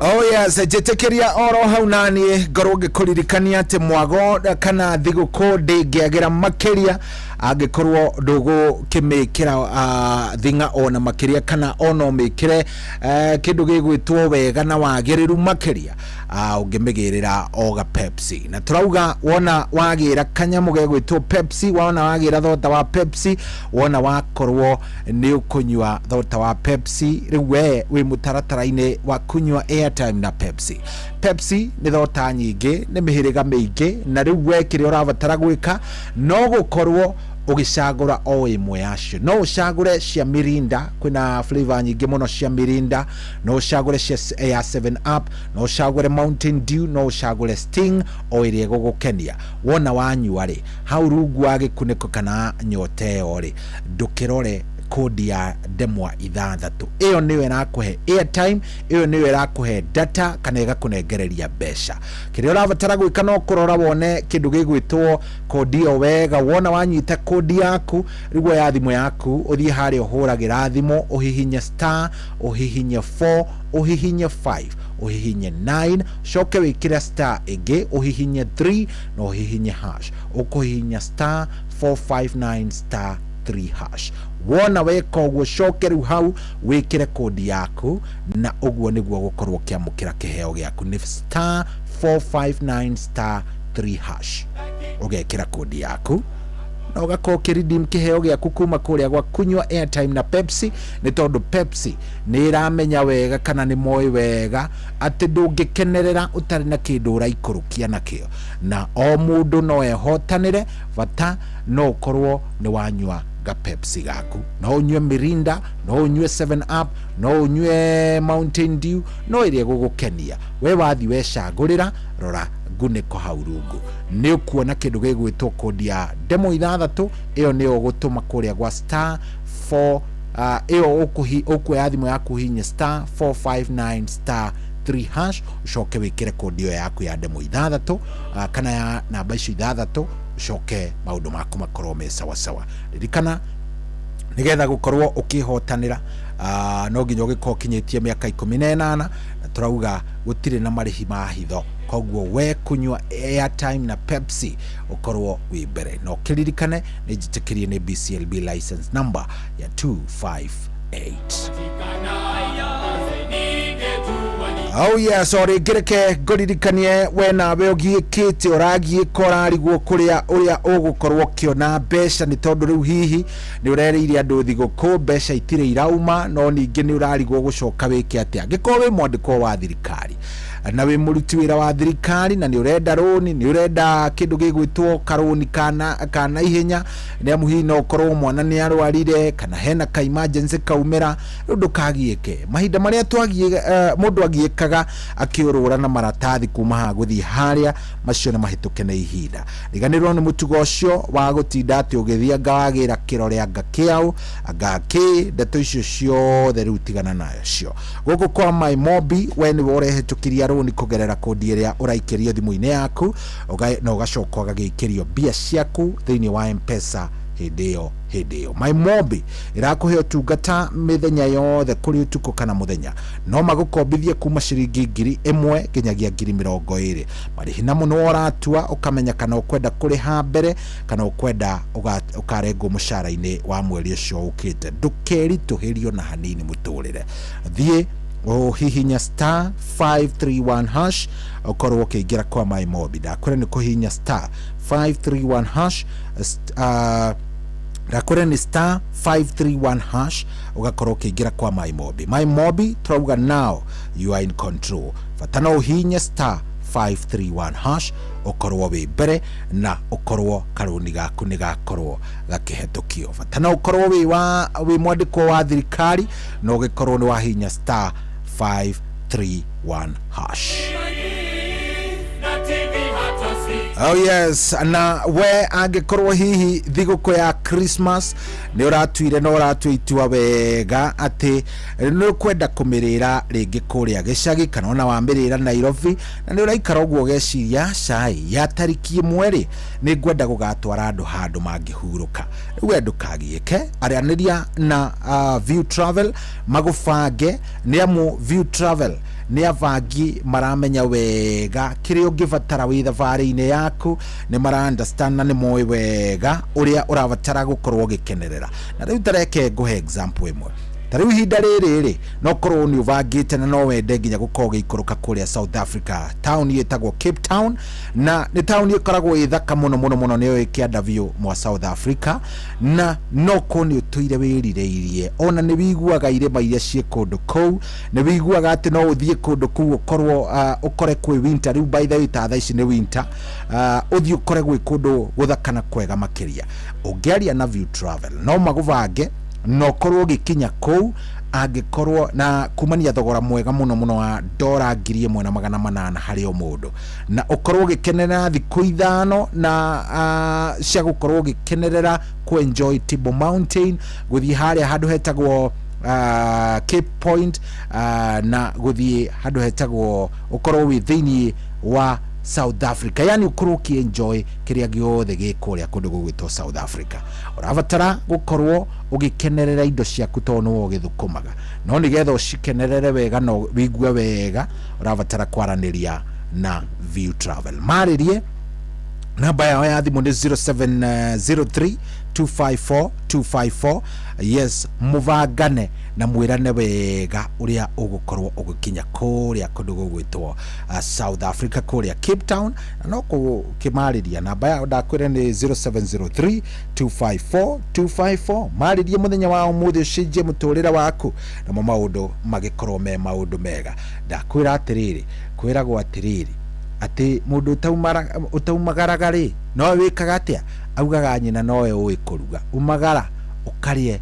Oh yes, jetekeria oro hau nani ngorwo ngĩkũririkania atĩ mwago kana thigũkũ ndĩngĩagĩra makĩria angĩkorwo ndũgũkĩmĩkĩra thing'a ona makĩria kana ona ũmĩkĩre kĩndũ gĩgwĩtwo wega na wagĩrĩru makĩria ũngĩmĩgĩrĩra oga Pepsi. Na turauga wona wagĩra kanyamũ gegwĩtwo Pepsi, wona wagĩra thota wa Pepsi, wona wakorwo nĩ ũkũnyua thota wa Pepsi, rĩu we wĩ mũtaratara-inĩ wa kunyua airtime na Pepsi. Pepsi nĩ thota nyingĩ, nĩ mĩhĩrĩga mĩingĩ, na rĩu we kĩrĩa ũrabatara gwĩka no gũkorwo ũgĩcagũra o ĩmwe yacio. No ũcagũre cia Mirinda, kwĩna flavor nyingĩ mũno cia Mirinda, no ũcagũre cia ya 7 Up, no ũcagũre Mountain Dew, no ũcagũre Sting, o ĩrĩa ĩgũgũkenia. Wona wanyua rĩ, hau rungu wa gĩkunĩko kana nyota ĩyo rĩ, ndũkĩrore kodi ya ndemwa 6. Iyo niyo ĩrakũhe airtime, iyo niyo ĩrakũhe data kana ĩgakũnengereria mbeca. Kĩrĩa ũrabatara gwĩka no kũrora wone kĩndũ gĩgwĩtwo kodi ĩyo wega. Wona wanyita kodi yaku rĩu ya thimũ yaku ũthiĩ harĩa ũhũragĩra thimũ, ũhihinye star, ũhihinye 4, ũhihinye 5, ũhihinye 9, coke wĩkĩre star ĩngĩ, ũhihinye 3 na ũhihinye hash. Ũkũhihinya star 459 star 3 hash. Wona weka ũguo coke rĩu hau wĩkĩre kodi yaku, na ũguo nĩguo gũkorwo kĩamũkĩra kĩheo gĩaku nĩ star 459 star 3 hash. Ũgekĩra kodi yaku na ũgakorwo ũkĩredeem kĩheo gĩaku kuma kũrĩa gwa kunyua airtime na Pepsi, nĩ tondũ Pepsi nĩ ĩramenya wega kana nĩ moĩ wega atĩ ndũngĩkenerera ũtarĩ na kĩndũ ũraikũrũkia nakĩo, na o mũndũ no ehotanĩre bata no ũkorwo nĩ wanyua ga Pepsi gaku, no unywe Mirinda, no unywe 7 Up, no unywe Mountain Dew, no iria gugukenia. We wathi wecagurira rora nguniko hau rungu ni ukuona kindu gigwitwo kodi ya demo 6 iyo ni ugutuma kuria gwa star 4 iyo ukuya thimu yaku hinya star 459 star 3 hash ucoke wikire kodi iyo yaku ya demo 6 kana ya namba icio 6 ucoke maundu maku makorwo me sawa sawa. Ririkana nigetha gukorwo ukihotanira no nginya ugikorwo kinyitie miaka 18 na turauga gutire na marihi ma hitho, koguo we kunywa airtime na Pepsi ukorwo wi mbere. No kiririkane ni jitikirie ni BCLB license number ya 258. Oh yeah, sorry, gereke ngoririkanie we nawe ugiikite uragiika urarigwo kuria uria ugukorwo kiona mbeca ni tondu riu hihi ni urereire andu thiguku mbeca itire irauma, no ningi ni urarigwo gucoka wiki atia angiko wi mwandiko wa thirikari na wi muruti wira wa thirikari na ni urenda roni, ni urenda kindu gigwitwo karoni kana ihenya ni amuhi no korwo mwana ni arwarire kana hena ka emergency kaumira ndukagiike mahinda maria twagie mundu agiekaga akiurura na maratathi kuma ha guthi haria macio na mahituke na ihinda riganirwo ni mutugo ucio wa gutinda ati ugithia ngawagira kirore anga kiao anga ki ndeto icio ciothe rutigana nayo cio guku kwa my mobi we ni worehetukiria roni kugerera kodi iria uraikirio thimu-ini yaku na ugacoka ugagikirio bia ciaku thiini wa M-Pesa hidio my mobi irakuhe utungata mithenya yothe kuri utuko kana muthenya no magukombithie kuma ciringi 1,000 nginyagia 20,000 marihi na muno oratua ukamenya kana ukwenda kuriha mbere kana ukwenda ukarengwo mushara-ini wa mweri ucio ukite ndukerituhirio na hanini muturire thie hihinya star 531 hash ukorwo ukiingira kwa my mobi ndakwira ni kuhinya star 531 hash ndakwira ni star 531 hash ugakorwo ukiingira kwa my mobi turauga now you are in control fatana uhinya star 531 hash ukorwo wi mbere na ukorwo karuni gaku ni gakorwo gakihetukio fatana ukorwo wi mwandiko wa thirikari no gikorwo ni wahinya star 531 hash. Oh yes, na we angekorwo hihi thiguku ya Christmas ni uratuire no uratuitua wega ati ni kwenda kumirira ringi kuria gicagi kana ona wamirira Nairobi na ni uraikara ogwo geciria cai ya tariki 1 ni ngwenda gugatwara andu handu mangihuruka we ndukagieke arianiria na View Travel magufange ni amu View Travel ni avangi maramenya wega kiri ungivatara wi thavari-ini yaku ni mara understand na ni moyo wega uria uravatara gukorwo gikenerera na riu tareke nguhe example imwe tariu hinda riri no korwo ni uvangite na no wende nginya gukorwo giikuruka kuria South Africa town yetagwo Cape Town na ni town ikoragwo ithaka muno niyo ikianda View mwa South Africa na no ko ni utuire wirireirie ona ni wiguaga irema iria cie kundu kou ni wiguaga ati no uthie kundu kou ukorwo ukore kwi winter riu by the way ta ici ni winter uthie ukore gwi kundu guthakana kwega makiria ungearia na View Travel no maguvange no korwo gikinya kou angikorwo na kumania thogora mwega muno wa $1,800 hari o mundu na ukorwo gikenerera thiku 5 na cia gukorwo gikenerera ku enjoy Table Mountain guthie haria handu hetagwo Cape Point na guthie handu hetagwo ukorwo wi thiini wa South Africa yani ukorwo ki enjoy kiria giothe gikuria kundu gugwitwo South Africa uravatara gukorwo ugikenerera indo ciaku tono ugithukumaga no nigetha ucikenerere wega no wigue wega uravatara kwaraniria na View Travel maririe namba yao ya thimu ni 0703254254 yes muvangane na mwirane wega uria ugukorwo ugikinya kuria kundu gugwitwo South Africa kuria Cape Town na no kimariria namba yao ndakwira ni 0703254254 maririe muthenya wa umuthi ucinjie muturira waku na maundu magikorwo me maundu mega ndakwira atiriri kwiragwo atiriri ati mundu utaumagaraga ri no wikaga atia augaga nyina nowe uikuruga umagara ukarie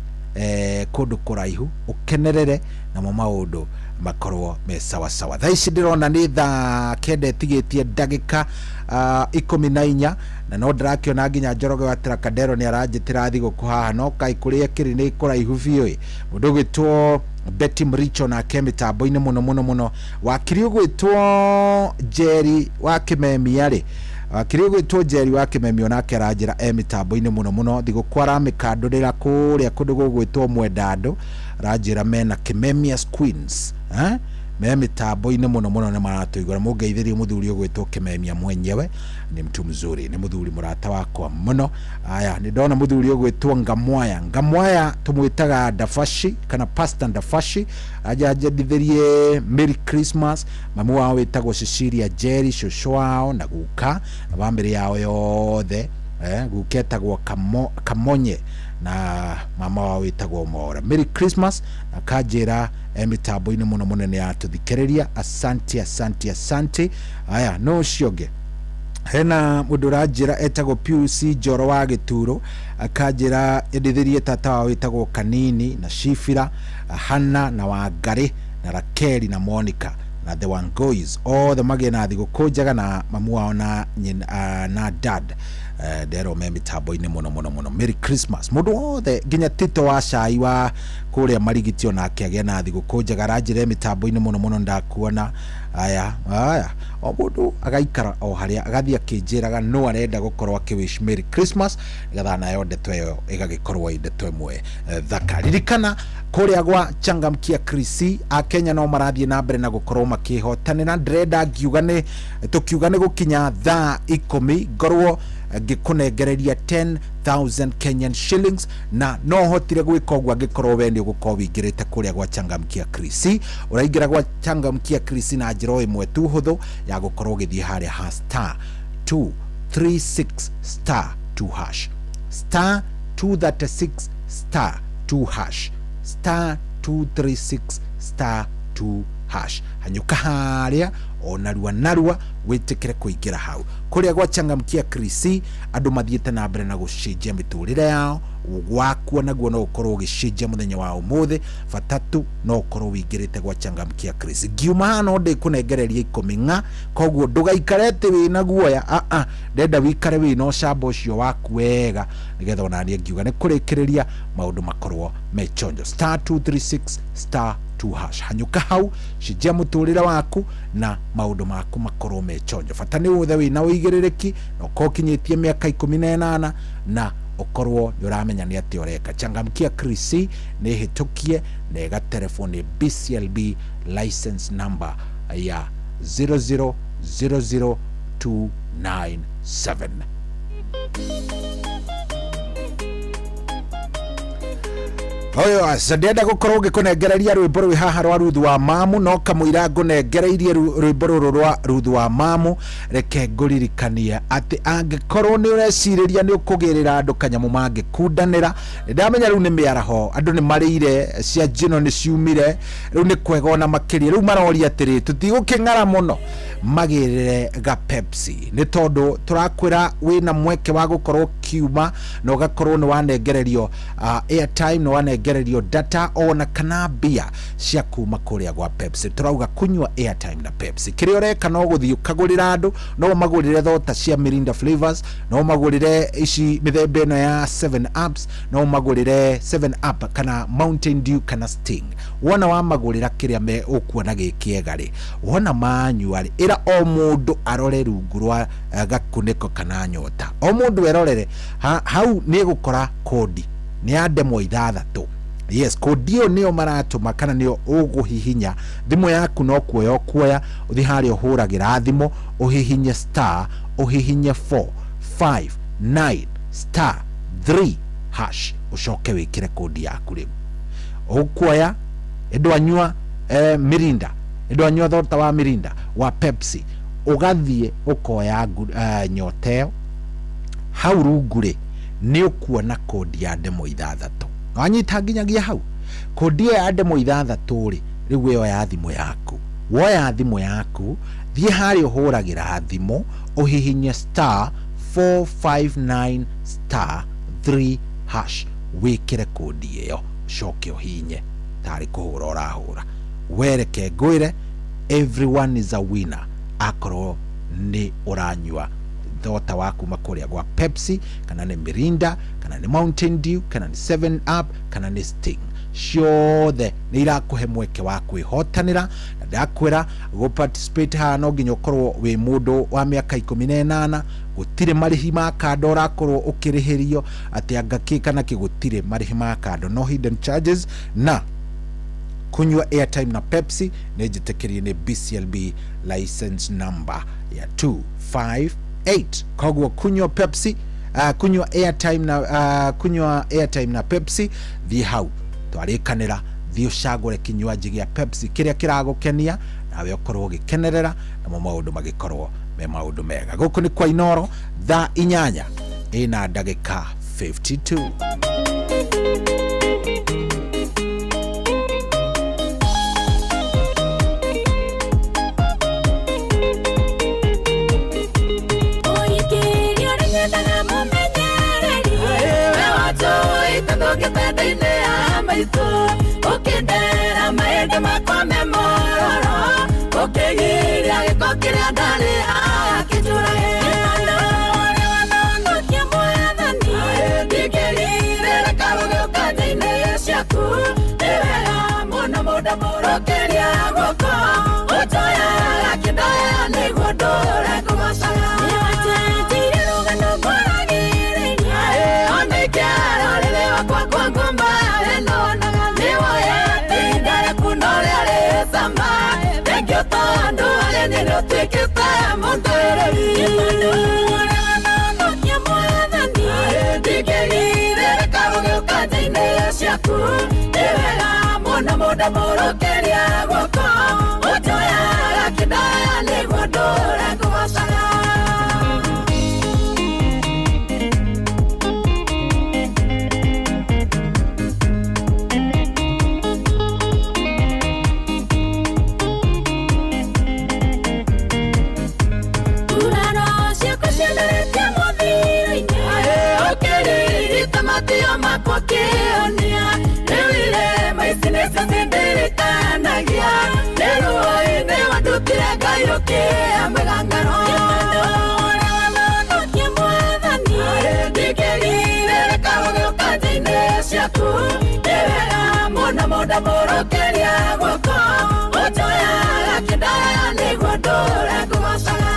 kundu kuraihu ukenerere na maundu makorwo me sawa sawa. Thaa ici ndirona ni thaa kenda tigitie ndagika 14 na no ndirakiona nginya Njoroge wa Trakadero ni aranjitira thiguku haha no kai kuria kiri ni kuraihu biu mundu gwitwo Betty Mricho na kemitambo-ini muno wakiri gwitwo Jerry wa Kimemiari wakiri gwitwo Jerry wa Kimemi onake aranjira mitambo-ini muno thiguku aramikandurira kuria kundu gwitwo Mwendandu aranjira mena Kimemias Queens me mitambo-ini muno ni maratuigura mungeithirie muthuri gwitwo Kimemia mwenyewe ni mtu mzuri, ni muthuri murata wakwa muno. Aya ni ndona muthuri gwitwo Ngamwaya tumwitaga Dafashi kana Pastor Dafashi ajajadithirie Merry Christmas mamu wao witagwo Cecilia Jerry shosho wao na guka na bambiri yao yothe guketagwo Kamonye na mama wao witagwo Mora. Merry Christmas na kajira mitambo-ini muno ni atuthikiriria. Asante. Aya no cionge hena mundu ranjira etagwo PUC Njoro wa Gituro akajira edithirie tata wa witagwo Kanini na Shifira Hana na Wangari na Rakeli na Monica na the Wangois all the magena thiguku njega na mamu wao na dad dero me mitambo-ini muno. Merry Christmas mundu wothe nginya Tito wa Cai wa kuria Marigitio na akiagia na thiguku njega ranjire mitambo-ini muno ndakuona. Aya o mundu agaikara o haria agathia kinjiraga no arenda gukorwo akiwish Merry Christmas gatha nayo ndeto iyo igagikorwo indeto imwe thaka. Ririkana kuria gwa Changamkia Krisi a Kenya no marathie na mbere na gukorwo makihotanira. Ndrenda tukiuga ni gukinya thaa 10 ngorwo ngikunengereria 10,000 Kenyan shillings na no hotire gwika ogwa ngikorwo wendi gukorwo wingirite kuria gwa Changamkia Krisi. Uraingira gwa Changamkia Krisi na njiro imwe tu huthu ya gukorwo githie haria ha *236 *2# *236 *2# *236 *2# hanyuka haria onarua witikire kuingira hau kuria gwa Changamkia Krisi. Andu mathiete na mbere na gucenjia miturire yao gwakuo naguo no ukorwo ugicenjia muthenya wa umuthi fatatu no ukorwo wingirite gwa Changamkia Krisi. Ngiuma hano ndi kunengereria 10 koguo ndugaikarete wina guoya ndenda wikare wina ucamba ucio waku wega nigetha onanie ngiuga ni kurikiriria maundu makorwo mechonjo *236 *2# hanyuka hau cenjia muturire waku na maundu maku makorwo mechonjo. Fata ni uthe wina uigiririki no kokinyitie miaka 18 na okorwo yuramenya ni ati oreka. Changamkia Krisi ni hitukie nega telefoni BCLB license number ya 0000297. Oyo asendenda gukorwo ngikunengereria rwimbo rwi haha rwa Ruthu wa Mamu no kamwira ngunengereirie rwimbo ruru rwa Ruthu wa Mamu reke nguririkania ati angikorwo ni ureciriria ni ukugirira andu kanyamu mangikundanira ndamenya riu ni miaraho andu ni marire cia njino ni ciumire riu ni kwega ona makiria riu maroria atiri tutiguking'ara muno magirire ga Pepsi ni tondu turakwira wina mweke wa gukorwo kiuma no gakorwo ni wanengererio airtime no wanengererio data ona kana bia cia kuma kuria gwa Pepsi. Turauga kunywa airtime na Pepsi kiri oreka no guthii ukagurira andu no magurire thota cia Mirinda flavors no magurire ici mithembe no ya 7 ups no magurire 7 up kana Mountain Dew kana Sting. Wona wa magurira kiria me ukuona gikiegari wona manyuari ira o mundu arore rungu rwa gakuniko kana nyota o mundu erorere hau ni gukora kodi ni andemo 6. Yes, kodi yo niyo maratuma kana niyo uguhihinya thimu yaku no kuoya uthi hari uhuragira thimu uhihinye star uhihinye 459 *3# ucoke wikire kodi yaku riu ukuoya edwanywa Mirinda edwanywa thota wa Mirinda wa Pepsi ugathie ukoya nyoteo hau runguri ni ukuona kodi ya demo 6 wanyita nginyagia hau kodi ya demo 6 ri riu yo ya thimu yaku woya thimu yaku thie hari uhuragira thimu uhihinye *459 *3# wikire kodi iyo coke uhinye tari kuhura urahura wereke ngwire everyone is a winner akorwo ni uranywa thota waku makuria gwa Pepsi kana ni Mirinda kana ni Mountain Dew kana ni 7 Up kana ni Sting ciothe ni irakuhe mweke wa kwihotanira na ndakwira go participate hano nginya ukorwo wi mundu wa miaka 18 gutire marihi ma kado rakorwo ukirihirio ati agakika na kigutire marihi ma kado no hidden charges na kunywa airtime na Pepsi nejitekeri ni BCLB license number ya 258 kogwo kunywa Pepsi kunywa airtime na Pepsi thi hau twarikanira thi ucagure kinywaji gia Pepsi kiria kiragukenia nawe ukorwo gikenerera na maundu magikorwo me maundu mega guku ni kwa Inoro thaa 8 ina ndagika 52 ukindera maende makome mororo ukigiria giko kiria ndari akijurae nokia mwathani ndikirire rekaruge ukanjaine ciaku niwega muno muda murokeria guko utoyaga kindaya niguo ndure kugocaga niwacenjirie rugano ngoragiriria ona ikiarorire wakwa kwa ngumba muda murokeria guko utoyaga kindaya niguo ndure kugocaga matio makokionia rewire maisinesa sindirikanagia neruoine wadukire ngayuki amegangano nokia mwathani ndikirire rekaruge ukanjaine ciaku niwega muno muda murokeria guko utoyaga kindaya niguo ndure kugocaga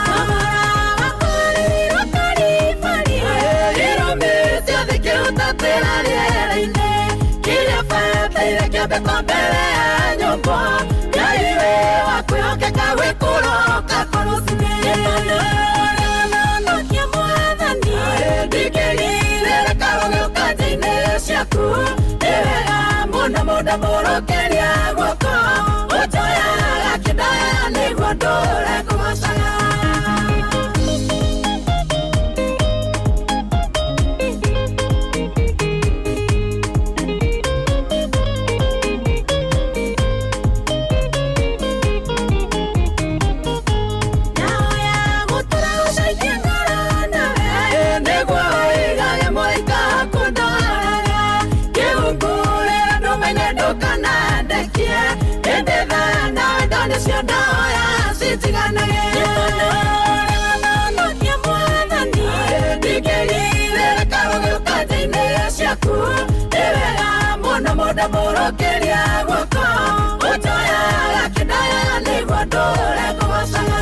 mbele ya nyumba yaiwe wakwihokeka gwikuroka korusini nokia mwathani ndikirire rekaruge ukanjaine ciaku niwega muno muda murokeria guko utoyaga kindaya niguo ndure kugocaga nokia mwathani ndikirire rekaruge ukanjaine ciaku niwega muno muda murokeria guko utoyaga kindaya niguo ndure kugocaga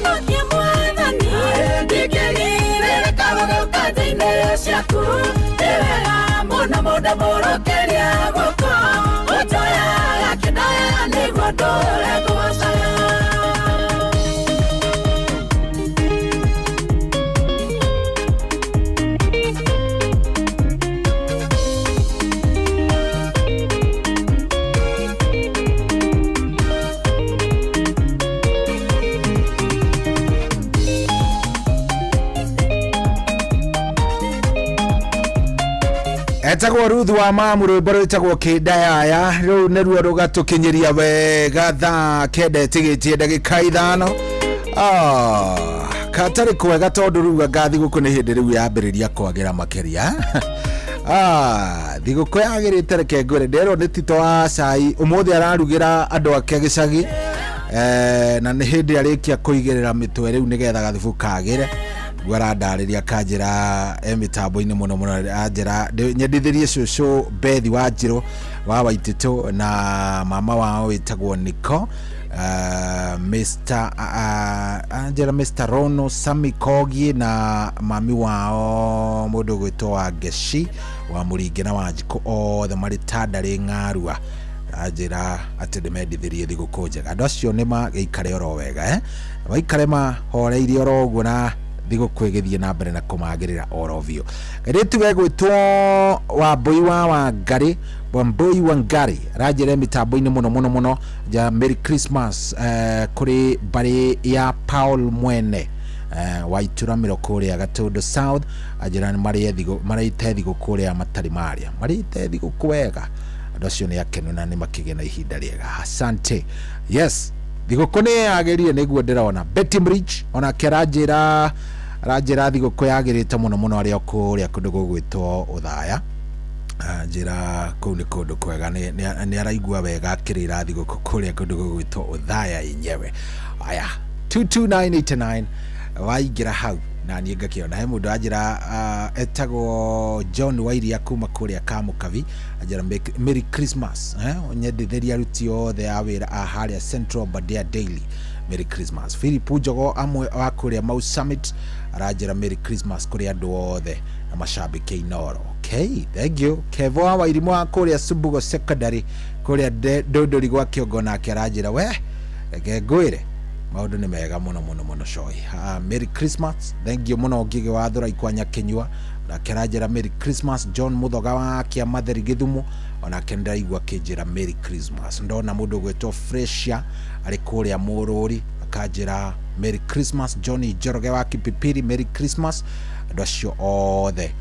nokia mwathani ndikirire rekaruge ukanjaine ciaku niwega muno muda murokeria guko utoyaga kindaya niguo ndure kugocaga etagwo Ruth wa Mamu rwimbo rwitagwo Kindayaya riu niruo rugatukinyiria wega thaa kenda tigitie ndagika 5 katari kwega tondu riu ngathi guku ni hindi riu yambiriria kwagira makeria thiguku yagirite reke ngwire ndero ni Tito wa cai umuthi ararugira andu ake gicagi na ni hindi arikia kuigirira mitwe riu nigetha gathubu kagire gwarandariria kanjira mitambo-ini muno anjira nyendithirie cucu Bethi wa Njiro wa Waititu na mama wao witagwo Niko Mr. Rono Sami Kogi na mami wao mundu gwitwa Geshi wa Muringi na Wanjiku othe mari tandari ng'arua anjira ati ndimendithirie thiguku njega andu acio ni magiikare oro wega waikare mahoreirie oro uguo na thiguku igithie na mbere na kumagirira oro vio garitu wegwitwo Wambui wa Wangari Wambui Wangari rajire mitambo-ini muno ja Merry Christmas kuri bari ya Paul Mwene Waituramiro kuria Gatundu South ajirani marite thiguku ria matari maria marite thiguku wega andu acio ni akenu na ni makigena ihinda riega asante yes thiguku ni yagerie niguo ndirona Betty Mrich ona kerajira thiguku yagirite muno aria kuria kundu gugwitwo Uthaya njira kuu ni kundu kwega ni araigua wega akirira thiguku kuria kundu gugwitwo Uthaya yenyewe aya 22989 waigira hau na ni ngakiona he mundu ajira etagwo John Wairia kuma kuria Kamukavi ajira Merry Christmas nyendithiria ruti othe awira aharia Central Badia Daily Merry Christmas Philip Ujogo amwe wa kuria Mau Summit arajira Merry Christmas kuria andu othe na mashabiki Inoro okay thank you Kevo wa irimu wa kuria Subugo Secondary kuria Dodori gwa Kiogona akirajira we ngwire maundu ni mega muno coy Merry Christmas thank you muno ngige wa thura ikwanya Kenyua na kerajira Merry Christmas John Muthoga wa kia Matheri Githumu ona kenda igwa kinjira Merry Christmas ndona mundu gwetwo Freshia ari kuria Mururi akajira Merry Christmas Johnny Joroge wa Kipipiri Merry Christmas andu acio othe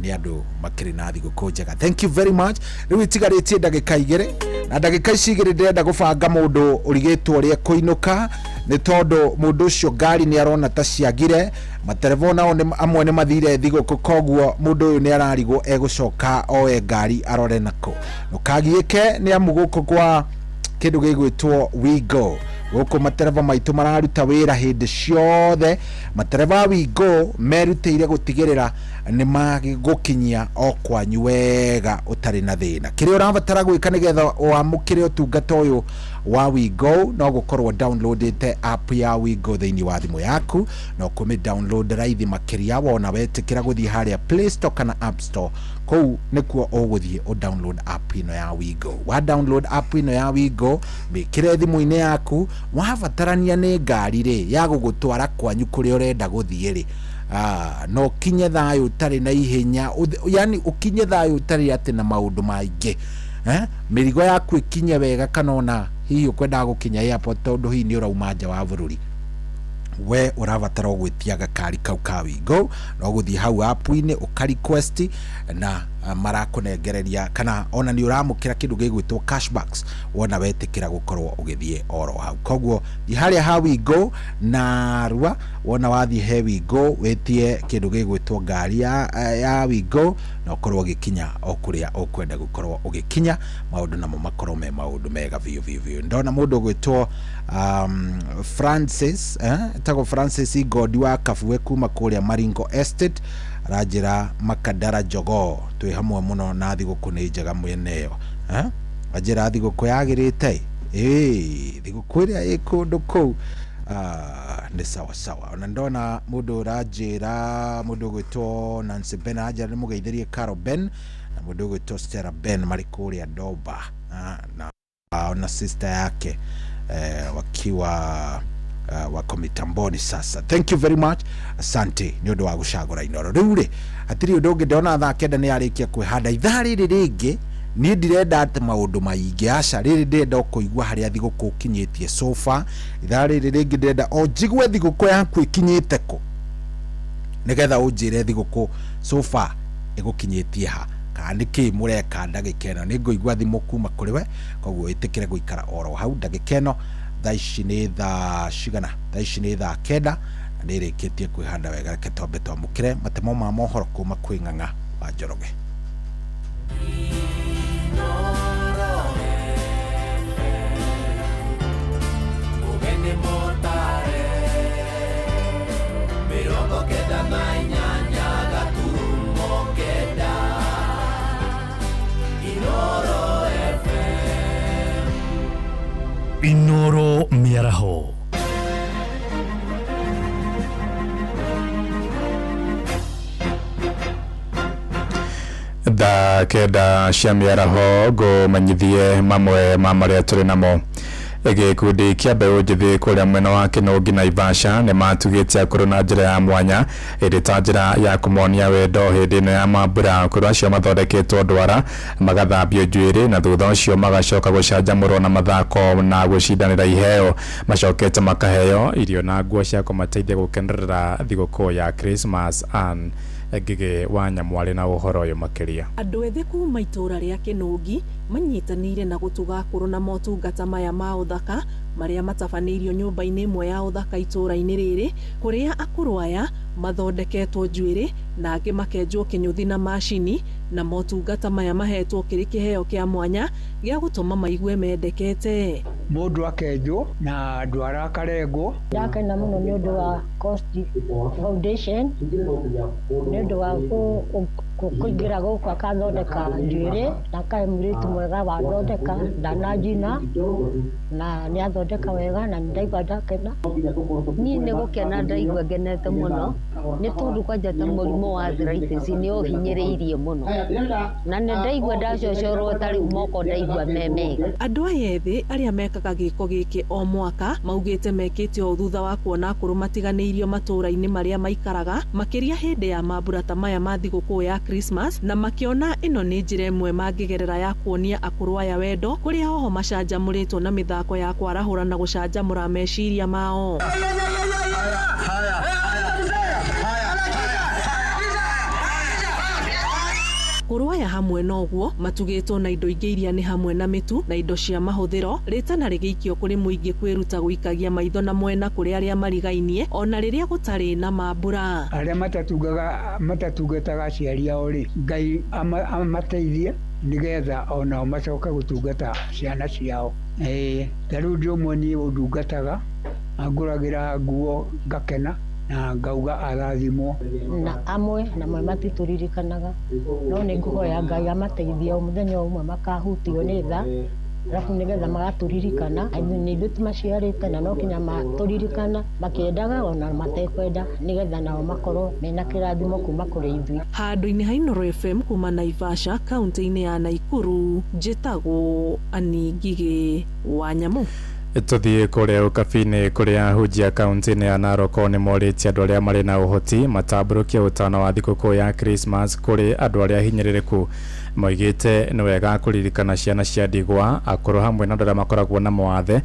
ni andu makiri na thiguku njega thank you very much riu tigaritie ndagika igire na ndagika ici igire ndenda gubanga mundu urigitwo ria kuinuka ni tondu mundu ucio ngari ni arona ta ciagire materevona amwe ni mathire thiguku koguo mundu uyu ni ararigwo egucoka oe ngari arore nako nukagiike ni amuguko kwa kindu gigwitwo We Go guku matereva maitu mararuta wira hindi ciothe matereva We Go merutire gutigirira ni magigukinyia okwanyu wega utari na thina kiri urabatara gwika nigetha wamukire utungata uyu wa We Go no gukorwo downloadete app ya We Go thiini wa thimu yaku no kumi download raithi makiria wona wetikira guthie haria Play Store kana App Store kou nikuo uguthie o download app ino ya We Go wa download app ino ya We Go mikire thimu-ini yaku wabatarania ni ngari ri ya gugutwara kwanyu kuri urenda guthie ri no kinye thayo utari na ihenya yani ukinye thayo utari ati na maundu maingi mirigo yaku ikinye wega kana ona hihi ukwenda gukinya airport tondu hihi ni urauma nja wa bururi we urabatara gwitia gakari kau ka We Go no guthie hau app-ini uka request na marakunengereria kana ona ni uramukira kindu gigwitwo cashbacks wona wetikira gukorwo ugithie oro hau koguo thi haria ha We Go na rua wona wathie he We Go wetie kindu gigwitwo ngari ya We Go na ukorwo gikinya okuria ukwenda gukorwo ugikinya maundu namo makorwo me maundu mega vio ndona mundu gwitwo Francis tago Francis Igodi wa Kafuwe kuma kuria Maringo Estate rajira Makadara Jogo twi hamwe muno na thiguku ni njega mweneyo ajira thiguku yagirite thiguku iria ikundu kou ni sawa ona ndona mundu rajira mundu gwitwo Nancy Ben ajira ni mugeithirie Carol Ben na mundu gwitwo Stella Ben mari kuria Doba na ona sister yake wakiwa wako mitamboni sasa thank you very much asante ni undu wa gucagura Inoro riu ri atiri undu ungi ndona thaa kenda ni arikia kwihanda ithaa riri ringi ni ndirenda ati maundu maingi aca riri ndenda kuigua haria thiguku kinyitie sofa ithaa riri ringi ndenda o njigwe thiguku yaku ikinyite ku nigetha unjire thiguku sofa igukinyitie ha kaniki mureka ndagikeno ni nguigua thimu kuma kuri we koguo itikire guikara oro hau ndagikeno thaici ni thaa cigana thaici ni thaa kenda nĩrĩkĩtie kwĩhanda wega. Reke twambe twamũkĩre matemo ma mohoro kuma kwĩ Ng'ang'a wa Njoroge. Inoro Miaraho. Da kenda cia mĩaraho ngũmenyithie mamwe ma marĩa tũrĩ namo. Gĩkundi kĩa mbeũ njĩthĩ kũrĩa mwena wa Kĩnũngi Naivasha nĩ matugĩte akũrũ na njĩra ya mwanya ĩrĩ ta njĩra ya kũmonia wendo hĩndĩ ĩno ya mambura. Akũrũ acio mathondeketwo ndwara, magathambio njuĩrĩ na thutha ũcio magacoka gũcanjamũrwo na mathako na gũcindanĩra iheo. Macokete makaheo irio na nguo cia kũmateithia gũkenerera thigũkũ ya Christmas. And Ngige wa Nyamwari na ũhoro ũyũ makĩria. Andũ ethĩ kuma itũra rĩa Kĩnũngi manyitanĩire na gũtuga akũrũ na motungata maya ma ũthaka marĩa matabanĩirio nyũmba-inĩ ĩmwe ya ũthaka itũra-inĩ rĩrĩ, kũrĩa akũrũ aya mathondeketwo njuĩrĩ na angĩ makenjwo kĩnyũthi na macini, na motungata maya mahetwo kĩrĩ kĩheo kĩa mwanya gĩa gũtũma maigue mendekete. Mũndũ akenjwo na ndwara akarengwo. Ndakena mũno nĩ ũndũ wa Coast Foundation, nĩ ũndũ wa kũingĩra gũkũ akathondeka njuĩrĩ na kae mũirĩtu mwega wathondeka ndananjina na nĩ athondeka wega na ndaigua ndakena. Niĩ nĩ gũkena ndaigua ngenete mũno nĩ tondũ kwanjata mũrimũ wa arthritis nĩ ũhinyĩrĩirie mũno na nĩ ndaigua ndacocorwo tarĩ moko ndaigua memega. Andũ aya ethĩ arĩa mekaga gĩko gĩkĩ o mwaka maugĩte mekĩte o thutha wa kuona akũrũ matiganĩirio matũra-inĩ marĩa maikaraga, makĩria hĩndĩ ya mambura ta maya ma thigũkũ ya Christmas, na makiona ĩno nĩ njĩra ĩmwe mangĩgerera ya kuonia akũrũ aya wendo, kũrĩa oho macanjamũrĩtwo na mĩthako ya kwarahũra na gũcanjamũra meciria mao. Akũrũ aya hamwe noguo matugĩtwo na indo ingĩ iria nĩ hamwe na mĩtu na indo cia mahũthĩro, rĩtana rĩgĩikio kũrĩ mũingĩ kwĩruta gũikagia maitho na mwena kũrĩ arĩa marigainie ona rĩrĩa gũtarĩ na mambura. Arĩa matatungataga aciari ao rĩ, Ngai amateithie nigetha onao macoka gũtungata ciana ciao. Tarĩu ndĩũmwe niĩ ũndungataga, angũragĩra nguo ngakena na ngauga arathimwo. Na amwe matitũririkanaga, no nĩ ngũhoya Ngai amateithie o mũthenya ũmwe makahutio nĩ tha, arabu nĩgetha magatũririkana nĩ ithuĩ tũmaciarĩte na no kinya matũririkana makĩendaga ona matekwenda nĩgetha nao makorwo mena kĩrathimo kuma kũrĩ ithuĩ. Handũ-inĩ ha Inoro FM kuma Naivasha, kaunti-inĩ ya Naikuru, njĩtagwo Annie Ngige wa Nyamũ. Tũthiĩ kũrĩa ũkabi-inĩ kũrĩa ahunjia kaunti-inĩ ya Narok nĩ morĩtie andũ arĩa marĩ na ũhoti matambũrũkie ũtano wa thigũkũ ya Christmas kũrĩ andũ arĩa hinyĩrĩrĩku. Moigĩte nĩ wega kũririkana ciana cia ndigwa, akũrũ hamwe na andũ arĩa makoragwo na mawathe,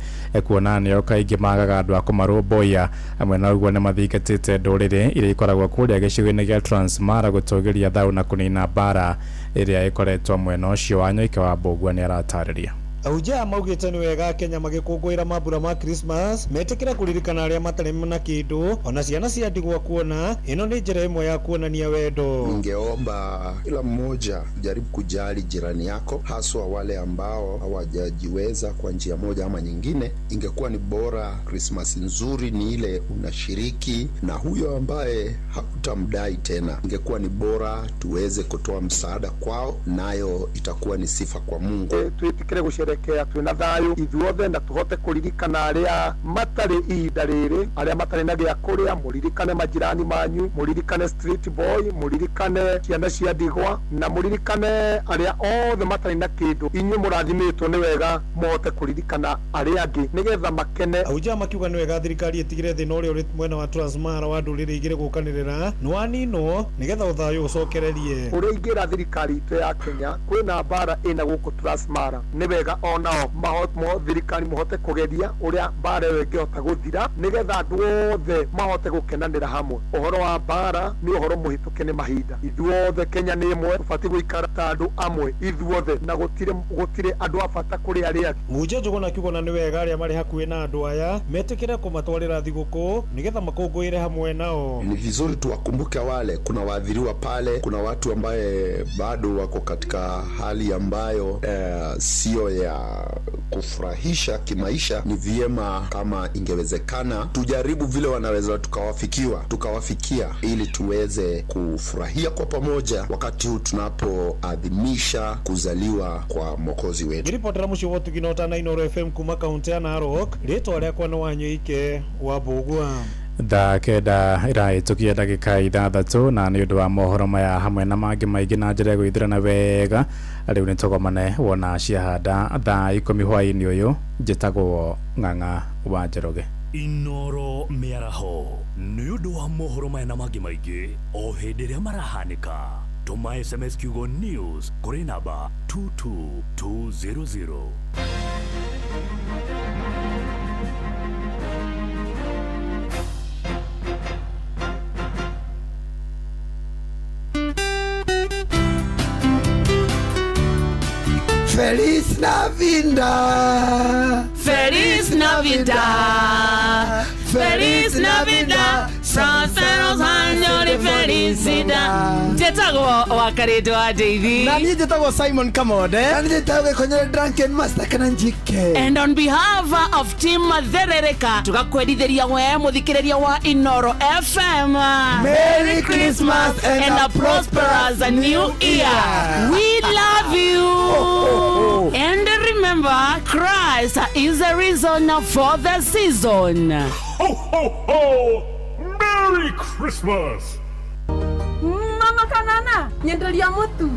kuona nĩo kaingĩ magaga andũ a kũmarũmbũiya. Amwe na ũguo nĩ mathingatĩte ndũrĩrĩ iria ikoragwo kũrĩa gĩcigo-inĩ gĩa Transmara gũtũgĩria thayũ na kũnina mbara ĩrĩa ĩkoretwo mwena ũcio wa Nyoike wa Mbũgua nĩ aratarĩria. Ahunjia maugĩte nĩ wega Kenya magĩkũngũĩra mambura ma Christmas metĩkĩra kũririkana arĩa matarĩ na kĩndũ, ona ciana cia ndigwa kuona ĩno nĩ njĩra ĩmwe ya kuonania wendo. Ningeomba kila mmoja jaribu kujali jirani yako, haswa wale ambao hawajajiweza kwa njia moja ama nyingine. Ingekuwa ni bora Christmas nzuri ni ile unashiriki na huyo ambaye hakutamdai tena. Ingekuwa ni bora tuweze kutoa msaada kwao, nayo itakuwa ni sifa kwa Mungu. Tuitikire gusherekea twina thayu ithuothe na tuhote kuririkana aria matari ihinda riri, aria matari na gĩa kũrĩa, muririkane majirani manyu, muririkane street boy, muririkane ciana cia ndigwa na muririkane aria othe matari na kindu. Inyuĩ mũrathimitwo nĩ wega mote kuririkana aria angĩ nigetha makene. Ahunjia makiuga nĩ wega thirikari ĩtigĩre thĩna ũrĩa ũrĩ mwena wa Transmara wa ndũrĩrĩ igĩrĩ gũkanĩrĩra nĩwaninwo nigetha ũthayũ ũcokererie. Ũrĩa ingĩra thirikari itũ ya Kenya kwĩna mbara ĩna gũkũ Transmara, nĩ wega onao thirikari muhote kugeria uria bara wengehota guthira nigetha andu othe mahote gukenanira hamwe. Uhoro wa bara ni uhoro muhituke ni mahinda. Ithuothe Kenya ni imwe, tubati guikara ta andu amwe ithuothe na gutire andu abata kuri aria angi. Muje Njuguna kiugo na ni wega aria mari hakuhi na andu aya metikire kumatwarira thiguku nigetha makunguire hamwe nao. Ni vizuri tuwakumbuke wale, kuna waathiriwa pale, kuna watu ambaye bado wako katika hali ambayo sio ya kufurahisha kimaisha. Ni vyema kama ingewezekana tujaribu vile wanaweza tukawafikia ili tuweze kufurahia kwa pamoja wakati huu tunapoadhimisha kuzaliwa kwa Mwokozi wetu. Ripotera mucio wotu ginota na Inoro FM kuma kaunti ya Narok, ritwa riakwa ni Wanyoike wa Bugwa. Kenda iraitukia ndagika 6 na ni undu wa mohoro maya hamwe na mangi maingi na njira gwithirana wega. Riu ni tugomane wona ciahanda thaa 10 hwaini uyu. Njitagwo Ng'ang'a wa Njoroge. Inoro miaraho ni undu wa mohoro maya na mangi maingi o hindi ria marahanika. Tuma SMS kiugo news kuri namba 22200. Feliz Navidad. Feliz Navidad. Feliz Navidad. Prósperos años de felicidad. Njetago wakaretwa Davy. Na ni njetago Simon Kamode. Na ni njetago Konyere Drunken Master Kananjike. And on behalf of Team Therereka, tukakwedithiria we muthikiriria wa Inoro FM. Merry Christmas and a prosperous new year. We love you. And remember, Christ is the reason for the season. Ho, ho, ho! Merry Christmas! Mama Kanana, nyendelia mutu.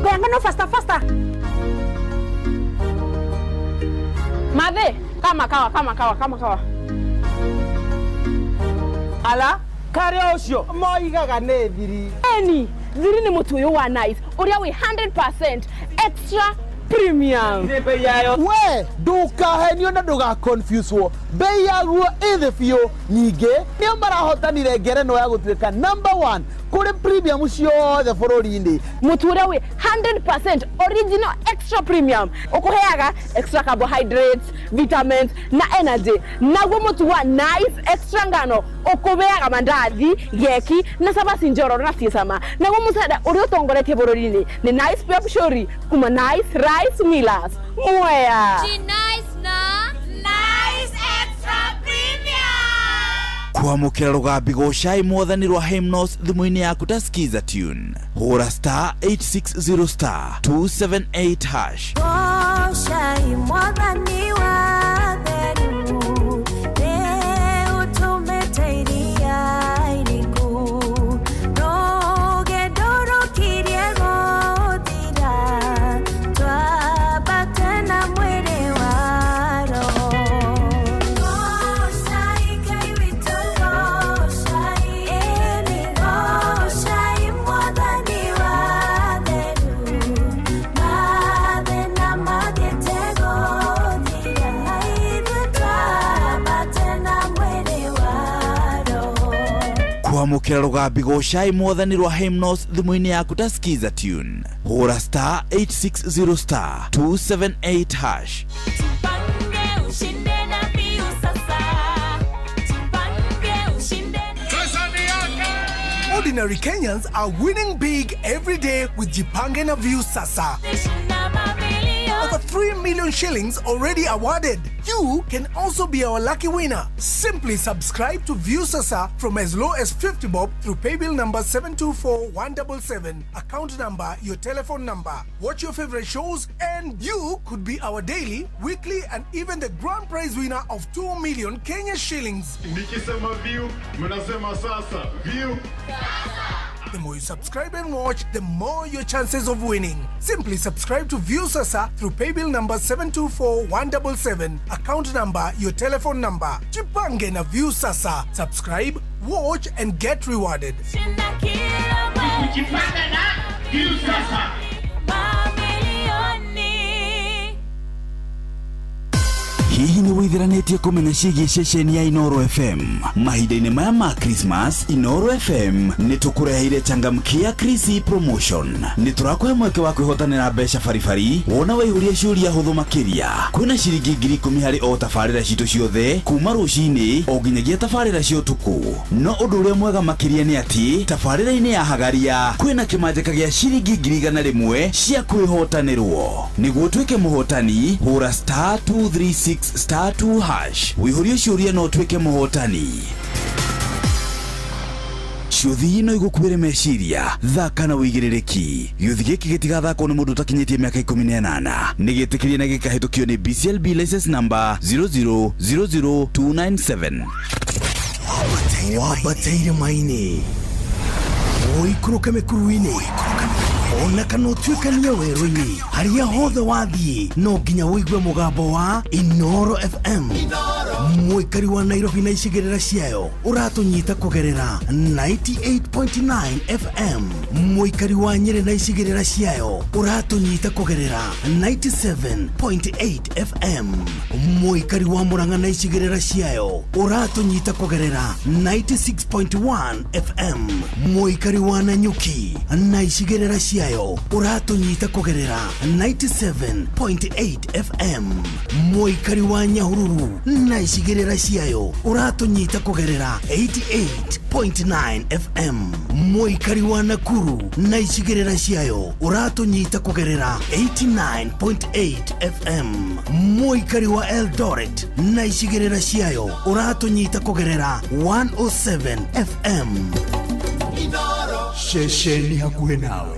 Benga no faster. Made, kama kawa. Ala, kare ocio, moigaga ne thiri. Eni, thiri ni mutu uyu wa nice. Uria we 100% extra premium. We, ndukahe ni ona nduga confuse wo. Bei yaguo ithe biũ. Ningĩ nĩo marahotanire ngerenwa ya gũtuĩka number 1 kũrĩ premium ciothe bũrũri-inĩ. Mũtu ũrĩa wĩ 100% original extra premium ũkũheaga extra carbohydrates, vitamins na energy. Naguo mũtu wa nice extra ngano ũkũheaga mandathi, geki na cabaci njororo na ciecama. Naguo mũcere ũrĩa ũtongoretie bũrũri-inĩ nĩ Nice Pep Shori kuma Nice Rice Millers. Mwea. Nice na Nice extra premium. Kwamũkĩra rũgambi gũcai mwathani rwa hymnos thimũ-inĩ yaku ta skiza tune. Hũra *860 278 hash. Gũcai mwathani wa theru utumeteithia iriku rũgendo rũkirie gũthira twambate na mwĩrĩ wa roho. Gũcai Ngai witũ gũcai ĩni gũcai mwathani wa theru mathĩna mathiĩte gũthira ithuĩ twambate na mwĩrĩ wa roho. Kwamũkĩra rũgambi gũcai mwathani rwa hymnos thimũ-inĩ yaku ta skiza tune. Hũra *860 278 hash. Jipange ushinde na mbiu sasa. Jipange ushinde Ordinary Kenyans are winning big every day with Jipange na View Sasa. na mamilioni. Over 3 million shillings already awarded. You can also be our lucky winner. Simply subscribe to View Sasa from as low as 50 bob through paybill number 724-177, account number, your telephone number. Watch your favorite shows and you could be our daily, weekly and even the grand prize winner of 2 million Kenya shillings. Nikisema view, mnasema sasa. View. The more you subscribe and watch, the more your chances of winning. Simply subscribe to View Sasa through paybill number 724-177, account number, your telephone number. Jipange na View Sasa. Subscribe, watch and get rewarded. Shinda kila mwezi. Jipange na View Sasa. Mamilioni. withiranetie kumenya ciĩgiĩ ceceni ya Inoro FM. Mahinda-inĩ maya ma Christmas, Inoro FM nĩ tũkũreheire changamkia Chrissy promotion. Nĩ tũrakũhe mweke wa kwĩhotanĩra mbeca baribari wona waihũria ciũria hũthũ makĩria. Kwĩna ciringi 10,000 harĩ o tabarĩra citũ ciothe kuma rũcinĩ o nginyagia tabarĩra cia ũtukũ. No ũndũ ũrĩa mwega makĩria nĩ atĩ tabarĩra-inĩ ya Hagaria kwĩna kĩmanjĩka gĩa ciringi 100,000 cia kwĩhotanĩrwo. Nĩguo tuĩke mũhotani, hũra *236*2#. Wĩihũrie ciũria no tuĩke mũhotani. Ciũthi ino igũkuĩre meciria, thaka na wĩigĩrĩrĩki. Gĩũthi gĩkĩ gĩtigathakwo nĩ mũndũ ũtakinyĩtie mĩaka 18. Nĩ gĩtĩkĩrie na gĩkahĩtũkio nĩ BCLB license number 0000297. Wambateire maini ũikũrũke mĩkuru-inĩ ona kana ũtuĩkanie werũ-inĩ, harĩa hothe wathiĩ no nginya wĩigue mũgambo wa Inoro FM. Mũikari wa Nairobi na icigĩrĩra ciayo ũratũnyita kũgerera 98.9 FM. Mũikari wa Nyĩrĩ na icigĩrĩra ciayo ũratũnyita kũgerera 97.8 FM. Mũikari wa Murang'a na icigĩrĩra ciayo ũratũnyita kũgerera 96.1 FM. Mũikari wa Nanyuki na icigĩrĩra ciayo ũratũnyita kũgerera 97.8 FM. Mũikari wa Nyahururu na icigĩrĩra ciayo ũratũnyita kũgerera 88.9 FM. Mũikari wa Nakuru na icigĩrĩra ciayo ũratũnyita kũgerera 89.8 FM. Mũikari wa Eldoret na icigĩrĩra ciayo ũratũnyita kũgerera 107 FM. Ceceni hakuhĩ nawe.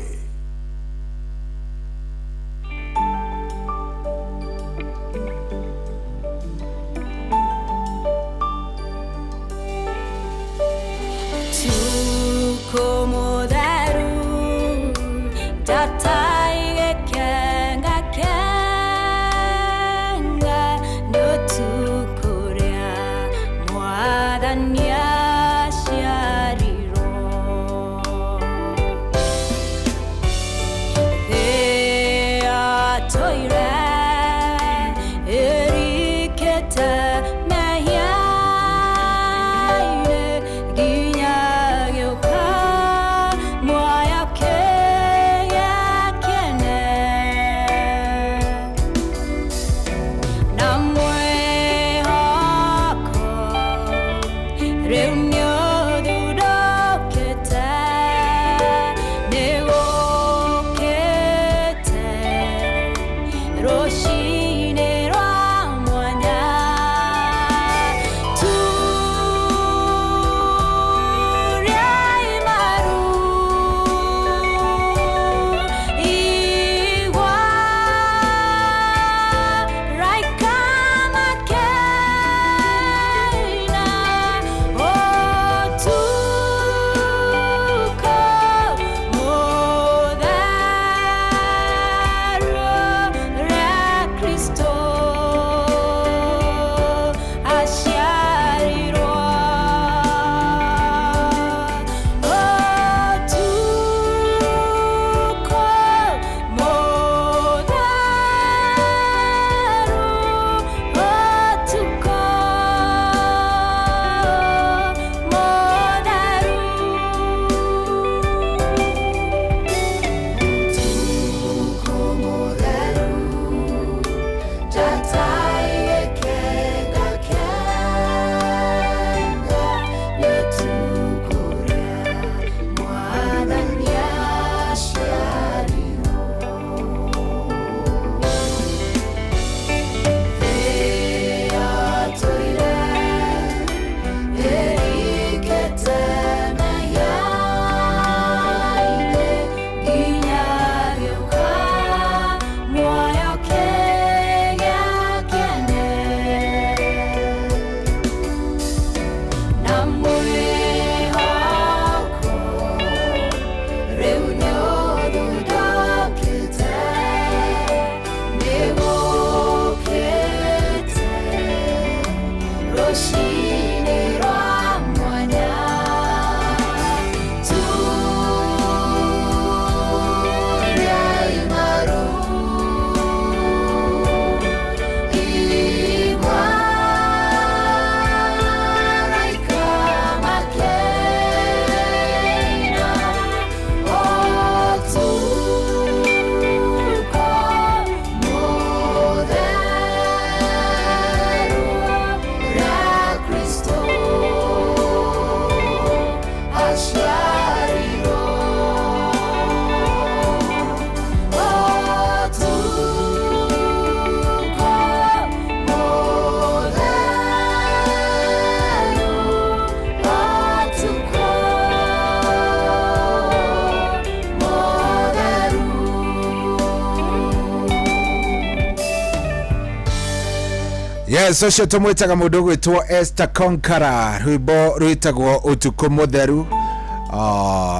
Yes, so tumwitaga mundu gwitwo Esther Konkara rwimbo rwitagwo utuku mutheru.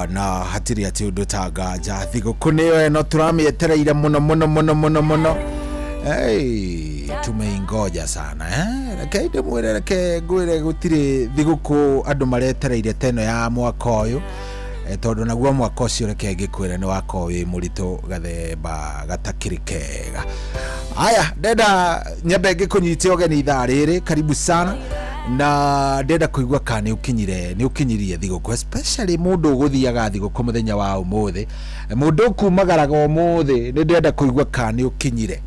Na hatiri ati undu tagaja thiguku niyo eno turamietereire muno. Hey, tumeingoja sana reke ndimwire reke ngwire gutiri thiguku andu maretereire teno ya mwaka uyu tondu naguo mwaka ucio reke ngikwire ni wako wi muritu gathemba gatakiri kega. Aya, ndenda nyambe ngikunyitia ogeni ithaa riri, karibu sana, na ndenda kuigua kana ni ukinyirie thiguku, especially mundu guthiaga thiguku muthenya wa umuthi, mundu kumagaraga umuthi, ni ndenda kuigua kana ni ukinyire.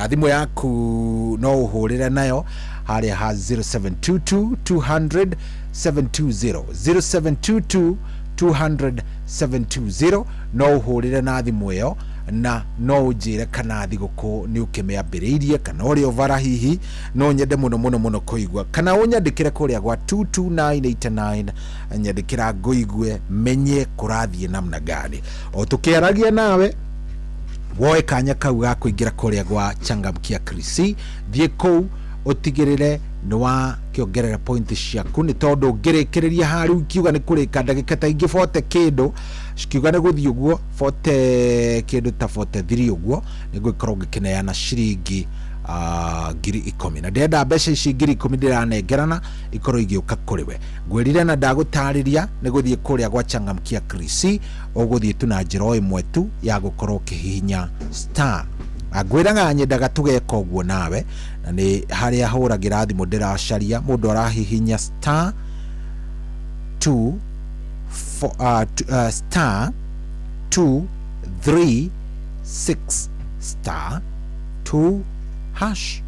Thimu yaku no uhurire nayo haria ha 0722 200 720 0722 200 720 no uhurire na thimu iyo na no ujire kana thiguku ni ukimiambiriirie kana uri ovara hihi no nyende muno kuigua kana unyandikire kuria gwa 22989 nyandikira nguigue menye kurathie namna gani o tukiaragia nawe woe kanya kau ga kuingira kuria gwa Changamkia Krisi thie kou utigirire ni wa kiongerera point ciaku ni tondu ngirikiria haru kiuga ni kurika ndagika ta ingi 40 kindu cikiuga ni guthii uguo 40 kindu ta 43 uguo ni gwikorwo ngikineana ciringi ngiri 10 na ndenda mbeca ici ngiri 10 ndiranengerana ikorwo igiuka kuriwe ngwirire na ndagutariria ni guthii kuria gwa Changamkia Krisi uguthii tu na njira imwe tu ya gukorwo kihinya star agwiranga nyendaga tugeka uguo nawe na ni haria huragira thimu ndiracaria mundu arahihinya star 236 star 2 hash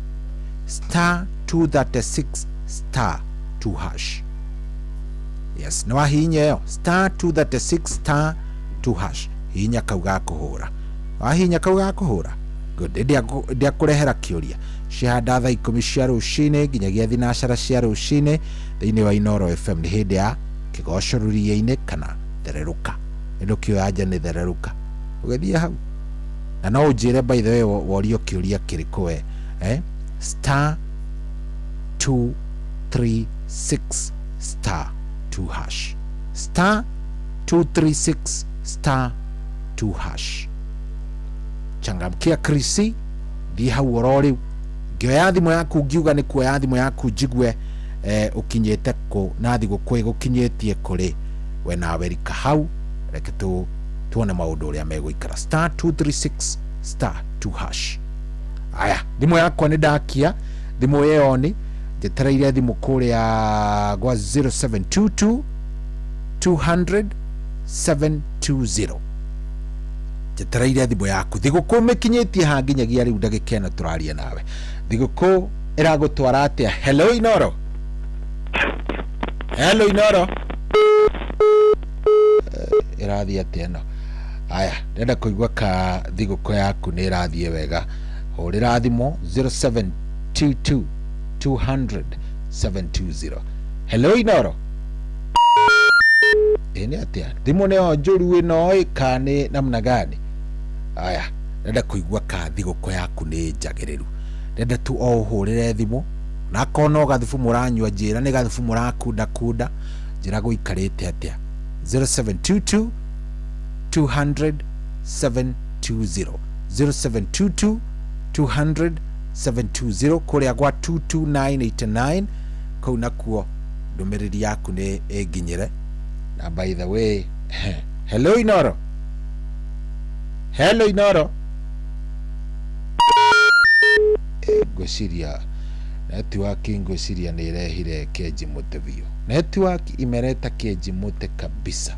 star 236 star 2 hash. Yes, no ahinya yo star 236 star 2 hash hinya kauga kuhura ahinya kauga kuhura good ndia kurehera kiuria cihanda thaa 10 cia rucini nginyagia thinacara cia rucini thiini wa Inoro FM ni hindi ya kigoco ruria-ini kana thereruka ino kio anja ni thereruka ugethie hau na no ujire by the way worio kiuria kiriku we star 236 star 2 hash star 236 star 2 hash. Changamkia Krisi thi hau orori ngioya thimu yaku ngiuga ni kuoya thimu yaku njigwe ukinyete ku na thiguku igukinyetie kuri we na Amerika hau reke tuone maundu uria meguikara star 236 star 2 hash. Aya, thimu yakwa ni ndakia thimu iyo ni njetereire thimu kuria gwa 0722 200 720 jetereire thimu yaku thiguku mikinyetie ha nginyagia riu ndagikena turaria nawe thiguku iragutwara atia. Hello Inoro, hello Inoro, irathie atia no. Aya, ndenda kuigua ka thiguku yaku ni irathie wega hurira thimu 0722 200 720. Hello Inoro, ene atia thimu ne njuru ino ikane namna gani? Aya, ndenda kuigua ka thiguku yaku ni njagiriru ndenda tu o hurire thimu na kono gathufu muranywa njira ni gathufu murakunda njira guikarite atia 0722 200 720 0722 200 720 kuria gwa 22989 kau nakuo ndumiriri yaku ni enginyire na by the way hello Inoro, hello Inoro, ngwiciria network ngwiciria ni irehire keji mute biu network imereta keji mute kabisa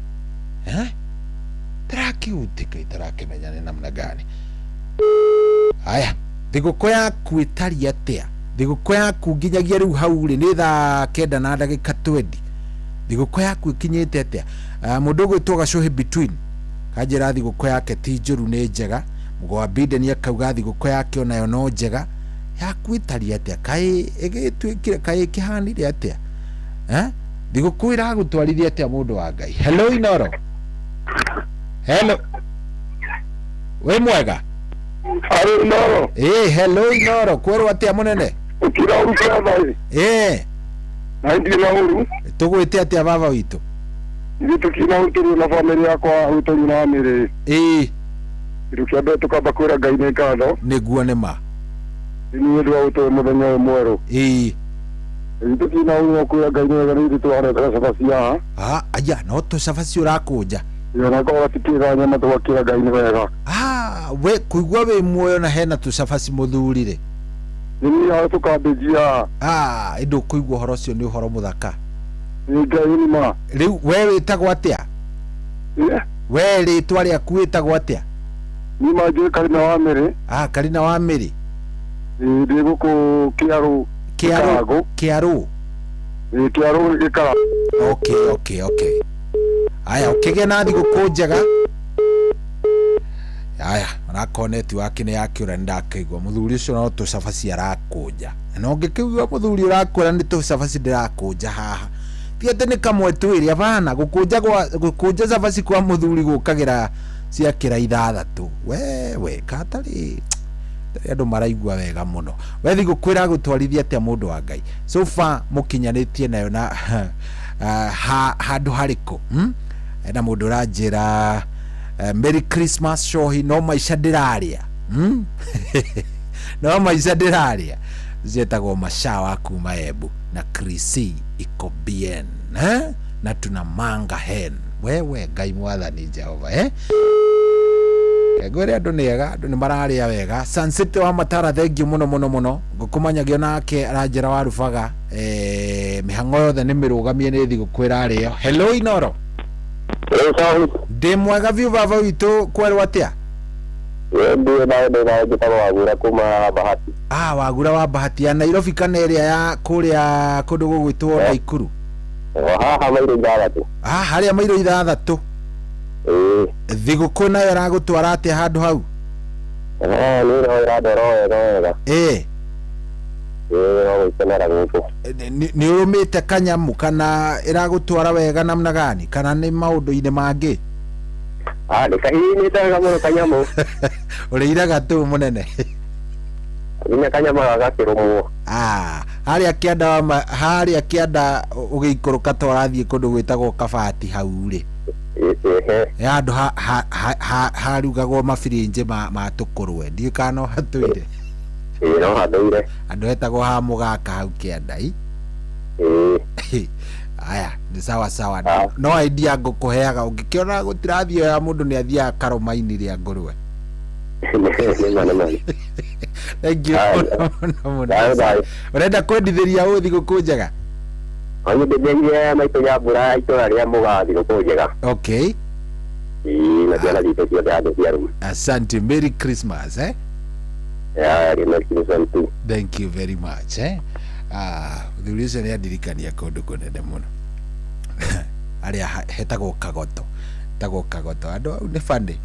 tarakiutika itarakimenya ni namna gani. Aya, thiguku yaku itari atia thiguku yaku nginyagia riu hau ri ni thaa 9 na ndagika 20 thiguku yaku ikinyite atia? Mundu gwitwo Gacuhi between kanjira thiguku yake ti njuru ni njega mugwa Biden ni akauga thiguku yake onayo no njega yaku itari atia kai igitwikire kai kihanire atia thiguku iragutwarithia atia mundu wa Ngai? Hello Inoro, hello we mwega? Hello Inoro, hello Inoro, kwero atia munene? kila mtu hapa na ndio uru tugwite atia baba witu vitu kina mtu na familia yako utoni na amiri irukiambe tukamba kwira Ngai ni ngatho niguo nĩ ma ni ndio auto muthenya mweru vitu kina uru kwira Ngai ni wega ni twara cabaci ya aya no tucabaci urakunja yona kwa tikira nyama twakira Ngai ni wega we kuigua wi muoyo na hena tucabaci muthurire ni ya tukambijia indu kuigua horo cio ni uhoro muthaka Ngai ni ma riu we witagwo atia we ritwa riaku witagwo atia ni maje Karina wa Miri Karina wa Miri ndi guku Kiaru Kiaru gikara okay aya ukigea na thiguku njega aya onako netiwaki ni yakiura ndakaigua muthuri ucio no tucabaci arakunja no ngikigua muthuri urakwira ni tucabaci ndirakunja haha tiate ni kamwe twiri abana gukunja cabaci kwa muthuri gukagira ciakira ithathatu we katari andu maraigua wega muno we thigukwira gutwarithia atia mundu wa Ngai so far mukinyanitie nayo na handu hariku na mundu uranjira Merry Christmas shohi no maisha ndiraria no maisha ndiraria zetagwo mashawa kuma Embu na Krisi iko bien na tuna manga hen wewe Ngai mwathani Jehova ngwire andu ni ega andu ni mararia wega Sunset wa Matara thengi muno ngukumanyagio nake aranjira warubaga mihango yothe ni mirugamie ni thigukwira ario hello Inoro ndi mwega biu baba witu kwerwo atia ndio na gitaro wagura kuma Bahati wagura wa Bahati ya Nairobi kana area ya kuria kundu gugwitwo Naikuru haha mairo ithathatu haria mairo ithathatu thiguku nayo aragutwara atia handu hau ni ro iradoro wega ni urumite kanyamu kana iragutwara wega namna gani kana ni maundu-ini mangi ni kahini taga muno kanyamu uriraga tu munene ni kanyamu gagakirumu haria kianda ugiikuruka twarathie kundu gwitagwo Kabati hau ri andu harugagwo mabirinji ma tukurwe ndiu kana hatuire no hatuire andu hetagwo ha mugaka hau kiandai aya ni sawa no idea ngukuheaga ungikiona gutirathio ya mundu ni athia karomaini ria ngurwe thank you urenda kwendithiria uthi gukunjaga Onye ndithĩire maitũ ya mbura itũra rĩa Mũgathi gũkũnjega okay na ciana citũ ciothe andũ cia rumu asante Merry Christmas Merry Christmas too thank you very much thuri ucio nĩ andirikania kũndũ kũnene mũno aria hetagwo Kagoto andũ au nĩ bande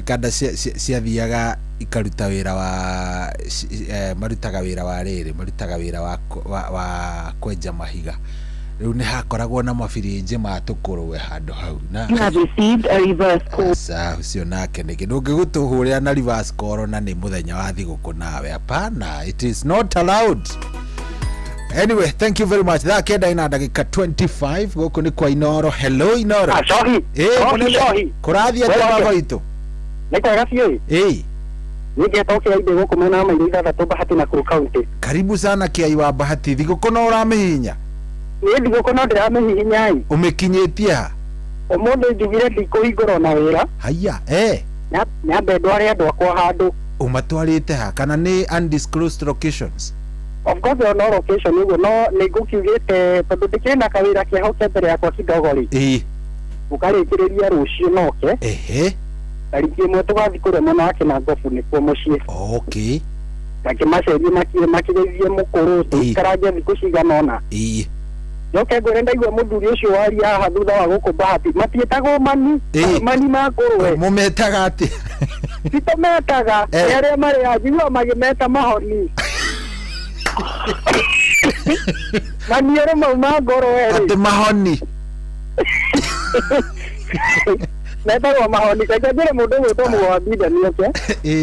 kanda ciathiaga ikaruta wĩra wa marutaga wĩra wa rĩrĩ marutaga wĩra wa kwenja mahiga riu ni hakoragwo na mabirinji ma tukurwe handu hau na you have received a reverse call ucio nake niki ndungigutuhurira na reverse call na ni muthenya wa thiguku nawe hapana it is not allowed anyway thank you very much that kenda ina ndagika 25 guku ni kwa Inoro hello Inoro shohi kurathia atia baba witu nikaga fioi ningetoka inde guku mena mairo ithathatu Bahati na Nakuru County karibu sana Kiai wa Bahati thiguku no uramihinya ni thiguku no ndiramehihinya umekinyitie ha umuthi njugire ndikuhingũrwo na wĩra haya nyambe ndware andũ akwa handũ umatwarite ha kana ni undisclosed locations of course no location uguo no nĩngũkiugĩte tondũ ndikĩrĩ na kawĩra kĩhoke mbere yakwa Kidogori ũkarĩkĩrĩria rũciũ noke tarĩki ĩmwe tũgathiĩ kũrĩa mwena wa Kinangobu nĩkuo mũciĩ okay makĩmacenjie makĩgeithie mũkũrũ tũikarange thikũ cigana ũna njoke ngwĩre ndaigua mũthuri ũcio waria haha thutha wa gũkũ Bahati matiĩtagwo mani ma ngũrwe mũmetaga atĩ titũmetaga arĩa marĩ anjigua magĩmeta mahoni maniũrũ mau ma ngũrwe atĩ mahoni Metagwo mahoni kaingĩ njĩre mũndũ gwĩtwo mũgwambinda nĩ oke.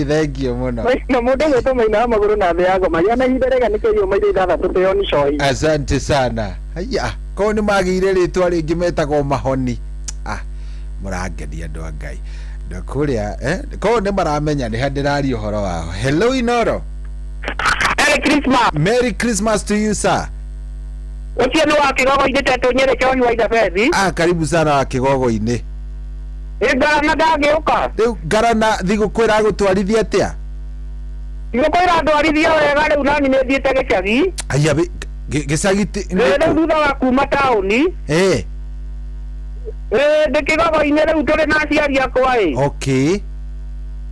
Thank you mũno. Na mũndũ gwĩtwo maina magũrũ na thĩ ya ngoma na ihinda rĩega nĩkĩrio maitho ithathatũ teo ni cohi. Asante sana. Haya, ko nĩ magĩire rĩtwa rĩngĩ metagwo mahoni. Mũrangenia andũ a Ngai. Ndakuria ko nĩ maramenya nĩ handĩrari ũhoro wao. Hello Inoro. Merry Christmas. Merry Christmas to you sir. Ucio nĩ wa Kigogo-inĩ Tetu Nyeri Kĩoni wa Idabeti. Karibu sana wa Kigogo-inĩ. Ngarana ndagĩũka. Rĩu Ngarana thigũkũ ĩragũtwarithia atĩa? Thigũkũ ĩrandwarithia wega rĩu nani nĩ thiĩte gĩcagi. Aya gĩcagi rĩu thutha wa kuma taũni. Ndĩ Kigogo-inĩ rĩu tũrĩ na aciari akwa ĩ. Okay.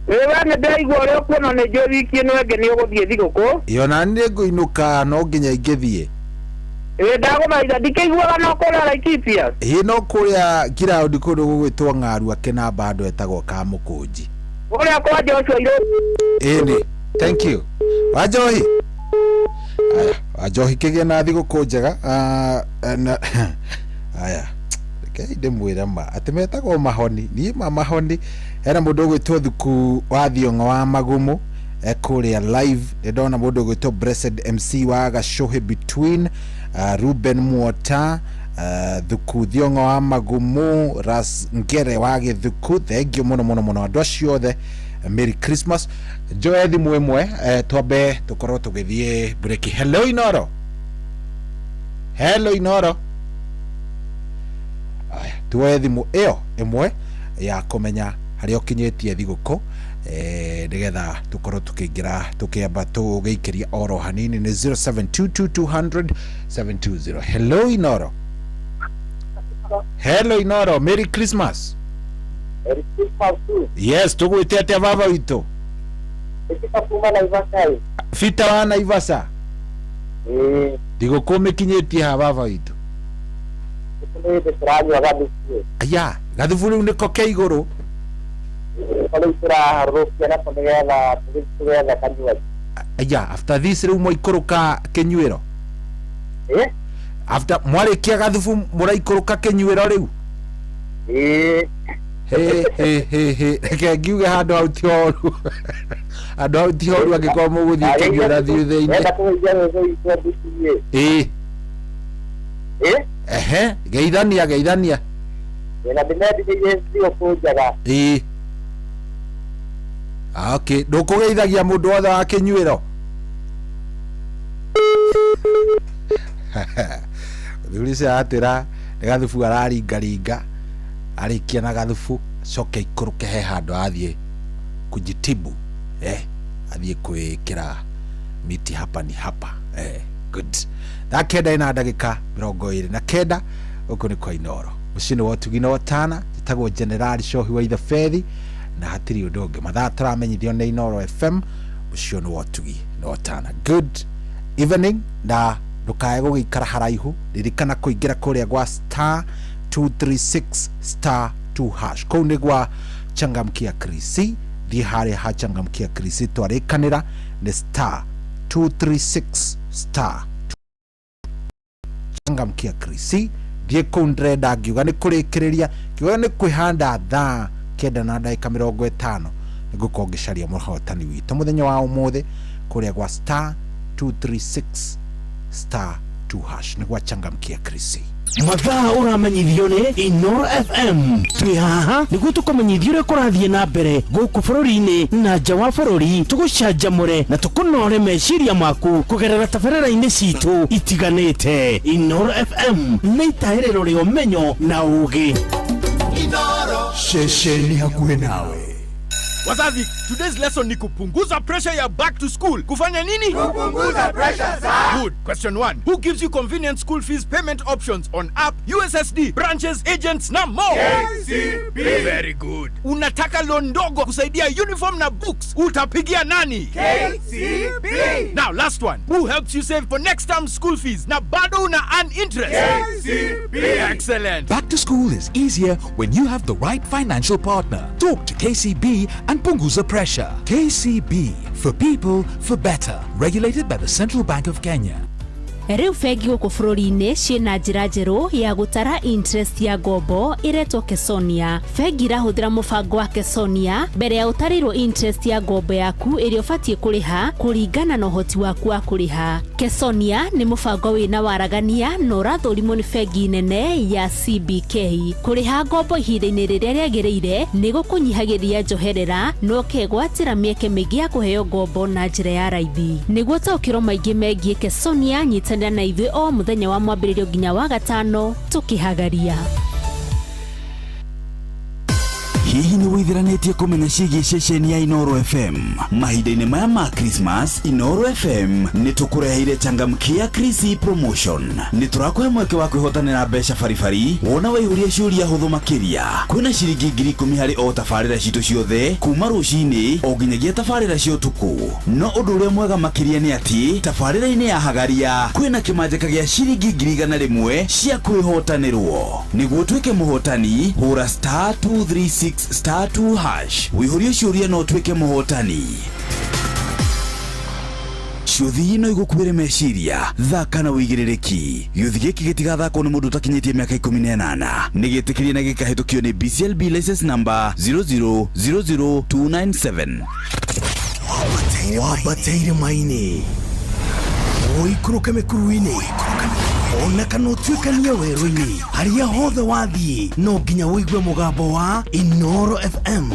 We nĩ ndĩraigua ũrĩa ũkuona nĩ njũĩ wiki ĩno ĩngĩ nĩ ũgũthiĩ thigũkũ. Ona nĩ ngũinũka no nginya ingĩthiĩ. Ndagũthaitha ndikĩiguaga no kũrĩa Laikipia. No kũrĩa ground kũndũ gũgwĩtwo Ng'aru Akinamba andũ etagwo Kamũkũnji. Ũrĩa kwa Joshua Irũ. Ĩni, thank you. Wanjohi. Wanjohi kĩgĩa na thigũkũ njega. Aya. Ndĩmwĩra ma atĩ metagwo mahoni. Niĩ mahoni. Hena mũndũ ũgwĩtwo Thuku wa Thiong'o wa Magumu. Kũrĩa live. Ndona mũndũ ũgwĩtwo Blessed MC wa Gacuhi between. Ruben Muota, Thuku Thiong'o wa Magumu, Ras Ngere wa Githuku. Thank you muno andũ acio othe. Merry Christmas. Njoe thimũ ĩmwe twambe tũkorwo tũgĩthiĩ break. Hello Inoro. Hello Inoro. Aya, tuoe thimũ ĩyo ĩmwe ya kũmenya harĩa ũkinyĩtie thigũkũ. Nĩgetha tũkorwo tũkĩingĩra tũkĩamba tũgĩikĩria oro hanini nĩ 0722200720. Hello Inoro. Hello Inoro. Merry Christmas. Merry Christmas too. Yes, tũgwĩte atĩa baba witũ? Fita wa Naivasha. Thigũkũ mĩkinyĩtie ha baba witũ? Aya, gathubu rĩu nĩko ke igũrũ. Aya, after this rĩu mwaikũrũka Kĩnyuĩro. After mwarĩkia gathubu mũraikũrũka Kĩnyuĩro rĩu. Reke ngiuge handũ hau ti horu. Handũ hau ti horu angĩkorwo mũgũthiĩ Kĩnyuĩro thutha-inĩ. Geithania. Okay, ndũkũgeithagia mũndũ wothe wa Kĩnyuĩro. Thurica atĩra nĩ gathubu araringaringa, arĩkia na gathubu coke ikũrũke he handũ athiĩ kujitibu, athiĩ kwĩkĩra miti hapa ni hapa. Good. Kenda ina ndagĩka 29 gũkũ nĩ kwa Inoro. Mũciĩ nĩ wa Ũtugi na Otana, njĩtagwo General Cohi wa Ithafethi na hatirĩ ũndũ ũngĩ. Mathaa tũramenyithio nĩ Inoro FM. Mũciĩ nĩ wa Ũtugi na Otana. Good evening na ndũkae gũgĩikara haraihu. Ririkana kũingĩra kũrĩa gwa *236*2#. Kũu nĩ gwa Changamkia Krisi. Thiĩ harĩa ha Changamkia Krisi twarĩkanĩra nĩ *236*2#. Changamkia Krisi. Thiĩ kũu ndĩrenda ngiuga nĩ kũrĩkĩrĩria, ngiuga nĩ kwĩhanda thaa 9:50 nĩngũkorwo ngĩcaria mũhotani witũ mũthenya wa ũmũthĩ kũrĩa gwa *236*2# nĩgwa Changamkia Krisi. Mathaa ũramenyithio nĩ Inoro FM. Twĩ haha nĩguo tũkũmenyithia ũrĩa kũrathiĩ na mbere gũkũ bũrũri-inĩ na nja wa bũrũri, tũgũcanjamũre na tũkũnore meciria maku kũgerera tabarĩra-inĩ citũ itiganĩte. Inoro FM nĩ itaĩrĩro rĩa ũmenyo na ũũgĩ. Inoro ceceni hakuhĩ nawe. Wazazi, today's lesson ni kupunguza pressure ya back to school. Kufanya nini? Kupunguza pressure sir. Good. Question 1. Who gives you convenient school fees payment options on app, USSD, branches, agents na more? KCB. Very good. Unataka loan ndogo kusaidia uniform na books. Utapigia nani? KCB. Now last one. Who helps you save for next term school fees na bado una earn interest? KCB. Excellent. Back to school is easier when you have the right financial partner. Talk to KCB and punguza pressure. KCB, for people, for better. Regulated by the Central Bank of Kenya. Riu bengi guku bururi-ini ciina njira njeru ya gutara interest ya ngombo iretwo Kesonia. Bengi irahuthira mubango wa Kesonia mbere ya utarirwo interest ya ngombo yaku iria ubatie kuriha kuringana na uhoti waku wa kuriha. Kesonia ni mubango wina waragania na urathurimwo ni bengi nene ya CBK. Kuriha ngombo ihinda-ini riria riagiriire ni gukunyihagiria njoherera no kegwatira mieke mingi ya kuheo ngombo na njira ya raithi. Niguo taukiro maingi megie Kesonia, nyitanira na ithui o muthenya wa mwambiririo nginya wa gatano tukihagaria. Hihi ni withiranetie kumenya ciĩgiĩ ceceni ya Inoro FM? Mahinda-inĩ maya ma Christmas, Inoro FM ni tukureheire changamkia Chrissy promotion. Ni turakũhe mweke wa kwĩhotanĩra mbeca baribari wona waihũria ciũria hũthũ makĩria. Kwĩna ciringi 10,000 harĩ o tabarĩra citũ ciothe kuma rũcinĩ o nginyagia tabarĩra cia ũtukũ. No ũndũ ũrĩa mwega makĩria nĩ atĩ tabarĩra-inĩ ya hagaria kwĩna kĩmanjĩka gĩa ciringi 100,000 cia kwĩhotanĩrwo. Nĩguo tuĩke mũhotani, hũra *236*2# wĩihũrie ciũria no tuĩke mũhotani. Ciuthi no igukuire meciria thaka na wigirĩrĩki. Gĩuthi gĩkĩ gĩtigathakwo nĩ mũndũ utakinyĩtie mĩaka 18. Nĩ gĩtĩkĩrie na gĩkahĩtũkio nĩ BCLB license number 0000297. Wabateire maini oikũrũke mĩkuru-inĩ ona kana ũtuĩkanie werũ-inĩ harĩa hothe wathiĩ no nginya wĩigue mũgambo wa Inoro FM.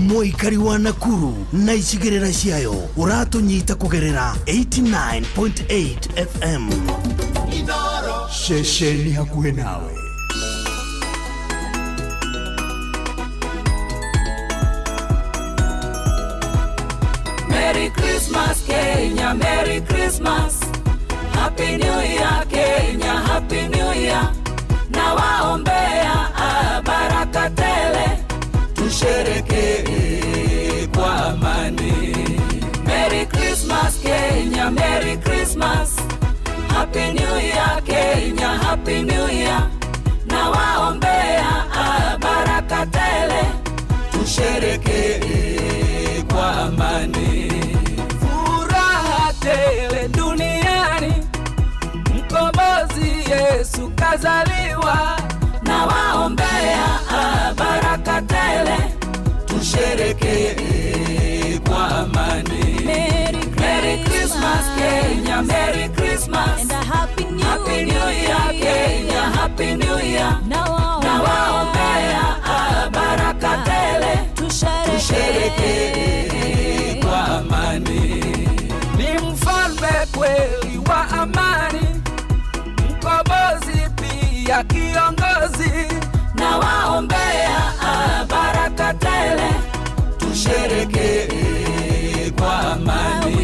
Mũikari wa Nakuru na icigĩrĩra ciayo ũratũnyita kũgerera 89.8 FM. Ceceni hakuhĩ nawe. Merry Christmas Kenya, Merry Christmas. Happy New Year Kenya, Happy New Year. Na waombea baraka tele, tusherehekee kwa amani. Merry Christmas Kenya, Merry Christmas. Happy New Year Kenya, Happy New Year. Na waombea baraka tele, tusherehekee kwa amani. Furaha tele duniani, mkombozi Yesu kazaliwa. Na waombea baraka tele, tusherehekee kwa amani. Merry Christmas Kenya, Merry Christmas. And a Happy New Year Kenya, Happy New Year. Na waombea baraka tele, tusherehekee kwa amani. Ni mfalme kweli wa amani, mkombozi pia kiongozi. Na waombea baraka tele, tusherehekee kwa amani.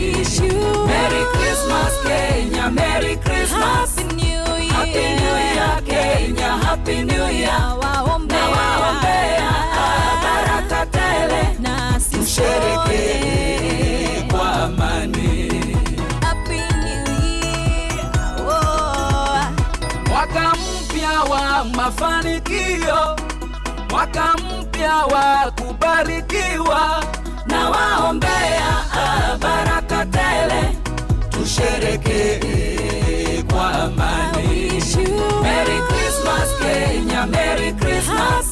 Merry Christmas Kenya, Merry Christmas. Happy New Year Kenya, Happy New Year. Na waombea baraka tele, tusherehekee kwa amani. Mwaka mpya wa mafanikio, mwaka mpya wa kubarikiwa. Na waombea baraka tele, tusherehekee kwa amani. Merry Christmas Kenya, Merry Christmas.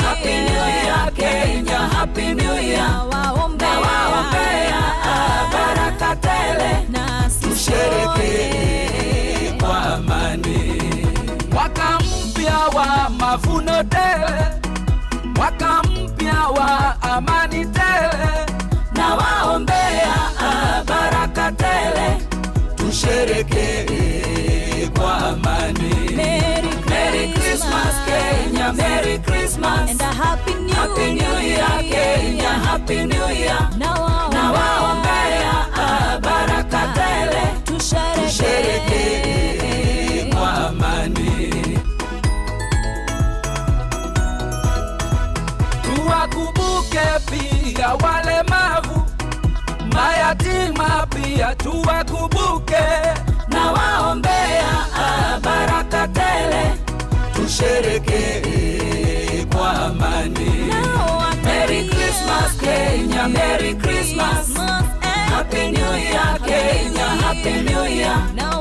Happy New Year Kenya, Happy New Year. Na waombea baraka tele, tusherehekee kwa amani. Mwaka mpya wa mavuno tele, mwaka mpya wa amani tele. Na waombea baraka tele, tusherehekee kwa amani. Merry Christmas Kenya, Merry Christmas. And a Happy New Year Kenya, Happy New Year. Na waombea baraka tele, tusherehekee kwa amani. Tuwakumbuke pia walemavu, mayatima pia tuwakumbuke. Na waombea baraka tele, tusherehekee kwa amani. Merry Christmas Kenya, Merry Christmas. Happy New Year Kenya, Happy New Year. Na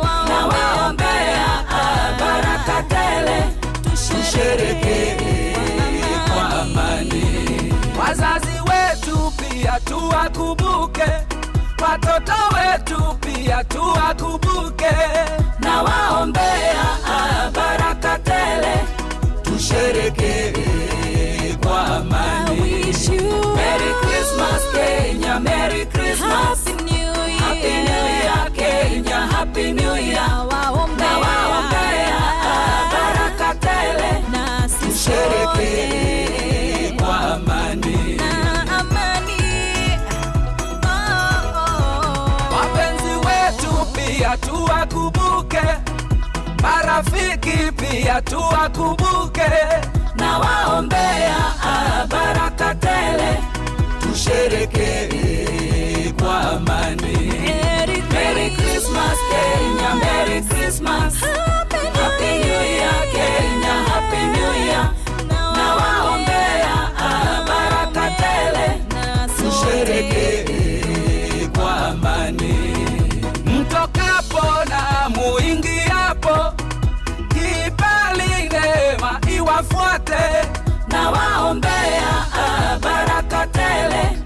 pia tuwakumbuke, watoto wetu pia tuwakumbuke, na waombea baraka tele, tusherekee kwa amani. Merry Christmas Kenya, Merry Christmas, Happy New Year Kenya, Happy New Year. Na waombea baraka tele, tusherekee kwa amani. Wapenzi wetu pia tuwakumbuke, marafiki pia tuwakumbuke, na waombea baraka tele, tusherekee kwa amani. Merry Christmas Kenya, Merry Christmas, Happy New Year Kenya, Happy New Year. Na waombea baraka tele, tusherekee kwa amani. Mtokapo na muingiapo, kibali neema iwafuate, na waombea baraka tele,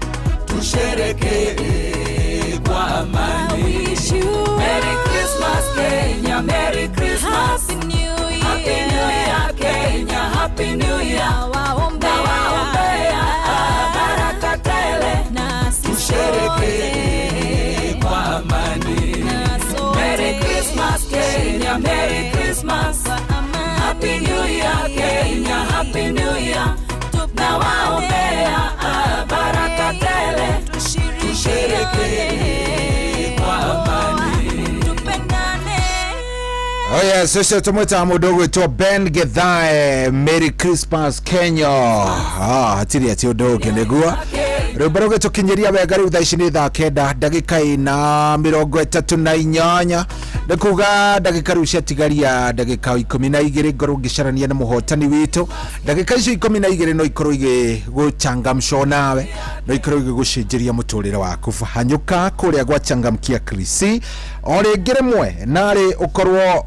tusherekee kwa amani. Merry Christmas Kenya, Merry Christmas, Happy New Year Kenya, Happy New Year. Na waombea baraka tele, tusherekee kwa amani. Merry Christmas Kenya, Merry Christmas, Happy New Year Kenya, Happy New Year. Na waombea baraka tele, tusherekee kwa amani. Oh yes, sisi tumwita mudogo to Ben Githae. Merry Christmas Kenya. Hatiri ati udogo kendegua. Rubaro geto kinyeria wegari uthaishini thaa kenda ndagika ina 38 ndikuga ndagika riu ciatigaria ndagika 12 ngoro ngicarania na muhotani witu. Ndagika icio 12 no ikorwo igiguchangamsho nawe, no ikorwo igigucinjiria muturire waku. Hanyuka kuria gwachangamkia Krisi ori ngiremwe nari ukorwo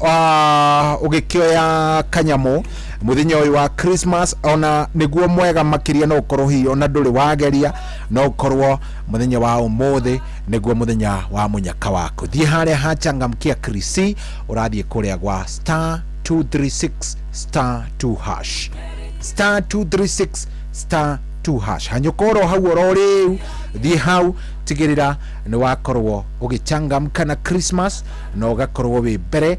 ugikioya kanyamu muthenya uyu wa Christmas, ona niguo mwega makiria no ukorwo hi ona nduri wageria, no ukorwo muthenya wa umuthi niguo muthenya wa munyaka waku. Thie haria hachangamkia Krisi urathie kuria gwa star 236 star 2 hash, star 236 star 2 hash. Hanyukoro hau orori thie hau tigirira ni wakorwo ugichangamka na Christmas no ugakorwo wi mbere.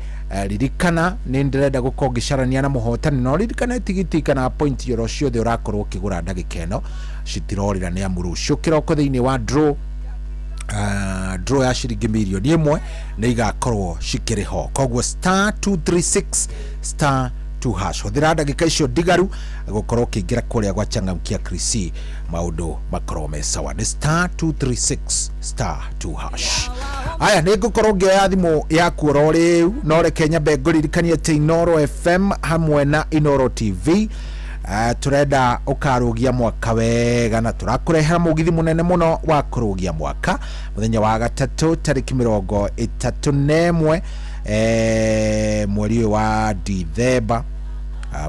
Ririkana ni ndirenda gukorwo ngicarania na muhotani, no ririkana tigiti kana point yoro ciothe urakorwo ukigura ndagika ino citirorira ni amuru cio kiroko thiini wa draw ya ciringi milioni 1 ni igakorwo cikiriho. Kogwo star 236 star 2 hash huthira ndagika icio ndigaru gukorwo kingira kuria gwa changamkia Krisi maundu makorwo me sawa. Ni star 236 star 2 hash. Aya ni gukorwo ngea thimu yaku rori no reke nyambe nguririkania ati Inoro FM hamwe na Inoro TV turenda ukarugia mwaka wega, na turakurehera mugithi munene muno wa kurugia mwaka muthenya wa gatatu tariki 31 mweri wa Dithemba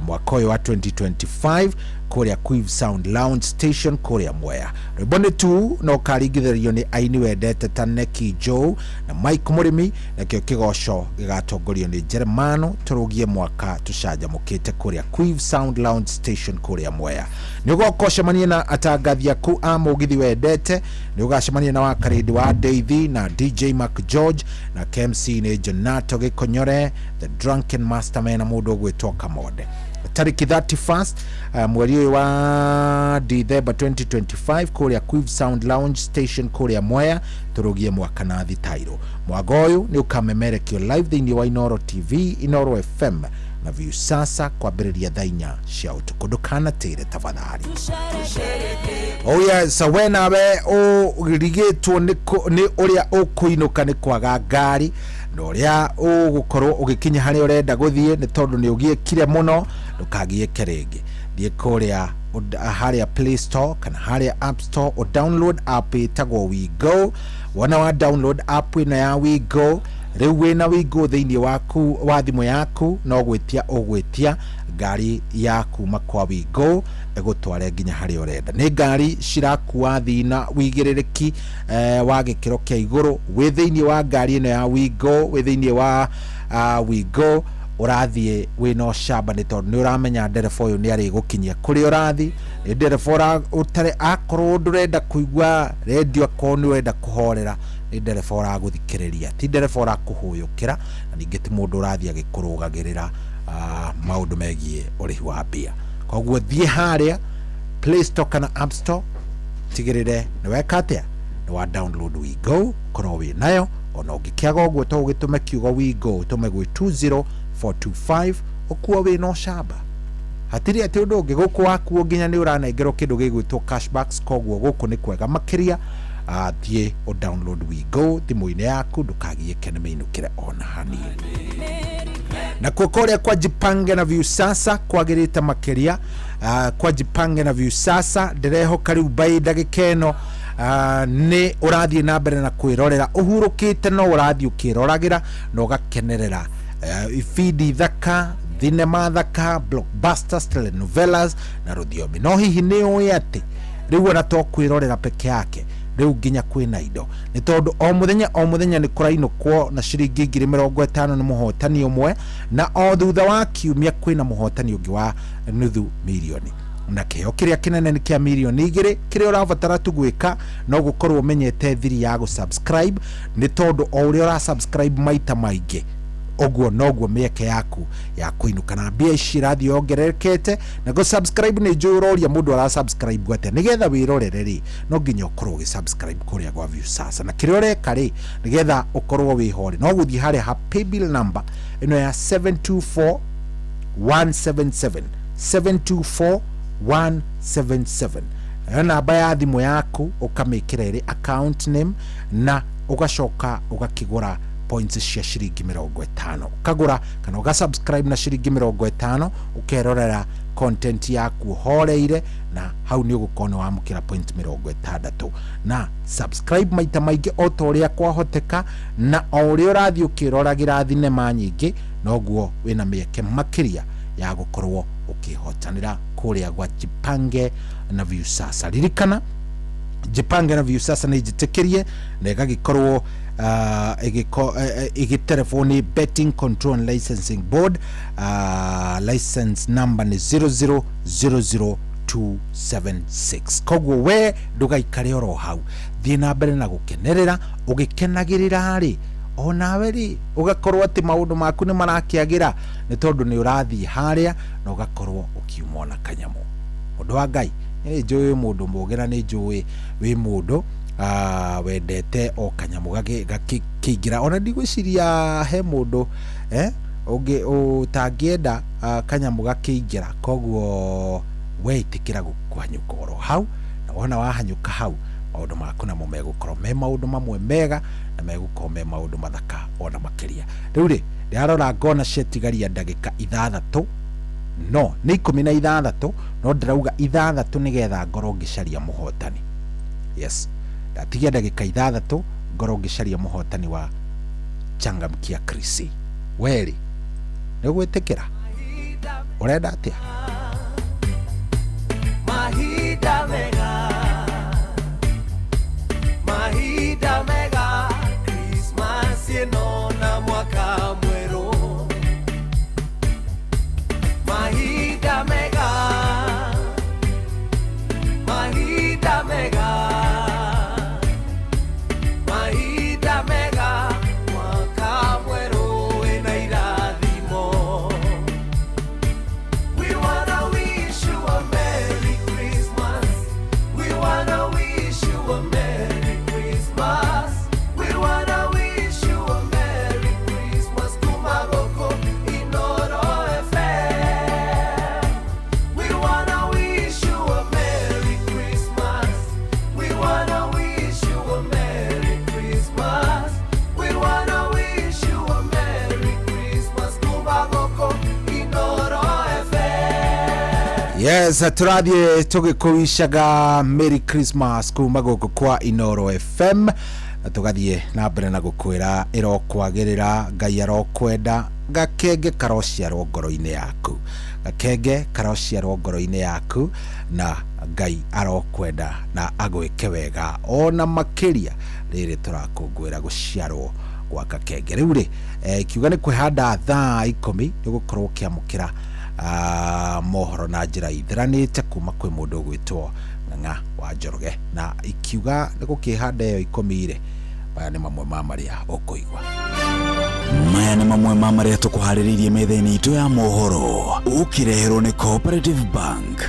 mwaka wa 2025 kuria Quiv Sound Lounge Station kuria Mwea. Rwibone tu no karingithirio ni aini wendete ta Neki Joe na Mike Murimi, na kio kigosho gigatongorio ni Jeremano. Turugie mwaka tushaja mukite kuria Quiv Sound Lounge Station kuria Mwea. Ni ugokocemania na atangathia ku amugithi wendete, ni ugacemania na wakaridi wa Daisy na DJ Mark George na KMC ni Jonato Gikonyore, the drunken masterman na mudo gwitwa Mode. Tariki 31 mweri wa Dithemba 2025 kuria Quiv Sound Lounge Station kuria Mwea. Turugie mwaka na thitairo. Mwagoyu ni ukamemerekio live thiini wa Inoro TV, Inoro FM na View sasa kwa biriria thainya cia utuku. Ndukana tire tafadhali. Oh yes, wena we o rigitwo ni uria ukuinuka ni kwaga ngari, no ria ugukorwo ugikinya hari urenda guthie ni tondu ni ugiekire muno ndukagie kerenge. Thie kuria haria Play Store kana haria App Store o download app itagwo WeGo. Wana wa download app ina ya WeGo, riu wina WeGo thiini waku wa thimu yaku no gwitia ugwitia ngari ya kuma kwa Wigo egutware nginya hari urenda. Ni ngari cirakua thina wigirereki wa gikiro kia iguru wi thiini wa ngari ino ya Wigo, wi thiini wa Wigo urathie wino shamba ni tondu ni uramenya ndereba uyu ni ari gukinyia kuri urathi. Ni ndereba utare akorwo ndurenda kuigua radio ko ni wenda kuhorera, ni ndereba uraguthikiriria, ti ndereba urakuhuyukira, na ningi ti mundu urathia gikurugagirira maundu megie urihi wa mbia. Koguo thie haria Play Store kana App Store, tigirire ni weka atia ni wa download Wigo korwo wi nayo. Ona ungikiaga uguo to ugitume kiugo Wigo utume gwi 20425 ukuwa wi no shamba. Hatiri ati undu ungi guku wakuo nginya ni uranengerwo kindu gigwitwo cashbacks. Koguo guku ni kwega makiria. Thie o download Wigo thimu-ini yaku, ndukagiike ni mainukire ona hani. Na kukoria kwa Jipange na Viusasa kwagirite makiria. Kwa Jipange na Viusasa ndirehoka riu bai ndagikeno ni urathie na mbere na kwirorera uhurukite, no urathie ukirораgira na ugakenerera ifidi thaka, thinema thaka, blockbusters, telenovelas na rudhiomi. No hihi ni uĩ ati riu ona to kwirorera peke yake, riu nginya kwina indo, ni tondu o muthenya ni kurainukwo na ciringi 50 ni muhotani umwe, na o thutha wa kiumia kwina muhotani ungi wa nuthu milioni. Na kiheo kiria kinene ni kia milioni 2. Kiria urabatara tu gwika no gukorwo umenyete thiri ya gu subscribe, ni tondu o uria ura subscribe maita maingi oguo noguo mieke yaku ya kuinuka na mbia ici rathi ongererekete. Na go subscribe ni njuroria mundu ara subscribe gwate nigetha wirorere ri no nginya ukorwo gi subscribe kuria gwa Viusasa, na kiria ureka ri nigetha ukorwo wihore no guthie haria ha paybill number ino ya 724177 724177 namba ya thimu yaku ukamikira iri account name na ugacoka ugakigura points cia ciringi 50 ukagura kana ugasubscribe na ciringi 50 ukerorera content yaku horeire, na hau ni ugukona wa mukira point 60 na subscribe maita maingi o to uria kwahoteka, na o uria urathi ukiroragira thinema nyingi noguo wina mieke makiria ya gukorwo ukihotanira kuria gwa Jipange na Viusasa. Ririkana Jipange na Viusasa ni jitikirie na igagikorwo telefoni Betting Control and Licensing Board, license number ni 0000276. Koguo we ndugaikare oro hau, thie na mbere na gukenerera ugikenagirira ri onawe ri ugakorwo ati maundu maku ni marakiagira, ni tondu ni urathie haria na ugakorwo ukiumona kanyamu. Mundu wa Ngai ni njui mundu mugera, ni njui wi mundu wendete o kanyamu gakiingira. Ona ndigwiciria he mundu ungi utangienda kanyamu gakiingira. Koguo weitikira gukwanyuka oro hau, na wona wahanyuka hau maundu maku namo megukorwo me maundu mamwe mega na megukorwo me maundu mathaka ona makiria. Riu ri ndirarora ngona cietigaria ndagika 6 no ni 16 no ndirauga 6 nigetha ngorwo ngicaria muhotani. Yes, ndatigia ndagika 6 ngorwo ngicaria muhotani wa Changamkia Krisi. Weri ni gwitikira urenda atia Mahida mega, Mahida mega, Christmas ino na mwaka mweru. Mahida mega, Mahida mega, Mahida mega, mwaka mweru ina irathimo. We wanna wish you a Merry Christmas. We wanna wish you a Merry Christmas. We wanna wish you a Merry Christmas. Kumagoko Inoro FM. We wanna wish you a Merry Christmas. We wanna wish you a Merry Christmas. We wanna wish you a Merry Christmas. Kumagoko Inoro FM. Yes, turathie tugikuishaga Merry Christmas kuma guku kwa Inoro FM, na tugathie na mbere na gukwira irokwagirira Ngai arokwenda gakenge karociarwo ngoro-inĩ yaku, gakenge karociarwo ngoro-inĩ yaku, na Ngai arokwenda na agwĩke wega ona makĩria rĩrĩ tũrakũngũĩra gũciarwo gwa gakenge. Rĩu rĩ kiuga nĩ kwĩhanda thaa 10 nĩ gũkorwo kĩamũkĩra mohoro na njĩra itheranĩte kuma kwĩ mũndũ ũgwĩtwo Ng'ang'a wa Njoroge, na ikiuga nĩ gũkĩhanda ĩyo 10 rĩ, maya nĩ mamwe ma marĩa ũkũigua. Maya nĩ mamwe ma marĩa tũkũharĩrĩirie metha-inĩ itũ ya mohoro, ũkĩreherwo nĩ Cooperative Bank.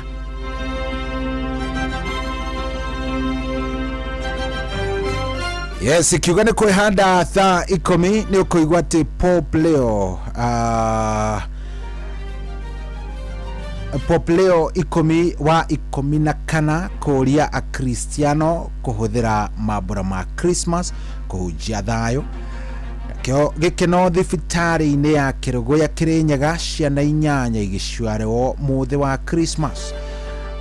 Yes, kiuga nĩ kwĩhanda thaa 10 nĩ ũkũigua atĩ Pope Leo 14 kũria akristiano kũhũthĩra mambura ma Christmas kũhunjia thayũ. Nakĩo gĩkeno thibitarĩ-inĩ ya Kĩrũgũ ya Kĩrĩnyaga, ciana 8 igĩciarwo mũthĩ wa Christmas.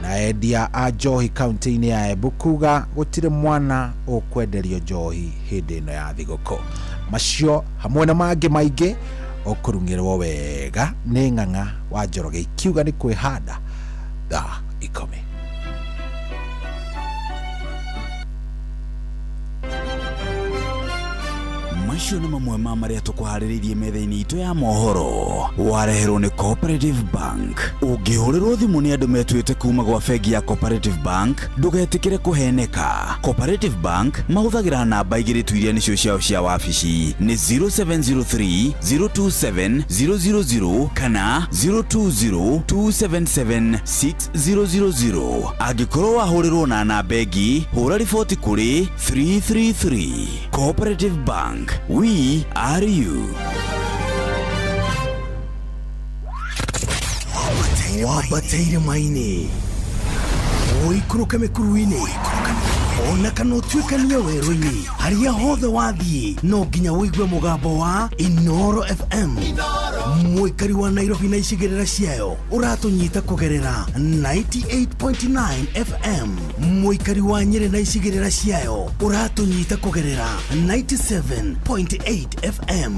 Na endia a njohi kaunti-inĩ ya Embu kuga gũtirĩ mwana ũkwenderio njohi hĩndĩ ĩno ya thigũkũ. Macio hamwe na mangĩ maingĩ ũkũrungĩrwo wega nĩ Ng'ang'a wa Njoroge, ikiuga nĩ kwĩhanda thaa 10. Macio nĩ mamwe ma marĩa tũkũharĩrĩirie metha-inĩ itũ ya mohoro, wareherwo nĩ Cooperative Bank. Ũngĩhũrĩrwo thimũ nĩ andũ metuĩte kuma gwa bengi ya Cooperative Bank, ndũgetĩkĩre kũheneka. Cooperative Bank mahũthagĩra namba igĩrĩ tu iria nĩcio ciao cia wabici, nĩ 0703 027 000 kana 020 277 6000. Angĩkorwo wahũrĩrwo na namba ĩngĩ, hũra riboti kũrĩ 333. Cooperative Bank, we are you. Wabateire maini oikũrũka mĩkuru-inĩ ona kana ũtuĩkania werũ-inĩ, harĩa hothe wathiĩ no nginya wĩigue mũgambo wa Inoro FM. Mũikari wa Nairobi na icigĩrĩra ciayo ũratũnyita kũgerera 98.9 FM. Mũikari wa Nyĩrĩ na icigĩrĩra ciayo ũratũnyita kũgerera 97.8 FM.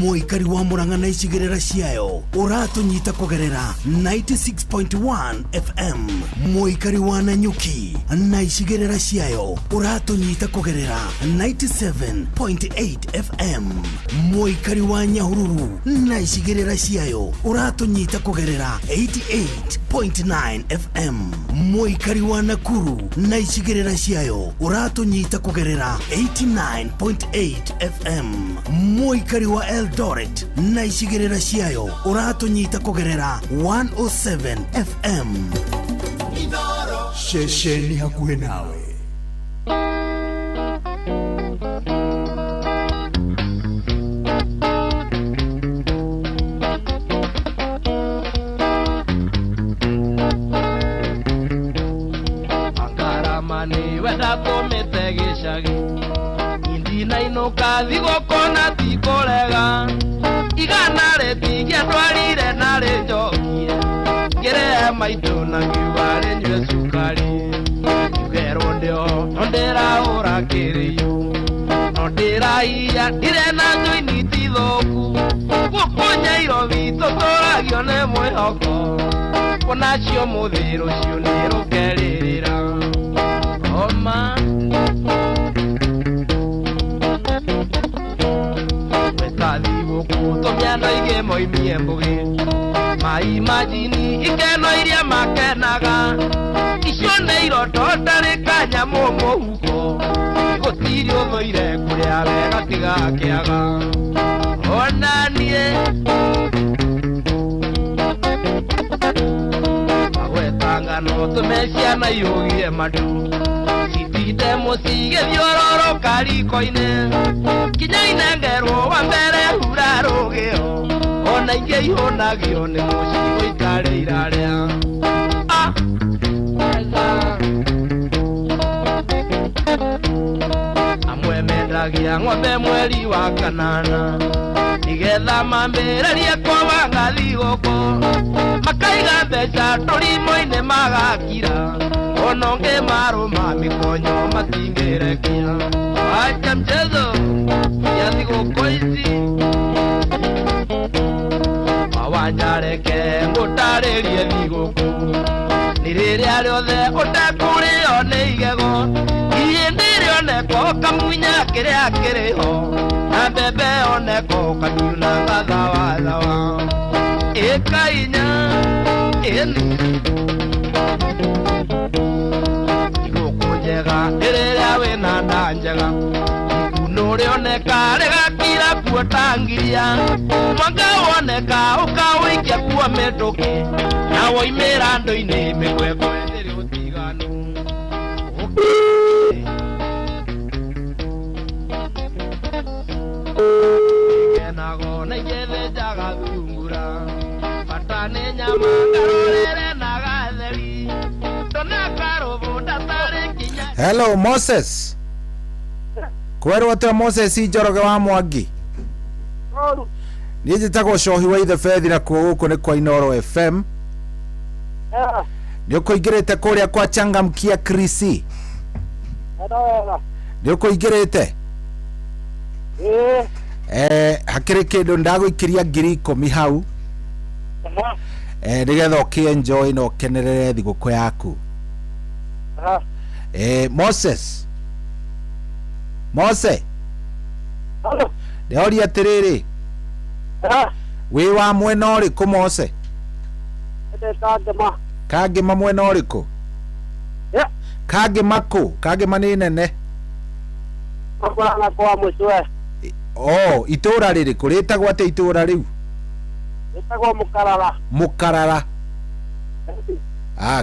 Mũikari wa Murang'a na icigĩrĩra ciayo ũratũnyita kũgerera 96.1 FM. Mũikari wa Nanyuki na icigĩrĩra ciayo ũratũnyita kũgerera 97.8 FM. Mũikari wa Nyahururu na icigĩrĩra ciayo ũratũnyita kũgerera 88.9 FM. Mũikari wa Nakuru na icigĩrĩra ciayo ũratũnyita kũgerera 89.8 FM. Mũikari wa Eldoret na icigĩrĩra ciayo ũratũnyita kũgerera 107 FM. Shesheni hakuhĩ nawe. Thigũkũna tikũrega igana rĩtigia ndwarire na rĩnjokire ngĩrehe maitũ na ngiuga rĩnyue cukari ngerwo ndĩo no ndĩrahũra kĩrĩyo no ndĩraiya ndirĩ na njoini tithũku gũkũ Nyairobi tũtũragio nĩ mwĩhoko onacio mũthĩ rũciũ nĩ rũkerĩrĩra oma Tomyano ige moimie mbugi mai majini ikeno iria makenaga icio nĩ iroto ndarĩ kanyamũ mũhuko gũtirĩ ũthũire kũrĩa wega tiga kĩaga ona niĩ agwetanga no tũme ciana ihũgie matu citinde mũciĩ gĩthiũrũrũka riko-inĩ kinya inengerwo wa mbere hura rũgĩo ona ingĩ ihũnagio nĩ mũciĩ gũikarĩ irarĩa amwe mendagia ng'ombe mweri wa kanana igetha mambĩrĩrie kwabanga thigũkũ makaiga mbeca tũrimo-inĩ magakira ona ũngĩ marũma mĩkonyo matingĩrekia acha mchezo ya thigũkũ ici reke ngũtarĩrie thigũkũ nĩ rĩrĩa rĩothe ũtekũrĩo nĩ igego ihĩndĩ rĩoneka ũkamunya kĩrĩa kĩrĩho na mbembe oneka ũkamiuna gathawathawa ĩkainya ĩni igũkũ njega nĩ rĩrĩa wĩna nda njega ikuno rĩoneka rĩgakira kuo tangiria mwanga woneka ũkawĩikia kuo mĩtũkĩ na woimĩra ndũ-inĩ mĩkwekwe ndĩrĩ ũtiganu genago na igethĩnjaga thungura bata nĩ nyama ngarorere na gatheri tona karũbũnda tarĩ kinya. Hello Moses. Kwerwo atĩa Moses Njoroge wa Mwangi? Niĩ njĩtagwo Cohi wa Ithe Fethi na kuo gũkũ nĩ kwa Inoro FM. Nĩ ũkũingĩrĩte kũrĩa kwa Changamkia Krisi? Nĩ ũkũingĩrĩte? Hakĩrĩ kĩndũ ndagũikĩria 10,000 hau. Nĩgetha ũkĩenjoy na ũkenerere thigũkũ yaku. Mose. Ndĩoria atĩrĩrĩ. Wĩ wa mwena ũrĩkũ Mose? Kangĩma mwena ũrĩkũ? Kangĩma kũ? Kangĩma nĩ nene. Itũra rĩrĩkũ? Rĩtagwo atĩa itũra rĩu? Rĩtagwo Mũkarara. Mũkarara.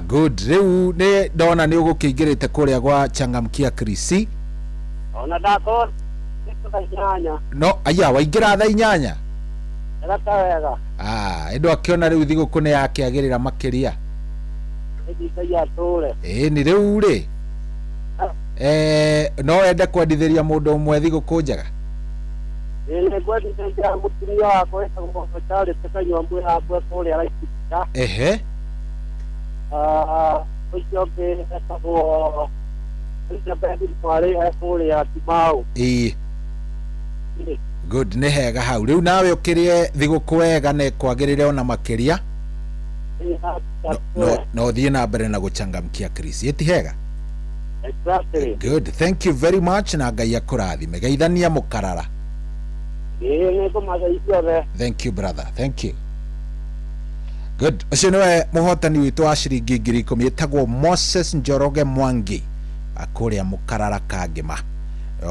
Good. Rĩu nĩ ndona nĩ ũgũkĩingĩrĩte kũrĩa gwa Changamkia Krisi. Ona ndako nĩtũthainanya. No, aya waingĩra thaa 8. Raka wega. Endo akĩona rĩu thigũkũ nĩ yakĩagĩrĩra makĩria. Nĩndikaia tũre. Nĩ rĩu rĩ. No ende kwendithĩria mũndũ ũmwe thigũkũ njega. Nĩ kwendithĩria mũtumia wakwa wĩtagwo Charĩ Tekanyua mwĩra wakwa kũrĩa Laikipia. Ũcio ũngĩ etagwo Good, nĩ hega hau. Rĩu nawe ũkĩrĩe thigũkũ wega na kwagĩrĩre ona makĩria. No thiĩ na mbere na gũchangamkia Krisi. Ĩti hega? Good, thank you very much na Ngai akũrathime. Geithania Mũkarara. Thank you brother, thank you. Good. Ũcio nĩwe mũhotani witũ wa ciringi 10,000 etagwo Moses Njoroge Mwangi akũrĩa Mũkarara Kangĩma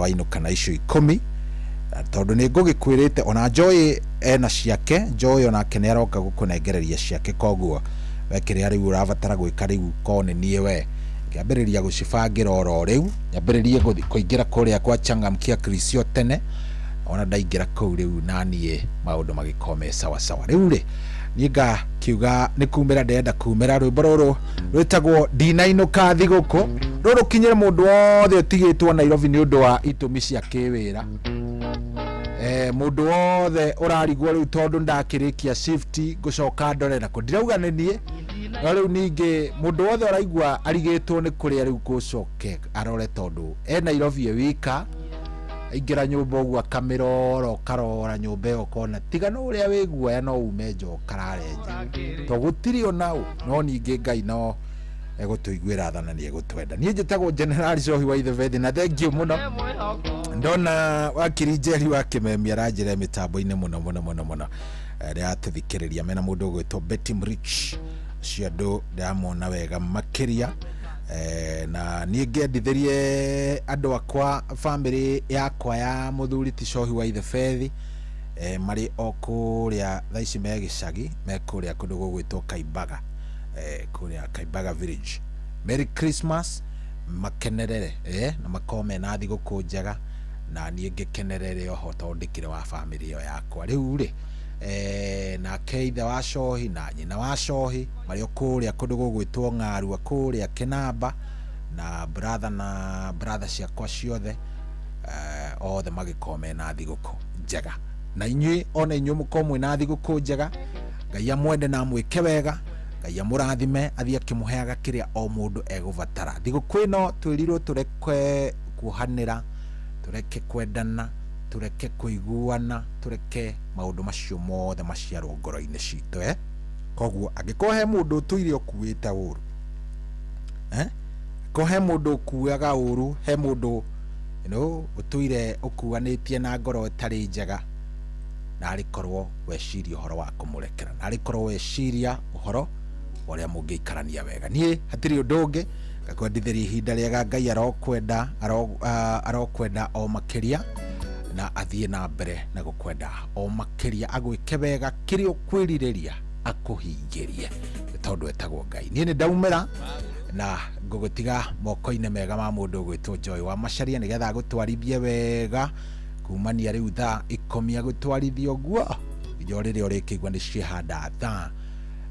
wainũka na icio 10 tondũ nĩ ngũgĩkwĩrĩte ona Joy ena ciake. Joy onake nĩ aroka gũkũnengereria ciake, koguo wekĩrĩa rĩu ũrabatara gwĩka rĩu ko nĩ niĩ we ngĩambĩrĩria gũcibangĩra oro rĩu nyambĩrĩrie kũingĩra kũrĩa kwa Changamkia Krisi tene ona ndaingĩra kũu rĩu na niĩ maũndũ magĩkome sawa sawa. Rĩu rĩ niĩ ngakiuga nĩ kumĩra ndenda kumĩra rwĩmbo rũrũ rwĩtagwo ndinainũka thigũkũ rũrũ kinyĩre mũndũ wothe ũtigĩtwo Nairobi nĩ ũndũ wa itũmi cia kĩwĩra. Mũndũ wothe ũrarigwo rĩu tondũ ndakĩrĩkia shift ngũcoka ndore na ndirauga nĩ niĩ no rĩu ningĩ mũndũ wothe ũraigua arigĩtwo nĩ kũrĩa rĩu gũcoke arore tondũ Nairobi wika ingĩra nyũmba ũguo kamirora ũkarora nyũmba ĩyo kona tiga no ũrĩa wĩguoya no ume njo kararenje to gũtirĩ ona no ningĩ Ngai no egũtũiguĩra tha na nĩ egũtwenda. Niĩ njĩtagwo General Cohi wa Ithe Fethi na thank you mũno. Ndona wakiri Njeri wa Kĩmemi aranjĩra mĩtambo-inĩ mũno ndĩratũthikĩrĩria mena mũndũ ũgwĩtwo Betty Mrich ũcio andũ ndamona wega makĩria. Na niĩ ngĩendithĩrie andũ akwa family yakwa ya mũthuri ti Cohi wa Ithe Fethi marĩ o kũrĩa thaa ici me gĩcagi me kũrĩa kũndũ gũgwĩtwo Kaimbaga kũrĩa Kaimbaga village. Merry Christmas makenerere na makome na thigũkũ njega na niĩ ngĩkenerere oho tondũ ndĩkĩrĩ wa family ĩyo yakwa. Rĩu rĩ na keithe wa Cohi na nyina wa Cohi marĩ o kũrĩa kũndũ gũgwĩtwo Ng'arua kũrĩa Kĩnamba na brother ciakwa ciothe othe magĩkome na thigũkũ njega na inyuĩ ona inyuĩ mũkomwe na thigũkũ njega. Ngai amwende na mwĩke wega, Ngai amũrathime athiĩ akĩmũheaga kĩrĩa o mũndũ egũbatara. Thigũkũ ĩno twĩrirwo tũreke kuohanĩra, tũreke kwendana, tũreke kũiguana, tũreke maũndũ macio mothe maciarwo ngoro-inĩ citũ koguo angĩkorwo he mũndũ ũtũire ũkuĩte ũru ko he mũndũ ũkuaga ũru he mũndũ ũtũire ũkuanĩtie na ngoro ĩtarĩ njega na arĩkorwo weciria ũhoro wa kũmũrekera na arĩkorwo weciria ũhoro ũrĩa mũngĩikarania wega. Niĩ hatirĩ ũndũ ũngĩ ngakwendithĩria ihinda rĩega. Ngai arokwenda o makĩria na athiĩ na mbere na gũkwenda o makĩria, agwĩke wega kĩrĩa ũkwĩrirĩria akũhingĩrie tondũ etagwo Ngai. Niĩ nĩ ndaumĩra na ngũgũtiga moko-inĩ mega ma mũndũ ũgwĩtwo Joy wa Macharia nĩgetha gũtwarithie wega kumania rĩu thaa 10 gũtwarithia ũguo nginya rĩrĩa ũrĩkĩigua nĩ cihanda thaa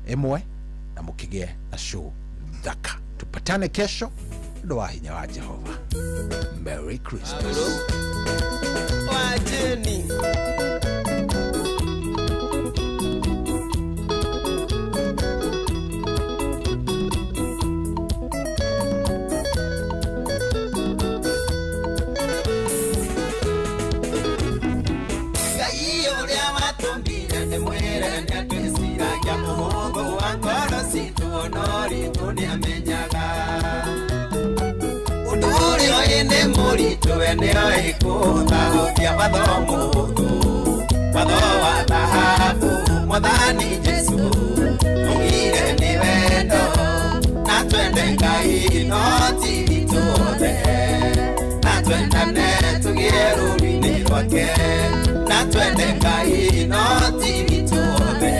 1 na mũkĩgĩe na show thaka. Tupatane kesho ndo wa hinya wa Jehova. Merry Christmas. Wajeni Murito eneo ikuthahũkia watho mũhũthũ, watho wa thahabu Mwathani Jesu tũgire nĩ wendo na twende Ngai no ti witũothe na twendane tũgĩe rũũri-inĩ rwake na twende Ngai no ti witũothe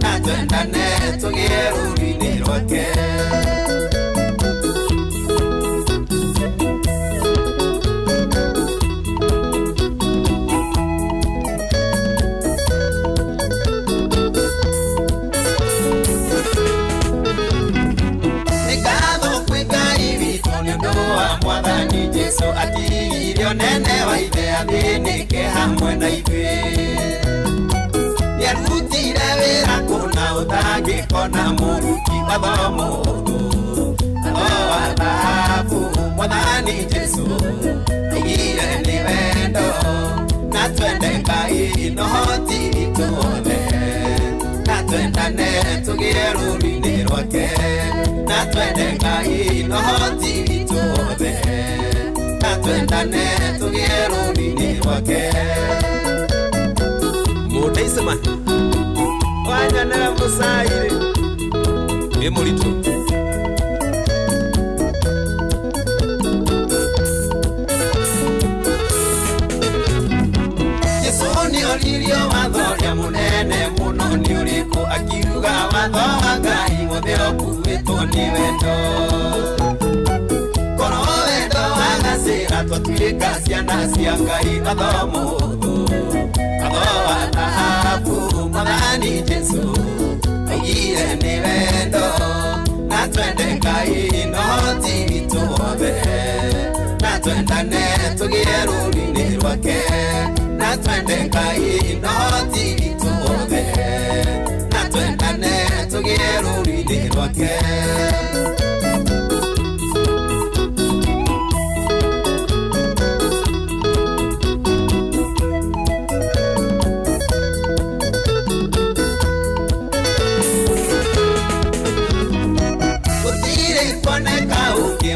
na twendane tũgĩe rũũri-inĩ rwake. Mwathani Jesu atigirio nene wa ithe athĩnĩke hamwe na ithuĩ. Nĩarutire wĩra kũna ũtangĩkona mũruti watho mũhũthũ, watho wa thahabu Mwathani Jesu tũgire nĩ wendo na twende Ngai no ti witũothe na twendane tũgĩe rũũri-inĩ rwake na twende Ngai no ti witũothe na twendane tũgĩe rũũri-inĩ rwake. Mũndeicema wanyanĩra mũcairi nĩ mũritũ Jesũ nĩoririo watho ũrĩa mũnene mũno nĩ ũrĩkũ, akiuga watho wa Ngai wothe ũkuĩtwo nĩ wendo. Korwo wendo wagacĩra twatuĩka ciana cia Ngai, watho mũhũthũ, watho wa thahabu Mwathani Jesu tũgire nĩ wendo na twende Ngai no ti witũothe na twendane tũgĩe rũũri-inĩ rwake na twende Ngai no ti witũothe na twendane tũgĩe rũũri-inĩ rwake.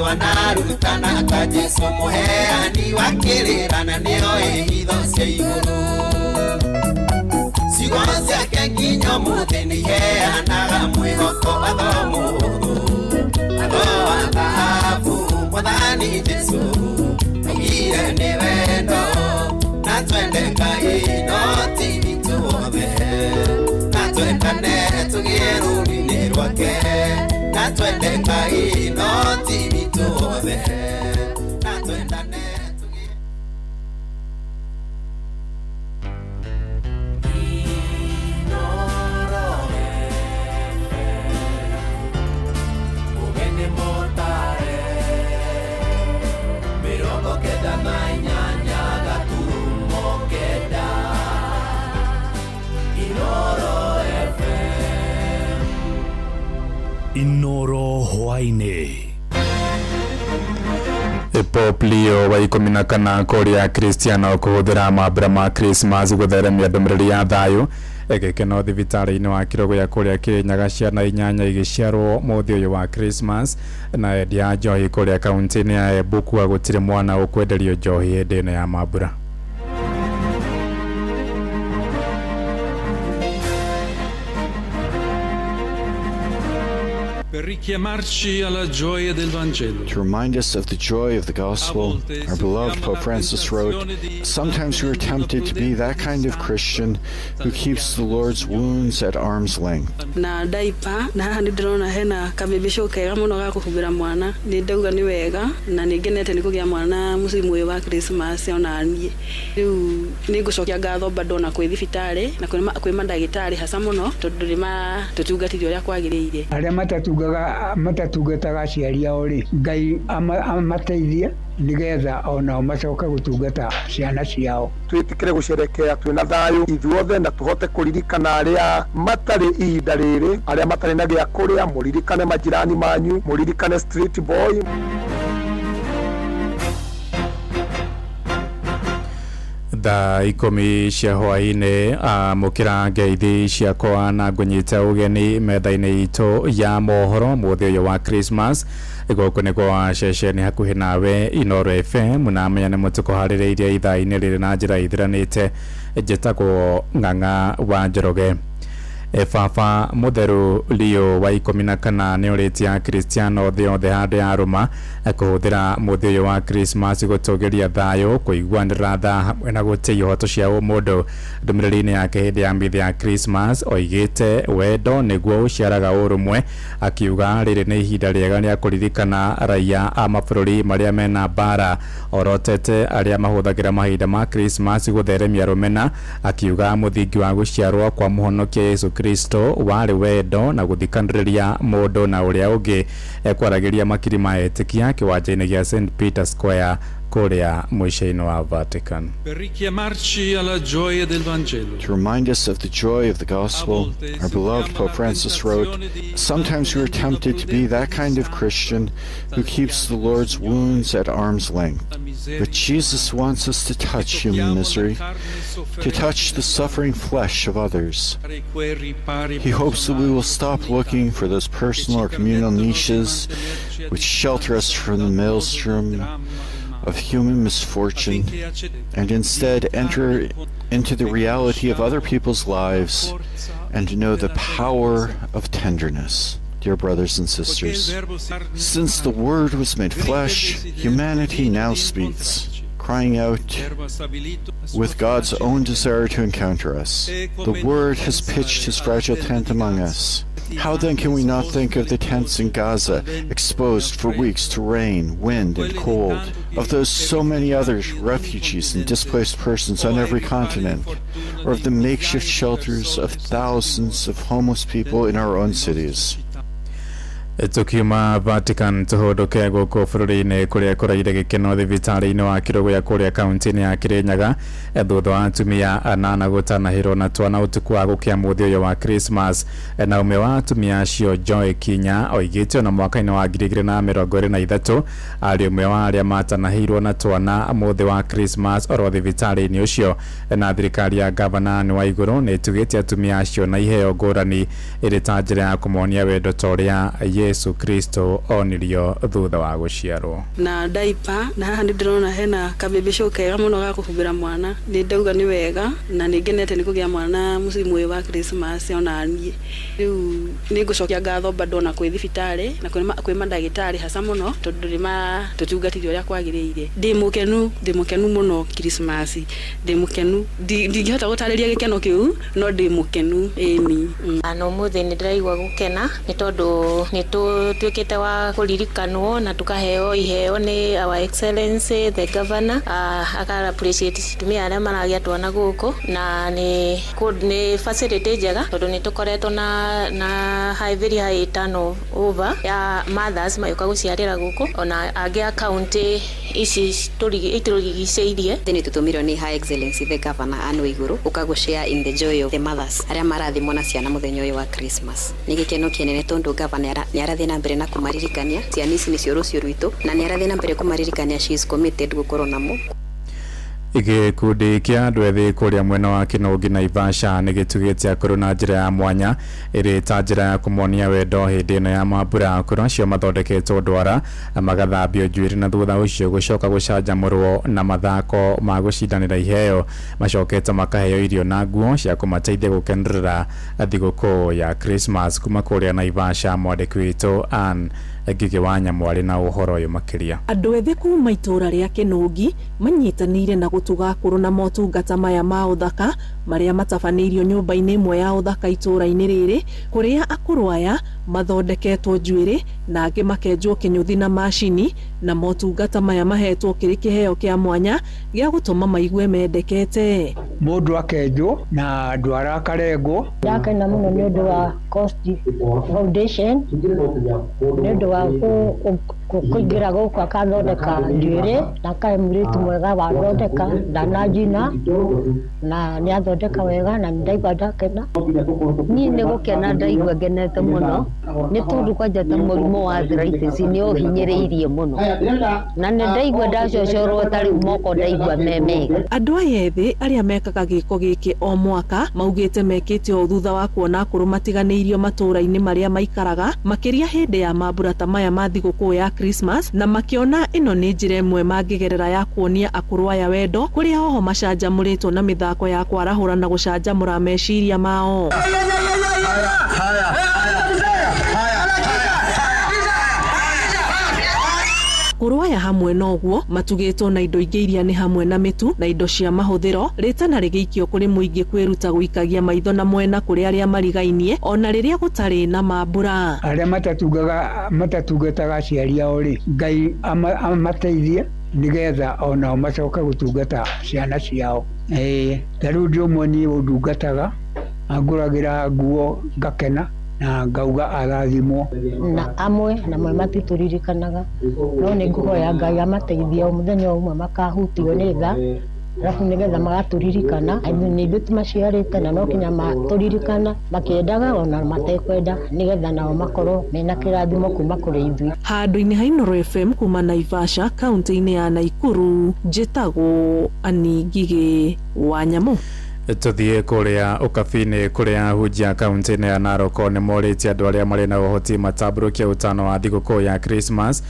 Wanarutana ka Jesu mũheani wa kĩrĩra nĩoĩ hitho cia igũrũ. Ciugo ciake nginya ũmũthĩ nĩiheanaga mwĩhoko, watho mũhũthũ, watho wa thahabu Mwathani Jesu tũgire nĩ wendo na twende Ngai no ti witũothe na twendane tũgĩe rũũri-inĩ rwake na twende Ngai no ti witũothe na twendane tũgĩe. Ugeni motare mirongo kenda na inyanya gaturumo kenda Inoro FM. Inoro hwainĩ. Pop Leo wa 14 kũrĩa Cristiano kũhũthĩra mambura ma Christmas gũtheremia ndũmĩrĩri ya thayũ gikeno thibitari-inĩ wa Kirogo ya kuria Kirinyaga ciana 8 igiciarwo muthi uyu wa Christmas na endia njohi kuria kaunti-inĩ ya Embu kuga gutire mwana ukwenderio njohi hĩndĩ-inĩ ya mambura. Per richiamarci alla gioia del Vangelo. To remind us of the joy of the gospel, our beloved Pope Francis wrote, "Sometimes we are tempted to be that kind of Christian who keeps the Lord's wounds at arm's length." Na daipa na haha ndirona hena kabebisho kega muno ga kuhubira mwana ni ndauga ni wega na ningenete ni kugia mwana musimu uyu wa Christmas ona nie riu ni gucokia ngatho bado na kwi thibitari na kwi mandagitari hasa muno tondu rima tutungatithio ria kwagiriire aria matatungataga aciari ao ri Ngai amateithie nigetha onao macoka gutungata ciana ciao twitikire gucerekea twina thayu ithuothe na tuhote kuririkana aria matari ihinda riri aria matari na gia kuria muririkane majirani manyu muririkane street boy thaa 10 cia hwaĩ-inĩ amũkĩra ngeithi ciakwa na ngũnyita ũgeni metha-inĩ itũ ya mohoro mũthĩ ũyũ wa Christmas gũkũ nĩ kwa ceceni hakuhĩ nawe Inooro FM na menya nĩ mũtuko harĩrĩirie ithaa-inĩ rĩrĩ na njĩra ithiranĩte njĩtagwo Ng'ang'a wa Njoroge. Baba Mutheru Leo wa 14 nĩ ũrĩtia Kristiano thĩ yothe handũ ya Roma kũhũthĩra mũthĩ ũyũ wa Christmas gũtũgĩria thayũ kũiguanĩra tha hamwe na gũtĩa ihoto cia ũmũndũ. Ndũmĩrĩri-inĩ yake hĩndĩ ya mĩthĩ ya Christmas oigĩte wendo nĩguo ũciaraga ũrũmwe, akiuga rĩrĩ nĩ ihinda rĩega rĩa kũririkana raia a mabũrũri marĩa mena mbara. Orotete arĩa mahũthagĩra mahinda ma Christmas gũtheremia rũmena, akiuga mũthingi wa gũciarwo kwa mũhonokia Yesu Kristo warĩ wendo na gũthikanĩrĩria mũndũ na ũrĩa ũngĩ kwaragĩria makiri ma etĩkia kĩwanja-inĩ gĩa St. Peter Square kuria mũico-inĩ wa Vatican. Per richiamarci alla gioia del Vangelo. To remind us of the joy of the gospel, our beloved Pope Francis wrote, "Sometimes we are tempted to be that kind of Christian who keeps the Lord's wounds at arm's length. But Jesus wants us to touch human misery, to touch the suffering flesh of others. He hopes that we will stop looking for those personal or communal niches which shelter us from the maelstrom of human misfortune, and instead enter into the reality of other people's lives and know the power of tenderness." Dear brothers and sisters, since the Word was made flesh, humanity now speaks, crying out with God's own desire to encounter us. The Word has pitched his fragile tent among us. How then can we not think of the tents in Gaza, exposed for weeks to rain, wind, and cold, of those so many other refugees and displaced persons on every continent, or of the makeshift shelters of thousands of homeless people in our own cities? Tukiuma Vatican tuhuduke guku bũrũri-inĩ kũrĩa kũraire gĩkeno thibitarĩ-inĩ wa Kirogo ya kũrĩa kaunti-inĩ ya Kirinyaga thutha wa atumia 8 gũtanahĩrwo na twana ũtukũ wa gũkĩa mũthĩ ũyũ wa Christmas. Na ũmwe wa atumia acio Joy Kinya oigĩte ona mwaka-inĩ wa 2023 arĩ ũmwe wa arĩa matanahĩirwo na twana mũthĩ wa Christmas oro thibitarĩ-inĩ ũcio. Na thirikari ya gavana nĩ wa igũrũ nĩ ĩtugĩte atumia acio na iheo ngũrani ĩrĩ ta njĩra ya kũmonia wendo ta ũrĩa Yesu Kristo onirio thutha wa gũciarwo. Na daipa na haha ndirona hena kabebisho kega muno ga kuhubira mwana ni ndauga ni wega na ningenete ni kugia mwana musimu uyu wa Christmas ona nie riu ni gucokia ngatho bado na kwi thibitari na kwi mandagitari hasa muno tondu rima tutungatithio ria kwagiriire. Ndimukenu muno Christmas, ndimukenu ndingihota gutariria gikeno kiu no ndimukenu eni ano muthi ni ndiraigua gukena ni tondu ni tuikite wa kuririkanwo na tukaheo iheo ni our excellency the governor aka appreciate tumia aria maragia twana guku na ni facility njega tondu ni tukoretwo na very high turnover ya mothers mayuka guciarira guku ona angi county ici turigiceirie ni tutumirwo ni high excellency the governor anu iguru ukagushare in the joy of the mothers aria marathimwo na ciana muthenya uyu wa Christmas. Ni gikeno kienene tondu governor ni arathie na mbere na kumaririkania ciana ici nicio rucio rwitu na ni arathie na mbere kumaririkania she is committed gukorwo namo. Gikundi kia andu ethi kuria mwena wa Kinungi na Ivasha nigitugite akuru na njira ya mwanya iri ta njira ya kumonia wendo hindi ino ya mambura akuru acio mathondeketwo ndwara magathambio njuiri na thutha ucio gucoka gucanjamurwo na mathako ma gucindanira iheo macokete makaheo irio na nguo cia kumateithia gukenerera thigũkũ ya Christmas kuma kuria na Ivasha. Mwandĩki witũ Ann Ngige wa Nyamwari na uhoro uyu makiria. Andu ethi kuma itura ria Kinungi manyitanire na gutuga akuru na motungata maya ma uthaka maria matabanirio nyumba-ini imwe ya uthaka itura-ini riri kuria akuru aya mathondeketwo njuiri na angi makenjwo kinyuthi na macini na motungata maya mahetwo kiri kiheo kia mwanya gia gutuma maigue mendekete. Mundu akenjwo na ndwara akarengwo. Ndakena muno ni undu wa Coast Foundation ni undu wa kuingira guku akathondeka njuiri na kae muritu mwega wa thondeka ndanajina na ni athondeka wega na ndaigua ndakena. Ni ni gukena ndaigua ngenete muno ni tundu kwanjete murimu wa arthritis ni uhinyiriirie muno na ni ndaigua ndacocorwo tari moko ndaigua memega. Andu aya ethi aria mekaga giko giki o mwaka maugite mekite o thutha wa kuona akuru matiganeirio matura-ini maria maikaraga makiria hindi ya mambura ta maya ma thigũkũ ya Christmas na makiona ino ni njira imwe mangigerera ya kuonia akuru aya wendo kuria oho macanjamuritwo na mithako ya kwarahura na gucanjamura meciria mao. Akuru aya hamwe noguo matugitwo na indo ingi iria ni hamwe na mitu na indo cia mahuthiro ritana rigeikio kuri muingi kwiruta guikagia maitho na mwena kuri aria marigainie ona riria gutari na mambura. Aria matatungataga aciari ao ri Ngai amateithie nigetha ona macoka gutungata ciana ciao. Tariu ndiomonie undungataga anguragira nguo ngakena na ngauga arathimwo na amwe na mwe matituririkanaga no ni nguhoya Ngai amateithia muthenya umwe makahutio ni tha alafu nigetha magaturirikana ni ithuĩ tumaciarĩte na no kinya maturirikana makiendaga ona matekwenda nigetha nao makorwo mena kĩrathimo kuma kũrĩ ithuĩ. Handũ-inĩ ha Inooro FM kuma Naivasha kaunti-inĩ ya Naikuru njĩtagwo Ann Ngige wa Nyamu. Tuthie kuria ukabini kuria hujia kaunti-ini ya Narok ni morĩtie andu aria mari na uhoti matamburukia utano wa thigũkũ ya Christmas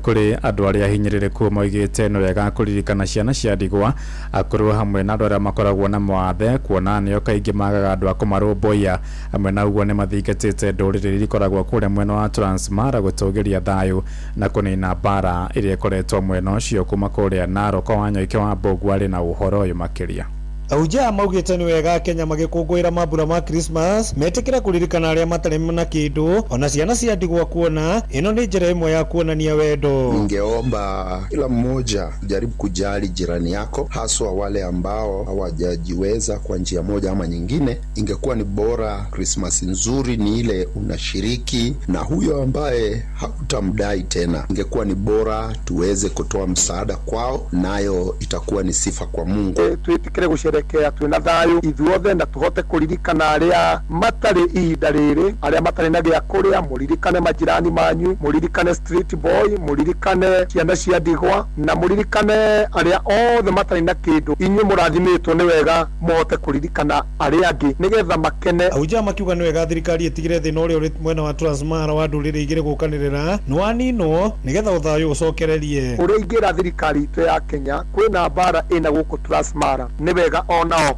kuri andu aria hinyĩrĩrĩku moigĩte no wega kuririkana ciana cia ndigwa akuru hamwe na andu aria makoragwo na mawathe kuona nĩo kaingĩ magaga andu a kũmarũmbũiya hamwe na uguo nĩ mathingatĩte ndũrĩrĩ ikoragwo kuria mwena wa Transmara gũtũgĩria thayũ na kũnina mbara iria ikoretwo mwena ũcio kuma kuria Narok. Wanyoike wa Mbogu arĩ na uhoro ũyũ makĩria. Auja maugite ni wega Kenya magikungwira mambura ma Christmas metikira kuririkana aria matari na kindu ona ciana cia ndigwa kuona ino ni njira imwe ya kuonania wendo. Ningeomba kila mmoja jaribu kujali jirani yako, haswa wale ambao hawajajiweza kwa njia moja ama nyingine. Ingekuwa ni bora Christmas nzuri ni ile unashiriki na huyo ambaye hautamdai tena. Ingekuwa ni bora tuweze kutoa msaada kwao, nayo itakuwa ni sifa kwa Mungu. Tuitikire gusherekea twina thayu ithuothe na tuhote kuririkana aria matari ihinda riri aria matari na gia kuria, muririkane majirani manyu, muririkane street boy, muririkane ciana cia ndigwa na muririkane aria othe matari na kindu. Inyuĩ mũrathimitwo ni wega mote kuririkana aria angi nigetha makene. Auja makiuga ni wega thirikari itigire thina uria uri mwena wa Transmara wa nduriri igire gukanirira nwaninwo nigetha uthayu ucokererie. Uria ingira thirikari itu ya Kenya kwina mbara ina guku Transmara ni wega onao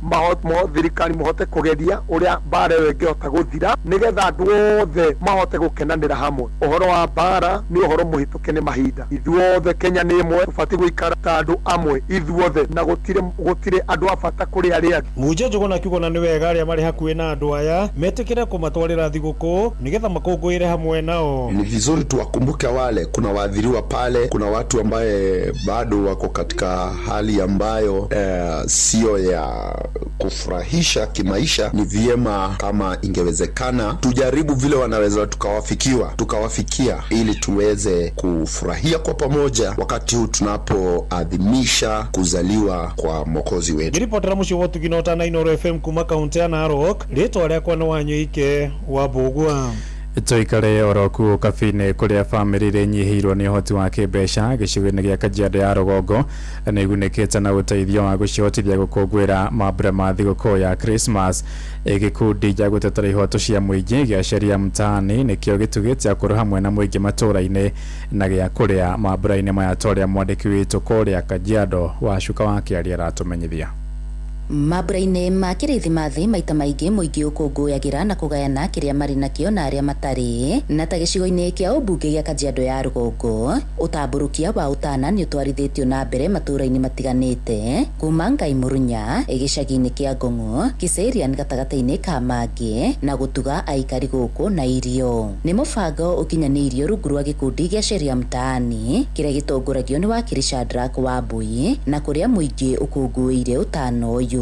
thirikari muhote kugeria uria mbara iyo ingihota guthira nigetha andu othe mahote gukenanira hamwe. Uhoro wa mbara ni uhoro muhituke ni mahinda. Ithuothe Kenya ni imwe, tubati guikara ta andu amwe ithuothe na gutire andu abata kuri aria angi. Muje Njuguna kiuga ni wega aria mari hakuhi na andu aya metikire kumatwarira thigũkũ nigetha makungwire hamwe nao. Ni vizuri tuwakumbuke wale, kuna waathiriwa pale, kuna watu ambaye bado wako katika hali ambayo sio ya kufurahisha kimaisha. Ni vyema kama ingewezekana tujaribu vile wanaweza tukawafikia ili tuweze kufurahia kwa pamoja wakati huu tunapoadhimisha kuzaliwa kwa Mwokozi wetu. Ripotera mucio wotu ginota na Inooro FM kuma kaunti ya Narok, ritwa riakwa ni Wanyoike wa Mbugua. Toikare oroku kabine kuria family renyihirwo ni hoti wa kibesha gicigo-ini gia Kajiado ya Rugongo nigunĩkĩte na ũteithio wa gũcihotithia gũkũngũĩra mambura ma thigũkũ ya Christmas. Gĩkundi gĩa gũtetera ihoto cia mũingĩ gĩa Sheria Mtaani nĩkĩo gĩtugĩte akũrũ hamwe na mũingĩ matũra-inĩ na gĩa kũrĩa mambura-inĩ maya torĩa mwandĩki witũ kũrĩa Kajiado Wacuka wa Kĩaria aratũmenyithia. Mambura-inĩ ma Kirithimathi maita maingĩ mũingĩ ũkũngũyagĩra na kũgayana kĩrĩa marĩ nakĩo na arĩa matarĩ, na ta gĩcigo-inĩ kĩa ũmbunge gĩa Kajiado ya Rugongo ũtambũrũkia wa ũtana nĩ ũtwarithĩtio na mbere matũra-inĩ matiganĩte kuma Ngai Mũrunya gĩcagi-inĩ kĩa Ngong'o, Kiserian gatagatĩ-inĩ ka mangĩ na gũtuga aikari gũkũ na irio. Nĩ mũbango ũkinyanĩirio rungu rwa gĩkundi gĩa Sheria Mtaani kĩrĩa gĩtongoragio nĩ wakiri Shadrack Wambui na kũrĩa mũingĩ ũkũngũĩire ũtano ũyũ.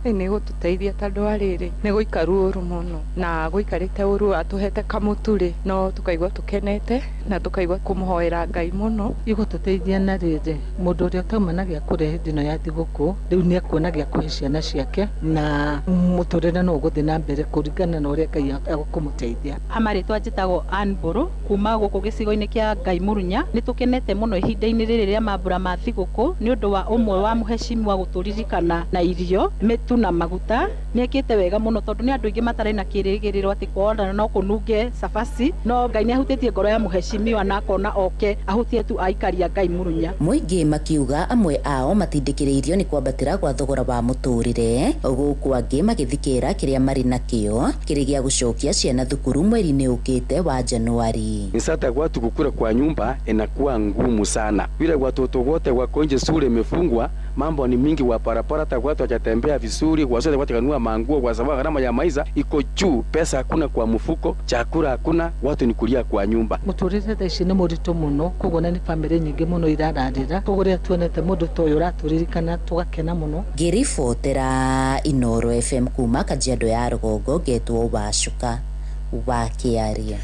Nĩ gũtũteithia tondũ wa rĩrĩ nĩ gũikaru ũru mũno na gũikarĩte ũru atũhete kamũturi no tukaigua tũkenete na tukaigua kũmũhoera Ngai mũno. Igũtũteithia na rĩrĩ mũndũ ũrĩa ũtauma gĩa kũrĩa hĩndĩ ĩno ya thigũkũ rĩu nĩ akuona gĩa kũhe ciana ciake na mũtũrĩre no ũgũthiĩ na mbere kũringana na ũrĩa Ngai agũkũmũteithia. Amarĩtwa njĩtagwo Ann Mburu kuma gũkũ gĩcigo-inĩ kĩa Ngai Mũrunya. Nĩ tũkenete mũno ihinda-inĩ rĩrĩ rĩa mambura ma thigũkũ nĩ ũndũ wa ũmwe wa mũhecimu wa gũtũririkana na irio metu na maguta. Nĩekĩte wega mũno tondũ nĩ andũ aingĩ matarĩ na kĩrĩgĩrĩro atĩ kwona no kũnunge cabaci, no Ngai nĩ ahutĩtie ngoro ya mũhecimiwa na akona oke ahutie tu aikaria Ngai Mũrunya. Mũingĩ makiuga amwe ao matindĩkĩrĩirio nĩ kwambatĩra gwa thogora wa mũtũrĩre, gũkũ angĩ magĩthikĩra kĩrĩa marĩ nakĩo kĩrĩ gĩa gũcokia ciana thukuru mweri-inĩ ũkĩte wa Januari. Sasa watu kukula kwa nyumba inakuwa ngumu sana, vile watoto wote wako nje, shule imefungwa, mambo ni mingi, wa parapara hata watu hawajatembea vizuri, wasote watu kanunua manguo kwa sababu gharama ya maisha iko juu, pesa hakuna kwa mfuko, chakula hakuna, watu ni kulia kwa nyumba. Muturire taici nĩ mũritũ mũno, koguo na nĩ famĩlĩ nyingĩ mũno irararĩra, koguo rĩrĩa tuonete mũndũ ta ũyũ ũratũririkana tũgakena mũno. Ngĩribotera Inooro FM kuma Kajiado ya Rugongo, ngetwo Wacuka wa Kĩaria.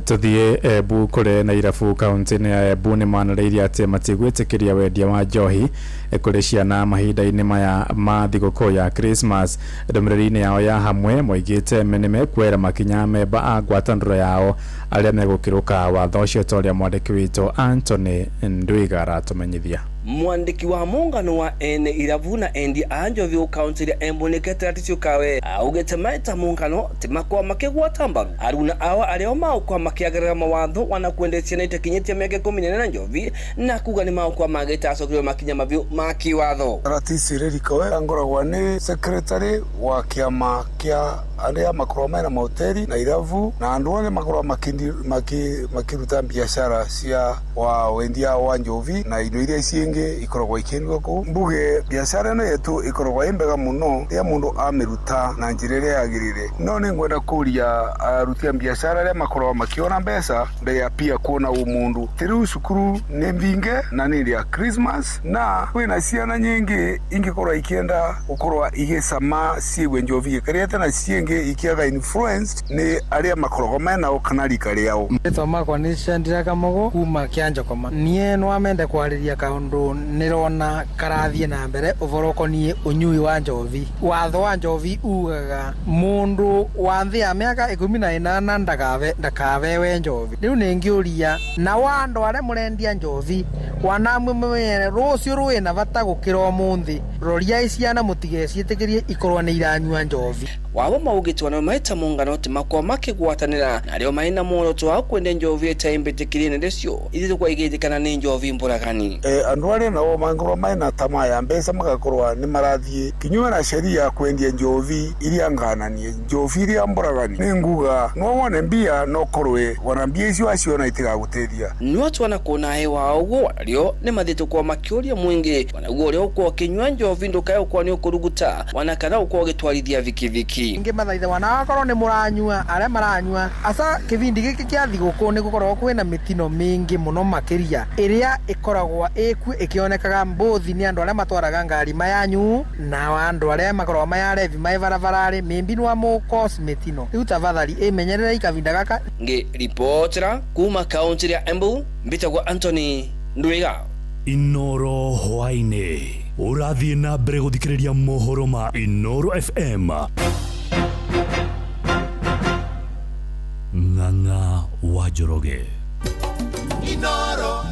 Tuthie Embu kure na Irabu kaunti-inĩ ya Embu nĩ manĩrĩirie atĩ matigwĩtĩkĩria wendia wa njohi kũrĩ ciana mahinda-inĩ maya ma thigũkũ ya Christmas. Ndũmĩrĩri-inĩ yao ya hamwe moigĩte nĩ mekwera makinya memba a ngwatanĩro yao arĩa megũkĩrũka watho ũcio ta ũrĩa mwandĩki witũ Anthony Ndwiga aratũmenyithia. Mwandiki wa muungano wa ene Irabu na endi anjovi kaunti ya Embu Nikete Laticio Kawe augete maita muungano timakwa makigwata mbaru aruna awa arĩa maukwa makiagarĩra mawatho wanakuendesha na itekinyĩtie mĩaka 14 na njovi na kuga nĩ maukwa magĩtacokĩrwo makinya mavyo ma kiwatho. Laticio Kawe angoragwa nĩ secretary wa kĩama kĩa arĩa makoragwo mena mahoteli na Irabu na andũ othe makoragwo makiruta biashara cia wa wendia wa njovi na indo iria ici ikoragwo ikendio ku mbuge. Biashara ĩno yetu ikoragwo imbega muno rĩa mundu amiruta na njĩra ĩrĩa yagĩrĩire, no nĩ ngwenda kũria aruti a biashara arĩa makoragwo makiona mbeca mbere ya pia kuona umundu tĩrĩu cukuru nĩ mbinge na nĩ rĩa Christmas na kwĩna ciana nyingĩ ingĩkorwo ikienda gũkorwo igĩcama ciĩgwe njovi ĩkarĩte na ciĩngĩ ikiaga influenced nĩ arĩa makoragwo mena kana rika rĩao. Rĩtwa makwa nĩ Shandira Kamogo kuma Kĩanjokoma. Niĩ no amende kwarĩria kaundu nirona karathie na mbere uvorokoni unyui wa njovi. Watho wa njovi ugaga mundu wa nthi ya miaka 18 ndakavewe njovi. Riu ningiuria na wandu aria murendia njovi wanamwe mwere rucio ruina vata gukira umuthi roria iciana mutigeciitikirie ikorwa ni iranyua njovi. Wabo maugitwa na maita muungano timakwa makigwatanira na rĩo maina muoroto wa kwenda njovi itaimbitikire ndecio ithi kwa igithikana ni njovi mburagani. Andu arĩa nao mangorwa maina tamaa ya mbeca magakorwa ni marathie kinyume na sheria kwendia njovi iria ngananie njovi iria mburagani. Ni nguga no wone mbia no korwe wana mbia icio acio na itigaguteithia. Ni watu wanakona hewa ugo rĩo ni mathitu kwa makiuria mwingi wanaguo rĩo kwa kinywa njovi ndukayo kwa ni ukuruguta wanakana ukwa gitwarithia vikiviki. Inge mathaitha wanakorwo ni muranyua aria maranyua asa kivindi giki kia thigũkũ ni gukorwo kwina mitino mingi muno makiria iria ikoragwo iku ikionekaga mbothi ni andu aria matwaraga ngari mayanyu na andu aria makorwo mayarevi mai barabarari mimbinu wa mukos mitino. Riu tafadhali imenyerera ikavinda gaka. Nge reportera kuma kaunti ya Embu mbitagwa Anthony Ndwiga. Inooro hwaine urathie na mbere guthikiriria mohoro ma Inooro FM. Ng'ang'a wa Njoroge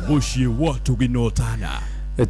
Muciĩ wa Tũginotana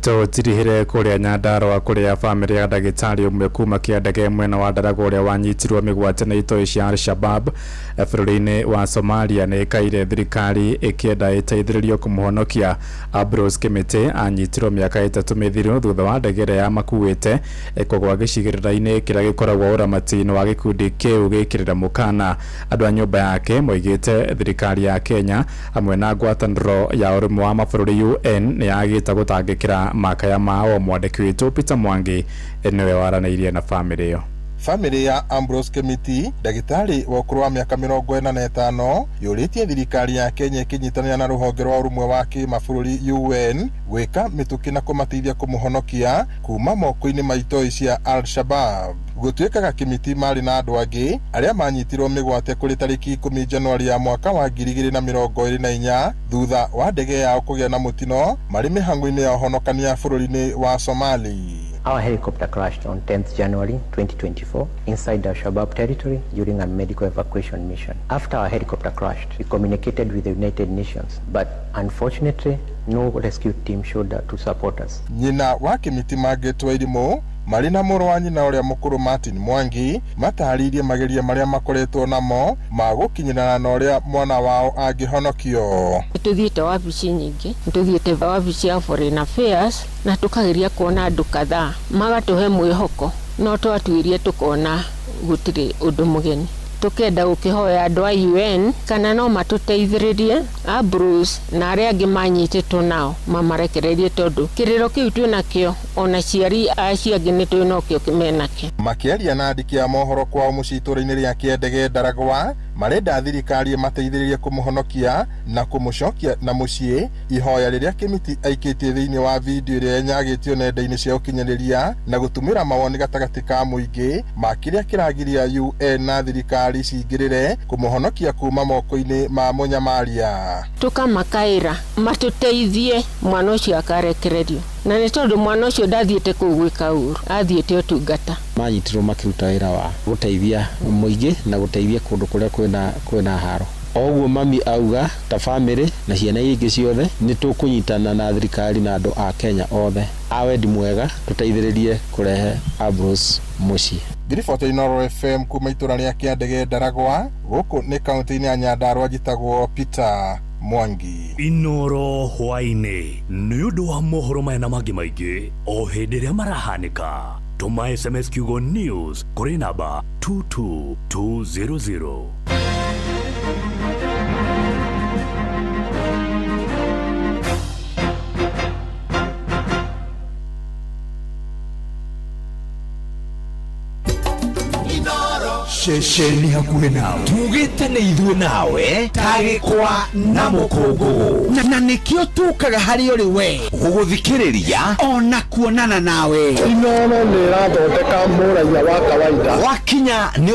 Tũtirihire kũrĩa Nyandarua kũrĩa bamĩrĩ ya ndagĩtarĩ ũmwe kuma kĩandege mwena wa Ndaragwa ũrĩa wanyitirwo mĩgwate na itoi cia Al-Shabab bũrũri-inĩ wa Somalia nĩ ĩkaire thirikari ĩkĩenda ĩteithĩrĩrio kũmũhonokia. Ambrose Kimiti anyitirwo mĩaka 3 mĩthiru thutha wa ndege ya makuĩte kũgwa gĩcigĩrĩra-inĩ kĩrĩa gĩkoragwo ũramati-inĩ wa gĩkundi kĩu gĩkĩrĩra mũkana. Andũ a nyũmba yake moigĩte thirikari ya Kenya hamwe na ngwatanĩro ya ũrũmwe wa mabũrũri UN nĩ yagĩte gũtangĩkĩra makaya mao. Mwandĩki witũ Peter Mwangi niwe waranĩirie na bamĩrĩ ĩyo. Family ya Ambrose Kimiti, ndagĩtarĩ wa ũkũrũ wa mĩaka 45 yũrĩtie thirikari ya Kenya ĩkĩnyitanĩra na rũhonge rwa ũrũmwe wa kĩmabũrũri UN gwĩka mĩtũkĩ na kũmateithia kũmũhonokia kuma moko-inĩ ma itoi cia Al-Shabab. Gũtuĩkaga Kimiti marĩ na andũ angĩ arĩa manyitirwo mĩgwate kũrĩ tarĩki 10 Januari ya mwaka wa 2024 thutha wa ndege yao kũgĩa na mũtino marĩ mĩhang'o-inĩ ya ũhonokania bũrũri-inĩ wa Somali. Our helicopter crashed on 10th January 2024 inside Al-Shabab territory during a medical evacuation mission. After our helicopter crashed, we communicated with the United Nations, but unfortunately, no rescue team showed up to support us. Nyina wa Kimiti Margaret Wairimu marĩ na mũrũ wa nyina ũrĩa mũkũrũ Martin Mwangi matarĩirie mageria marĩa makoretwo namo ma gũkinyĩrana na ũrĩa mwana wao angĩhonokio. Tuthiĩte wabici nyingĩ, tuthiĩte wabici ya Foreign Affairs na tukageria kuona andũ kadhaa magatuhe mwĩhoko, no twatuirie tukona gũtirĩ ũndũ mũgeni. Tukenda gũkĩhoya andũ a UN kana no matũteithĩrĩrie Ambrose na arĩa angĩ manyitĩtwo nao mamarekererie tondũ kĩrĩro kĩu twĩnakĩo ona ciari acio angĩ nĩ twĩnakĩo kĩmenakĩo. Makĩaria na andĩki a mohoro kwao mũciĩ itũũra-inĩ rĩa kĩandege Ndaragwa marenda thirikari mateithĩrĩrie kũmũhonokia na kũmũcokia na mũciĩ. Ihoya rĩrĩa Kimiti aikĩtie thĩinĩ wa video ĩrĩa nyagĩtio nenda-inĩ cia ũkinyanĩria na gũtũmĩra mawoni gatagatĩ ka mũingĩ ma kĩrĩa kĩragiria UN na thirikari cingĩrĩre kũmũhonokia kuma moko-inĩ ma mũnyamaria. Tukamakaĩra matũteithie mwana ũcio akarekererio, na nĩ tondũ mwana ũcio ndathiĩte kũu gwĩka ũru, athiĩte ũtungata. Manyitirwo makĩruta wĩra wa gũteithia mũingĩ na gũteithia kũndũ kũrĩa kwĩna haro. Oguo mami auga ta family na ciana ingĩ ciothe nĩ tũkũnyitana na thirikari na andũ a Kenya othe a wendi mwega tũteithĩrĩrie kũrehe Ambrose mũciĩ. Ngiriboti Inooro FM kuma itũũra rĩa kĩandege Ndaragwa gũkũ nĩ kaunti-inĩ ya Nyandarua njĩtagwo Peter Mwangi. Inooro hwainĩ nĩ ũndũ wa mohoro maya na mangĩ maingĩ o hĩndĩ ĩrĩa marahanĩka. Tũma SMS kiugo news kũrĩ namba 22200. Ceceni hakuhĩ nawe tugĩte nĩ ithuĩ nawe tagĩkwa na mũkũngũ na nĩkĩo tũkaga harĩ ũrĩ we gũgũthikĩrĩria ona kuonana nawe. Inooro nĩ ĩrathondeka mũraia wa kawaida wakinya nĩ